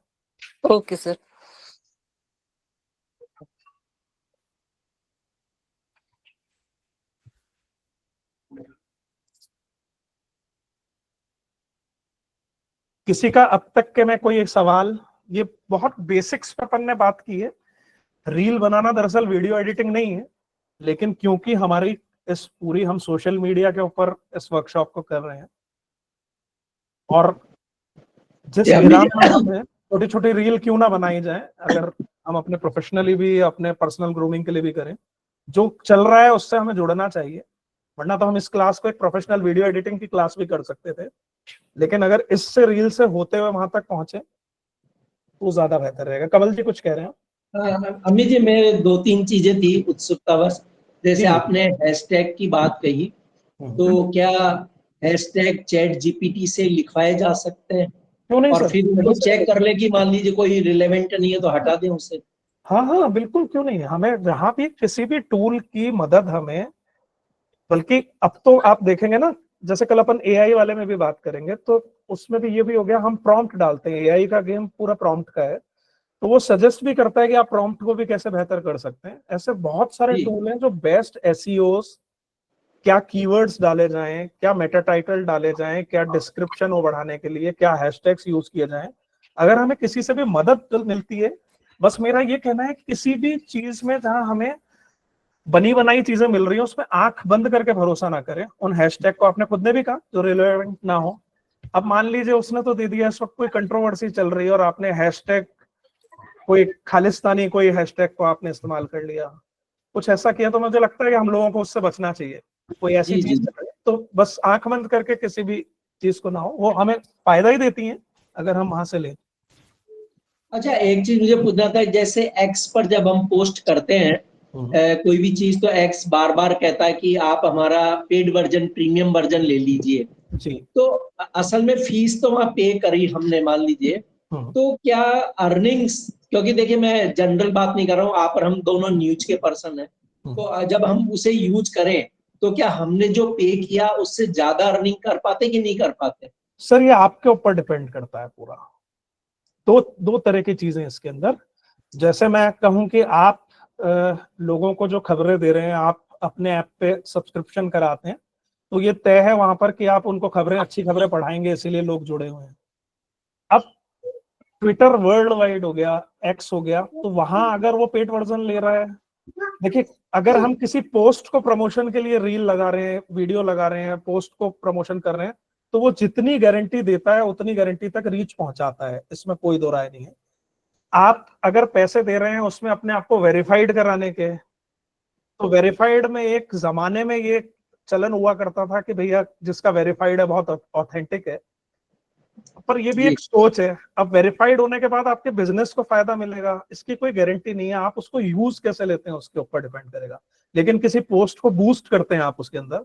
Okay sir. किसी का अब तक के में कोई एक सवाल? ये बहुत बेसिक्स पे अपन ने बात की है। रील बनाना दरअसल वीडियो एडिटिंग नहीं है, लेकिन क्योंकि हमारी इस पूरी, हम सोशल मीडिया के ऊपर इस वर्कशॉप को कर रहे हैं, और जिस विराम में छोटी छोटी रील क्यों ना बनाई जाए, अगर हम अपने प्रोफेशनली भी, अपने पर्सनल ग्रूमिंग के लिए भी करें, जो चल रहा है उससे हमें जुड़ना चाहिए। वरना तो हम इस क्लास को एक प्रोफेशनल वीडियो एडिटिंग की क्लास भी कर सकते थे, लेकिन अगर इससे रील से होते हुए वहां तक पहुंचे तो ज्यादा बेहतर रहेगा। कमल जी कुछ कह रहे हैं? अमित जी, मेरे 2-3 चीजें थी उत्सुकतावश। जैसे आपने हैशटैग की बात कही, तो क्या हैशटैग चैट जीपीटी से लिखवाए जा सकते हैं? क्यों नहीं और सर? फिर वो चेक कर ले कि मान लीजिए कोई रिलेवेंट नहीं है तो हटा दें उसे। हाँ हाँ बिल्कुल, क्यों नहीं। हमें जहां भी किसी भी टूल की मदद हमें, बल्कि अब तो आप देखेंगे ना, जैसे कल अपन एआई वाले में भी बात करेंगे तो उसमें भी ये भी हो गया, हम प्रॉम्प्ट डालते हैं। एआई का गेम पूरा प्रॉम्प्ट का है, तो वो सजेस्ट भी करता है कि आप प्रॉम्प्ट को भी कैसे बेहतर कर सकते हैं। ऐसे बहुत सारे टूल हैं जो बेस्ट एसईओस, क्या कीवर्ड्स डाले जाएं, क्या मेटा टाइटल डाले जाएं, क्या डिस्क्रिप्शन वो बढ़ाने के लिए, क्या हैशटैग्स यूज किए जाएं। अगर हमें किसी से भी मदद मिलती है, बस मेरा ये कहना है कि किसी भी चीज में जहां हमें बनी बनाई चीजें मिल रही है उसमें आंख बंद करके भरोसा ना करें। उन हैशटैग को आपने खुद ने भी कहा जो रिलेवेंट ना हो। अब मान लीजिए उसने तो दे दिया, इस वक्त कोई कंट्रोवर्सी चल रही है और आपने हैशटैग कोई खालिस्तानी कोई हैशटैग को आपने इस्तेमाल कर लिया, कुछ ऐसा किया, तो मुझे लगता है कि हम लोगों को उससे बचना चाहिए। कोई ऐसी चीज तो बस आंख बंद करके किसी भी चीज को ना हो, वो हमें फायदा ही देती है अगर हम वहां से लें। अच्छा, एक चीज मुझे पूछना था, जैसे एक्स पर जब हम पोस्ट करते हैं कोई भी चीज, तो एक्स बार बार कहता है कि आप हमारा पेड वर्जन, प्रीमियम वर्जन ले लीजिए। तो असल में फीस तो वहां पे करी हमने, मान लीजिए, तो क्या अर्निंग्स, क्योंकि देखिए मैं जनरल बात नहीं कर रहा हूँ, आप और हम दोनों न्यूज के पर्सन हैं, तो जब हम उसे यूज करें तो क्या हमने जो पे किया उससे ज्यादा अर्निंग कर पाते कि नहीं कर पाते? सर ये आपके ऊपर डिपेंड करता है पूरा। दो तरह की चीजें इसके अंदर। जैसे मैं कहूं कि आप लोगों को जो खबरें दे रहे हैं, आप अपने ऐप पे सब्सक्रिप्शन कराते हैं, तो ये तय है वहां पर कि आप उनको खबरें, अच्छी खबरें पढ़ाएंगे, इसीलिए लोग जुड़े हुए हैं। अब ट्विटर वर्ल्ड वाइड हो गया, एक्स हो गया, तो वहां अगर वो पेड वर्जन ले रहा है, देखिए अगर हम किसी पोस्ट को प्रमोशन के लिए रील लगा रहे हैं, वीडियो लगा रहे हैं, पोस्ट को प्रमोशन कर रहे हैं, तो वो जितनी गारंटी देता है उतनी गारंटी तक रीच पहुंचाता है, इसमें कोई दो राय नहीं है। आप अगर पैसे दे रहे हैं उसमें अपने आप को वेरीफाइड कराने के, तो वेरीफाइड में एक जमाने में ये चलन हुआ करता था कि भैया जिसका वेरीफाइड है बहुत ऑथेंटिक है, पर ये भी एक सोच है। अब वेरीफाइड होने के बाद आपके बिजनेस को फायदा मिलेगा, इसकी कोई गारंटी नहीं है। आप उसको यूज कैसे लेते हैं उसके ऊपर डिपेंड करेगा। लेकिन किसी पोस्ट को बूस्ट करते हैं आप उसके अंदर,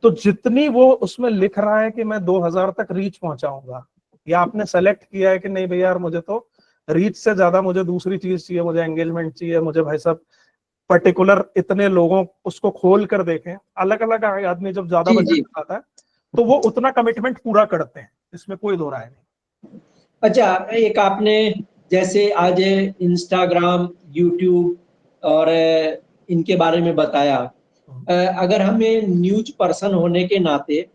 तो जितनी वो उसमें लिख रहा है कि मैं 2000 तक रीच पहुंचाऊंगा, या आपने सेलेक्ट किया है कि नहीं भैया यार मुझे तो रीच से ज्यादा मुझे दूसरी चीज चाहिए, मुझे एंगेजमेंट चाहिए, मुझे भाई साहब पर्टिकुलर इतने लोगों उसको खोल कर देखें। अलग अलग आदमी जब ज्यादा बजट आता है तो वो उतना कमिटमेंट पूरा करते हैं, इसमें कोई दो राय नहीं। अच्छा, एक आपने जैसे आज इंस्टाग्राम, यूट्यूब और इनके बारे में बताया, अगर हमें न्यूज पर्सन होने के नाते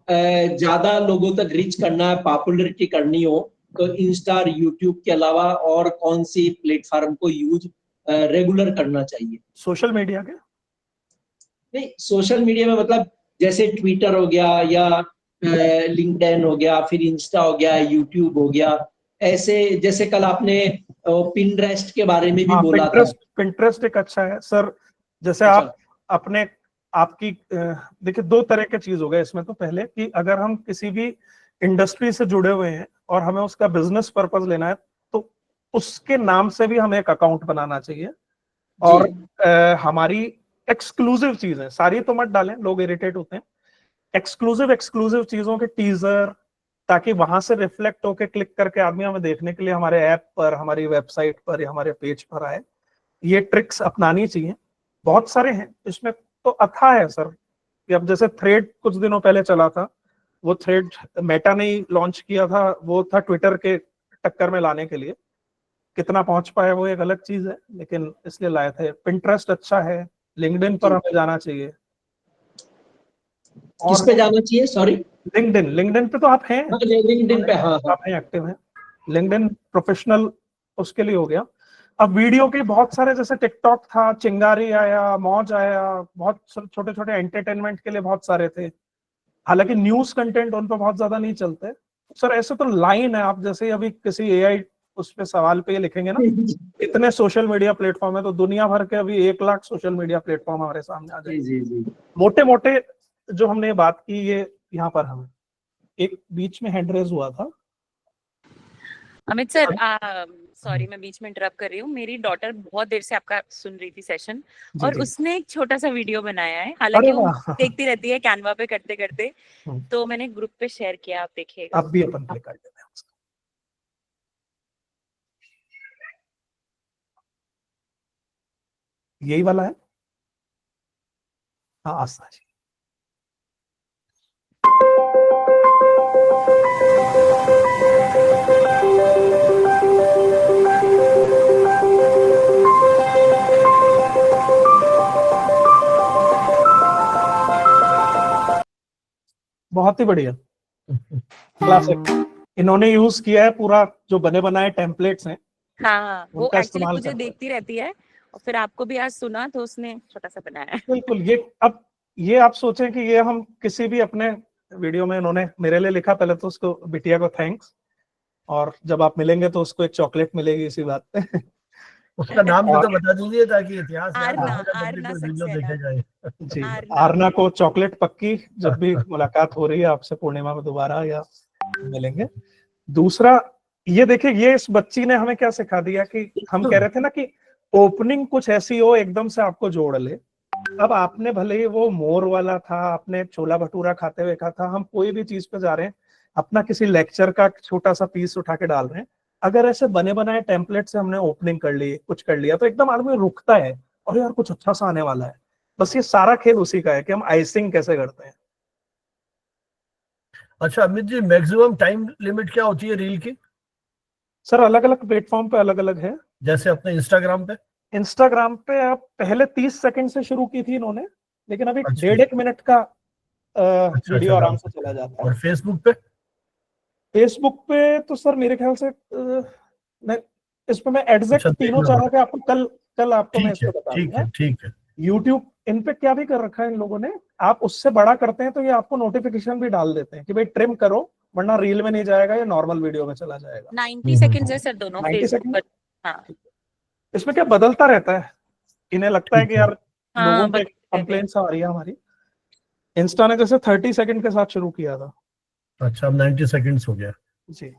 ज्यादा लोगों तक रीच करना है, पॉपुलैरिटी करनी हो, तो इंस्टा और यूट्यूब के अलावा और कौन सी प्लेटफॉर्म को यूज रेगुलर करना चाहिए? सोशल मीडिया के नहीं, सोशल मीडिया में मतलब जैसे ट्विटर हो गया या लिंक्डइन हो गया, फिर इंस्टा हो गया, यूट्यूब हो गया, ऐसे जैसे कल आपने पिंटरेस्ट के बारे में भी बोला था। पिंटरेस्ट एक अच्छा है सर। जैसे आप अपने आपकी देखिए दो तरह के चीज हो गए इसमें। तो पहले कि अगर हम किसी भी इंडस्ट्री से जुड़े हुए हैं और हमें उसका बिजनेस पर्पस लेना है, तो उसके नाम से भी हमें एक अकाउंट बनाना चाहिए। और हमारी एक्सक्लूसिव चीजें सारी तो मत डालें, लोग इरिटेट होते हैं। एक्सक्लूसिव चीजों के टीजर, ताकि वहां से रिफ्लेक्ट होके क्लिक करके आदमी हमें देखने के लिए हमारे ऐप पर, हमारी वेबसाइट पर या हमारे पेज पर आए। ये ट्रिक्स अपनानी चाहिए, बहुत सारे हैं इसमें तो अथाह है सर। कि अब जैसे थ्रेड कुछ दिनों पहले चला था, वो थ्रेड मेटा ने लॉन्च किया था, वो था ट्विटर के टक्कर में लाने के लिए। कितना पहुंच पाए वो एक अलग चीज है, लेकिन इसलिए लाए थे। पिंटरेस्ट अच्छा है, लिंक्डइन पर हमें जाना चाहिए। किस पे जाना चाहिए? सॉरी, लिंक्डइन पे तो आप हैं। लिंक्डइन पे हाँ, आप हैं, एक्टिव हैं। लिंक्डइन प्रोफेशनल उसके लिए हो गया। अब वीडियो के बहुत सारे, जैसे टिकटॉक था, चिंगारी आया, मौज आया, बहुत छोटे छोटे एंटरटेनमेंट के लिए बहुत सारे थे। हालांकि न्यूज कंटेंट उन पर बहुत ज्यादा नहीं चलते सर। ऐसे तो लाइन है, आप जैसे अभी किसी एआई उस पे सवाल पे लिखेंगे ना, इतने सोशल मीडिया प्लेटफॉर्म है, तो दुनिया भर के अभी 1 लाख सोशल मीडिया प्लेटफॉर्म हमारे सामने आ जाए। मोटे मोटे जो हमने बात की, ये यहाँ पर हमें एक बीच में हैंड रेज हुआ था। अमित सर, सॉरी मैं बीच में इंटरप्ट कर रही हूँ। मेरी डॉटर बहुत देर से आपका सुन रही थी सेशन, और उसने एक छोटा सा वीडियो बनाया है। हालांकि वो देखती रहती है कैनवा पे करते करते, तो मैंने ग्रुप पे शेयर किया, आप देखिएगा। अब भी अपन प्ले कर देते हैं। यही वाला है, हाँ आस्था जी। बहुत ही बढ़िया, क्लासिक। इन्होंने यूज किया है पूरा, जो बने बनाए टेम्पलेट्स हैं। हाँ, वो एक्चुअली मुझे देखती रहती है, और फिर आपको भी आज सुना तो उसने छोटा सा बनाया है। बिल्कुल। ये आप सोचें कि ये हम किसी भी अपने वीडियो में इन्होंने मेरे लिए लिखा। पहले तो उसको, बिटिया को थैंक्स, और जब आप मिलेंगे तो उसको एक चॉकलेट मिलेगी इसी बात पे। उसका नाम भी तो बता दीजिए ताकि इतिहास वीडियो देखे जाए। जी, आरना को चॉकलेट पक्की, जब भी मुलाकात हो रही है आपसे पूर्णिमा में दोबारा या मिलेंगे। दूसरा ये देखिए, ये इस बच्ची ने हमें क्या सिखा दिया कि हम कह रहे थे ना कि ओपनिंग कुछ ऐसी हो एकदम से आपको जोड़ ले। अब आपने भले ही वो मोर वाला था, आपने छोला भटूरा खाते हुए कहा था, हम कोई भी चीज पे जा रहे हैं, अपना किसी लेक्चर का छोटा सा पीस उठा के डाल रहे हैं, अगर ऐसे बने बनाए टेम्पलेट से हमने ओपनिंग कर ली, कुछ कर लिया, तो एकदम आदमी रुकता है और यार कुछ अच्छा सा आने वाला है। बस ये सारा खेल उसी का है कि हम आइसिंग कैसे करते हैं। अच्छा Amit ji, maximum time limit क्या होती है रील की? सर अलग अलग प्लेटफॉर्म पे अलग अलग है। जैसे अपने इंस्टाग्राम पे आप पहले 30 सेकंड से शुरू की थी इन्होंने, लेकिन अभी अच्छा। 1.5 मिनट का अच्छा, वीडियो अच्छा, आराम से चला जाता है। और फेसबुक पे तो सर मेरे ख्याल से इस पे मैं एग्जैक्ट अच्छा, तीनों देखना चला के आपको कल आपको मैं ठीक है, इसको बता ठीक दूंगा। है, ठीक है। यूट्यूब इन पे क्या भी कर रखा है इन लोगों ने, आप उससे बड़ा करते हैं तो ये आपको नोटिफिकेशन भी डाल देते हैं कि भाई ट्रिम करो, वरना रील में नहीं जाएगा, ये नॉर्मल वीडियो में चला जाएगा। 90 सेकंड्स है सर दोनों 90 फेसबुक सेकंड। पर। हाँ इसमें क्या बदलता रहता है, इन्हें लगता है कि यार हाँ, लोगों पे बदलते रहते हैं। कंप्लेंट्स आ रही है हमारी। इंस्टा ने जैसे 30 सेकंड के साथ शुरू किया था। अच्छा अब 90 सेकंड्स हो गया। जी,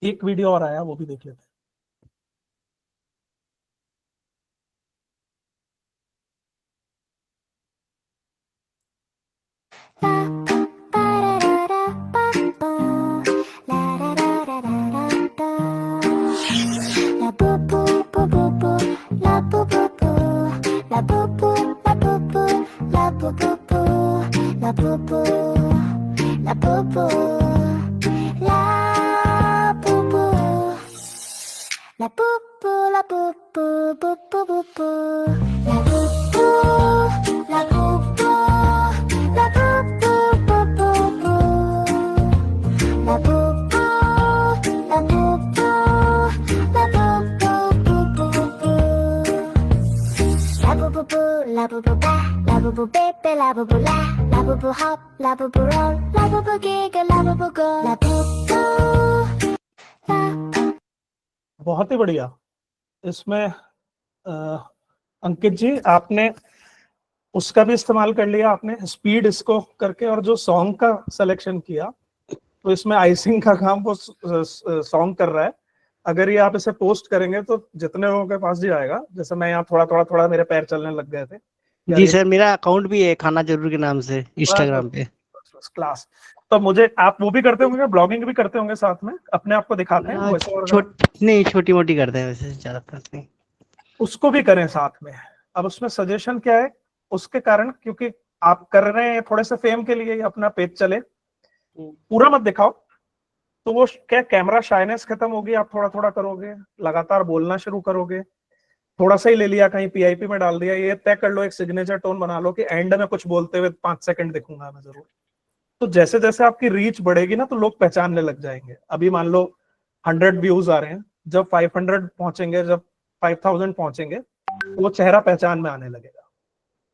एक वीडियो और आया, वो भी देख लेते हैं। बहुत ही बढ़िया। इसमें अंकित जी आपने उसका भी इस्तेमाल कर लिया, आपने स्पीड इसको करके, और जो सॉन्ग का सिलेक्शन किया तो इसमें आइसिंग का काम वो सॉन्ग कर रहा है। अगर ये आप इसे पोस्ट करेंगे तो जितने लोगों के पास भी आएगा, जैसे मैं यहाँ थोड़ा मेरे पैर चलने लग गए थे। जी सर, मेरा अकाउंट भी है खाना जरूर के नाम से इंस्टाग्राम पे। क्लास। तो मुझे आप वो भी करते होंगे, ब्लॉगिंग भी करते होंगे साथ में, अपने आप को दिखाते हैं नहीं, छोटी मोटी करते हैं वैसे, ज्यादातर नहीं। उसको भी करें साथ में। अब उसमें सजेशन क्या है उसके कारण, क्योंकि आप कर रहे हैं थोड़े से फेम के लिए, अपना पेज चले, पूरा मत दिखाओ, तो वो क्या कैमरा शाइनेस खत्म होगी। आप थोड़ा थोड़ा करोगे, लगातार बोलना शुरू करोगे, थोड़ा सा ही ले लिया, कहीं पीआईपी में डाल दिया, ये तय कर लो, एक सिग्नेचर टोन बना लो कि एंड में कुछ बोलते हुए 5 सेकंड दिखूंगा मैं जरूर। तो जैसे जैसे आपकी रीच बढ़ेगी ना, तो लोग पहचानने लग जाएंगे। अभी मान लो 100 व्यूज आ रहे हैं, जब 500 पहुंचेंगे, जब 5000 पहुंचेंगे, तो वो चेहरा पहचान में आने लगेगा।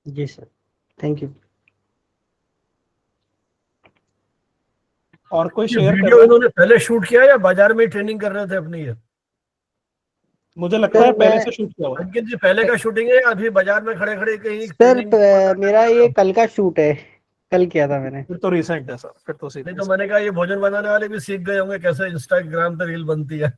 जी सर, थैंक यू। और कोई ये शेयर वीडियो इन्होंने पहले शूट किया या बाजार में ट्रेनिंग कर रहे थे अपनी? ये मुझे लगता है पहले से शूट किया हुआ है। अंकित जी पहले का शूटिंग है या अभी बाजार में खड़े खड़े कहीं? सर मेरा ये कल का शूट है, कल किया था मैंने। फिर तो रिसेंट है सर, फिर तो नहीं तो मैंने कहा ये भोजन बनाने वाले भी सीख गए होंगे कैसे इंस्टाग्राम पे रील बनती है।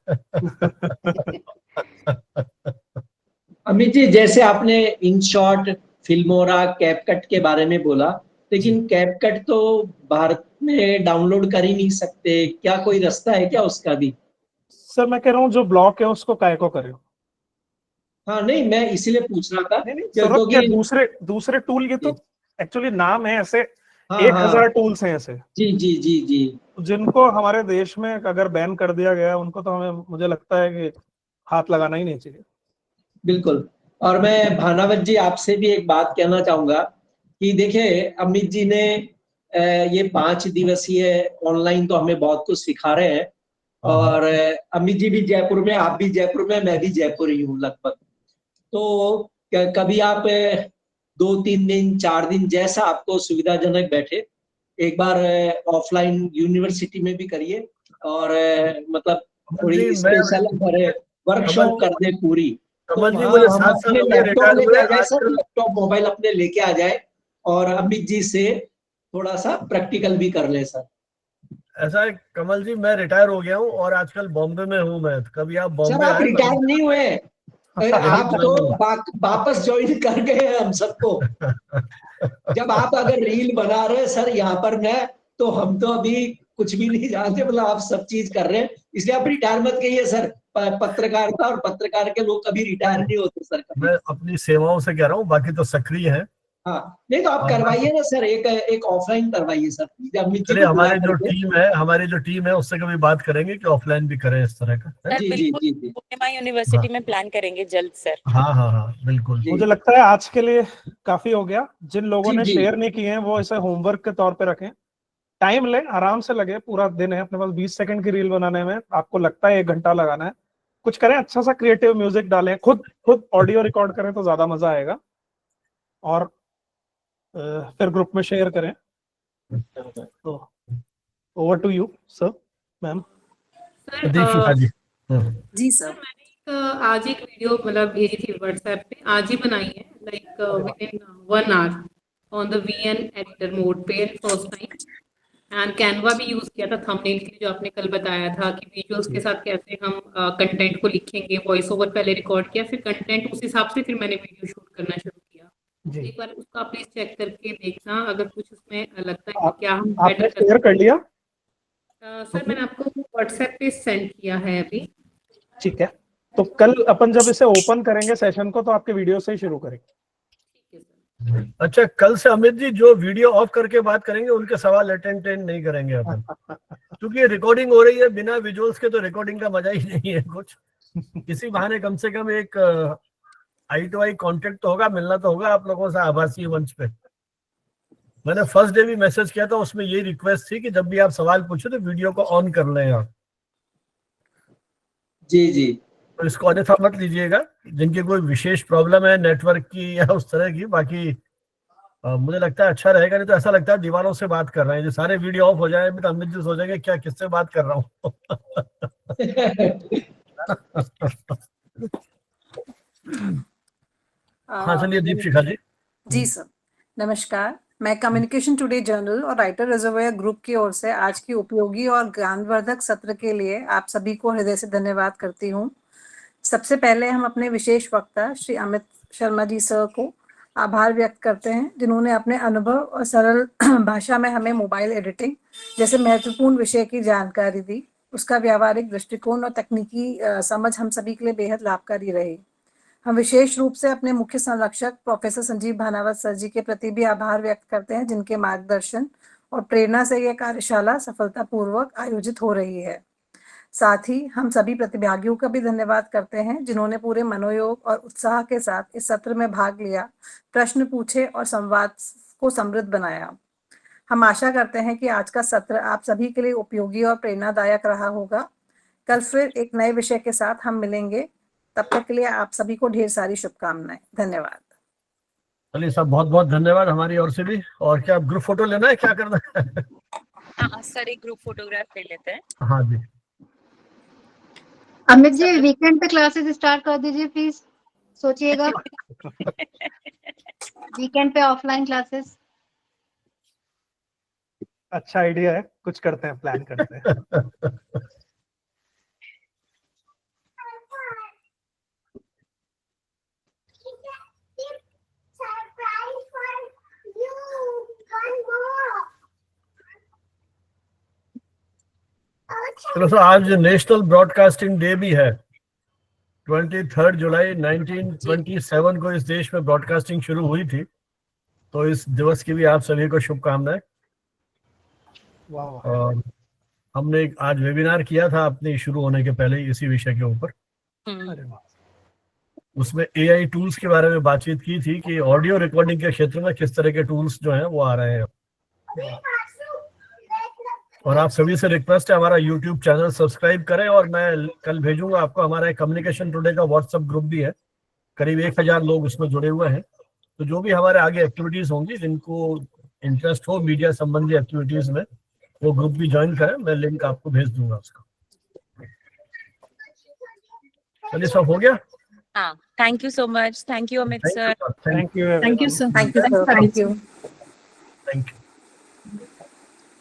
अमित जी, जैसे आपने इन शॉर्ट, फिल्मोरा, कैपकट के बारे में बोला, लेकिन कैपकट तो भारत में डाउनलोड कर ही नहीं सकते, क्या कोई रास्ता है क्या उसका भी? सर मैं कह रहा हूँ जो ब्लॉक है उसको काय को करे। हाँ नहीं, मैं इसीलिए पूछ रहा था क्योंकि दूसरे टूल, ये तो एक्चुअली नाम है ऐसे, हाँ, 1000 टूल्स हैं ऐसे। जी जी जी जी, जिनको हमारे देश में अगर बैन कर दिया गया, उनको तो हमें, मुझे लगता है कि हाथ लगाना ही नहीं चाहिए। बिल्कुल। और मैं भानावत जी आपसे भी एक बात कहना चाहूंगा कि देखिए अमित जी ने ये 5 दिवसीय ऑनलाइन तो हमें बहुत कुछ सिखा रहे हैं, और अमित जी भी जयपुर में, आप भी जयपुर में, मैं भी जयपुर ही हूँ लगभग। तो कभी आप 2-3 दिन, 4 दिन, जैसा आपको सुविधाजनक बैठे, एक बार ऑफलाइन यूनिवर्सिटी में भी करिए, और मतलब थोड़ी स्पेशल वर्कशॉप कर दे पूरी। तो हम अपने लैपटॉप लेके आ जाए सर, लैपटॉप मोबाइल अपने लेके आ जाए, और अमित जी से थोड़ा सा प्रैक्टिकल भी कर ले सर। ऐसा है कमल जी, मैं रिटायर हो गया हूँ और आजकल बॉम्बे में हूँ मैं। कभी आप बॉम्बे आए? रिटायर नहीं हुए, आप तो वापस ज्वाइन कर गए हैं हम सबको। जब आप अगर रील बना रहे हैं सर यहाँ पर मैं, तो हम तो अभी कुछ भी नहीं जानते, मतलब आप सब चीज कर रहे हैं, इसलिए आप रिटायर मत कहिए सर, पत्रकारिता और पत्रकार के लोग कभी रिटायर नहीं होते सर कभी। मैं अपनी सेवाओं से कह रहा हूँ, बाकी तो सक्रिय है। हाँ नहीं तो आप करवाइए ना सर, एक ऑफलाइन करवाइए सर। चलिए हमारी जो टीम है उससे कभी बात करेंगे कि ऑफलाइन भी करें इस तरह का। सर बिल्कुल पुणे यूनिवर्सिटी में प्लान करेंगे जल्द सर। हाँ बिल्कुल। मुझे लगता है आज के लिए काफी हो गया। जिन लोगों ने शेयर नहीं किए हैं वो इसे होमवर्क के तौर पे रखें, टाइम लें, आराम से लगे, पूरा दिन है अपने पास, 20 सेकंड की रील बनाने में आपको लगता है 1 घंटा लगाना है, कुछ करें, अच्छा सा क्रिएटिव म्यूजिक डालें, खुद ऑडियो रिकॉर्ड करें तो ज्यादा मजा आएगा, और फिर ग्रुप में शेयर करें। तो over to you sir, ma'am. जी सर। आज एक वीडियो मतलब भेजी थी व्हाट्सएप पे, आज ही बनाई है, like within 1 hour on the VN editor mode पे फर्स्ट टाइम, एंड कैनवा भी यूज किया था थंबनेल के लिए, जो आपने कल बताया था कि विजुअल्स के साथ कैसे हम कंटेंट को लिखेंगे। वॉइस ओवर पहले रिकॉर्ड किया, फिर कंटेंट उस हिसाब से फिर मैंने वीडियो शूट करना शुरू किया। एक बार उसका प्लीज चेक करके देखना, अगर कुछ उसमें लगता है क्या हम आपने शेयर कर लिया? सर मैंने आपको व्हाट्सएप पे सेंड किया है अभी। ठीक है, तो कल अपन जब इसे ओपन करेंगे सेशन को तो आपके वीडियो से ही शुरू करेंगे। अच्छा, कल से अमित जी जो वीडियो ऑफ करके बात करेंगे उनके सवाल एंटरटेन नहीं करेंगे अपन, क्योंकि रिकॉर्डिंग हो रही है, बिना विजुअल्स के तो रिकॉर्डिंग का मजा ही नहीं है कुछ। इसी बहाने कम से कम एक आई टू आई कॉन्टेक्ट तो होगा, मिलना तो होगा आप लोगों से आभासी मंच पे। मैंने फर्स्ट डे भी मैसेज किया था, उसमें यही रिक्वेस्ट थी कि जब भी आप सवाल पूछो तो वीडियो को ऑन कर लें आप। जी तो इसको अन्यथा मत लीजिएगा, जिनकी कोई विशेष प्रॉब्लम है नेटवर्क की या उस तरह की। बाकी मुझे लगता है अच्छा रहेगा, नहीं तो ऐसा लगता है दीवारों से बात कर रहे हैं। जो सारे वीडियो ऑफ हो जाए तो अमित जी सोचेंगे क्या किससे बात कर रहा हूँ। हाँ चलिए दीपशिखा जी। जी सर, नमस्कार। मैं कम्युनिकेशन टुडे जर्नल और राइटर रिजर्वायर ग्रुप की ओर से आज की उपयोगी और ज्ञानवर्धक सत्र के लिए आप सभी को हृदय से धन्यवाद करती हूँ। सबसे पहले हम अपने विशेष वक्ता श्री अमित शर्मा जी सर को आभार व्यक्त करते हैं, जिन्होंने अपने अनुभव और सरल भाषा में हमें मोबाइल एडिटिंग जैसे महत्वपूर्ण विषय की जानकारी दी। उसका व्यावहारिक दृष्टिकोण और तकनीकी समझ हम सभी के लिए बेहद लाभकारी रही। हम विशेष रूप से अपने मुख्य संरक्षक प्रोफेसर संजीव भानावत सर जी के प्रति भी आभार व्यक्त करते हैं, जिनके मार्गदर्शन और प्रेरणा से यह कार्यशाला सफलतापूर्वक आयोजित हो रही है। साथ ही हम सभी प्रतिभागियों का भी धन्यवाद करते हैं, जिन्होंने पूरे मनोयोग और उत्साह के साथ इस सत्र में भाग लिया, प्रश्न पूछे और संवाद को समृद्ध बनाया। हम आशा करते हैं कि आज का सत्र आप सभी के लिए उपयोगी और प्रेरणादायक रहा होगा। कल फिर एक नए विषय के साथ हम मिलेंगे। तब तक के लिए आप सभी को ढेर सारी शुभकामनाएं। धन्यवाद। चलिए साहब, बहुत बहुत धन्यवाद हमारी ओर से भी। और क्या ग्रुप फोटो लेना है, क्या करना है? हाँ सर, एक ग्रुप फोटोग्राफ ले लेते हैं। हाँ जी। अमित जी, वीकेंड पे क्लासेस स्टार्ट कर दीजिए प्लीज, सोचिएगा। वीकेंड पे ऑफलाइन क्लासेस। अच्छा आइडिया है, कुछ करते हैं, प्लान करते हैं। चलो सर, आज नेशनल ब्रॉडकास्टिंग डे भी है। 23 जुलाई 1927 को इस देश में ब्रॉडकास्टिंग शुरू हुई थी, तो इस दिवस की भी आप सभी को शुभकामनाएं। और हमने आज वेबिनार किया था अपने शुरू होने के पहले इसी विषय के ऊपर। उसमें AI टूल्स के बारे में बातचीत की थी कि ऑडियो रिकॉर्डिंग के क्षेत्र में किस तरह के टूल्स जो हैं वो आ रहे हैं। और आप सभी से रिक्वेस्ट है, हमारा YouTube चैनल सब्सक्राइब करें। और मैं कल भेजूंगा आपको, हमारा कम्युनिकेशन टुडे का व्हाट्सएप ग्रुप भी है, करीब 1000 लोग उसमें जुड़े हुए हैं। तो जो भी हमारे आगे एक्टिविटीज होंगी, जिनको इंटरेस्ट हो मीडिया संबंधी एक्टिविटीज में, वो ग्रुप भी ज्वाइन करें। मैं लिंक आपको भेज दूंगा उसका। चलिए, सब हो गया। हाँ, thank you so much. Thank you Amit sir. Thank you sir. Thank you. Thank you.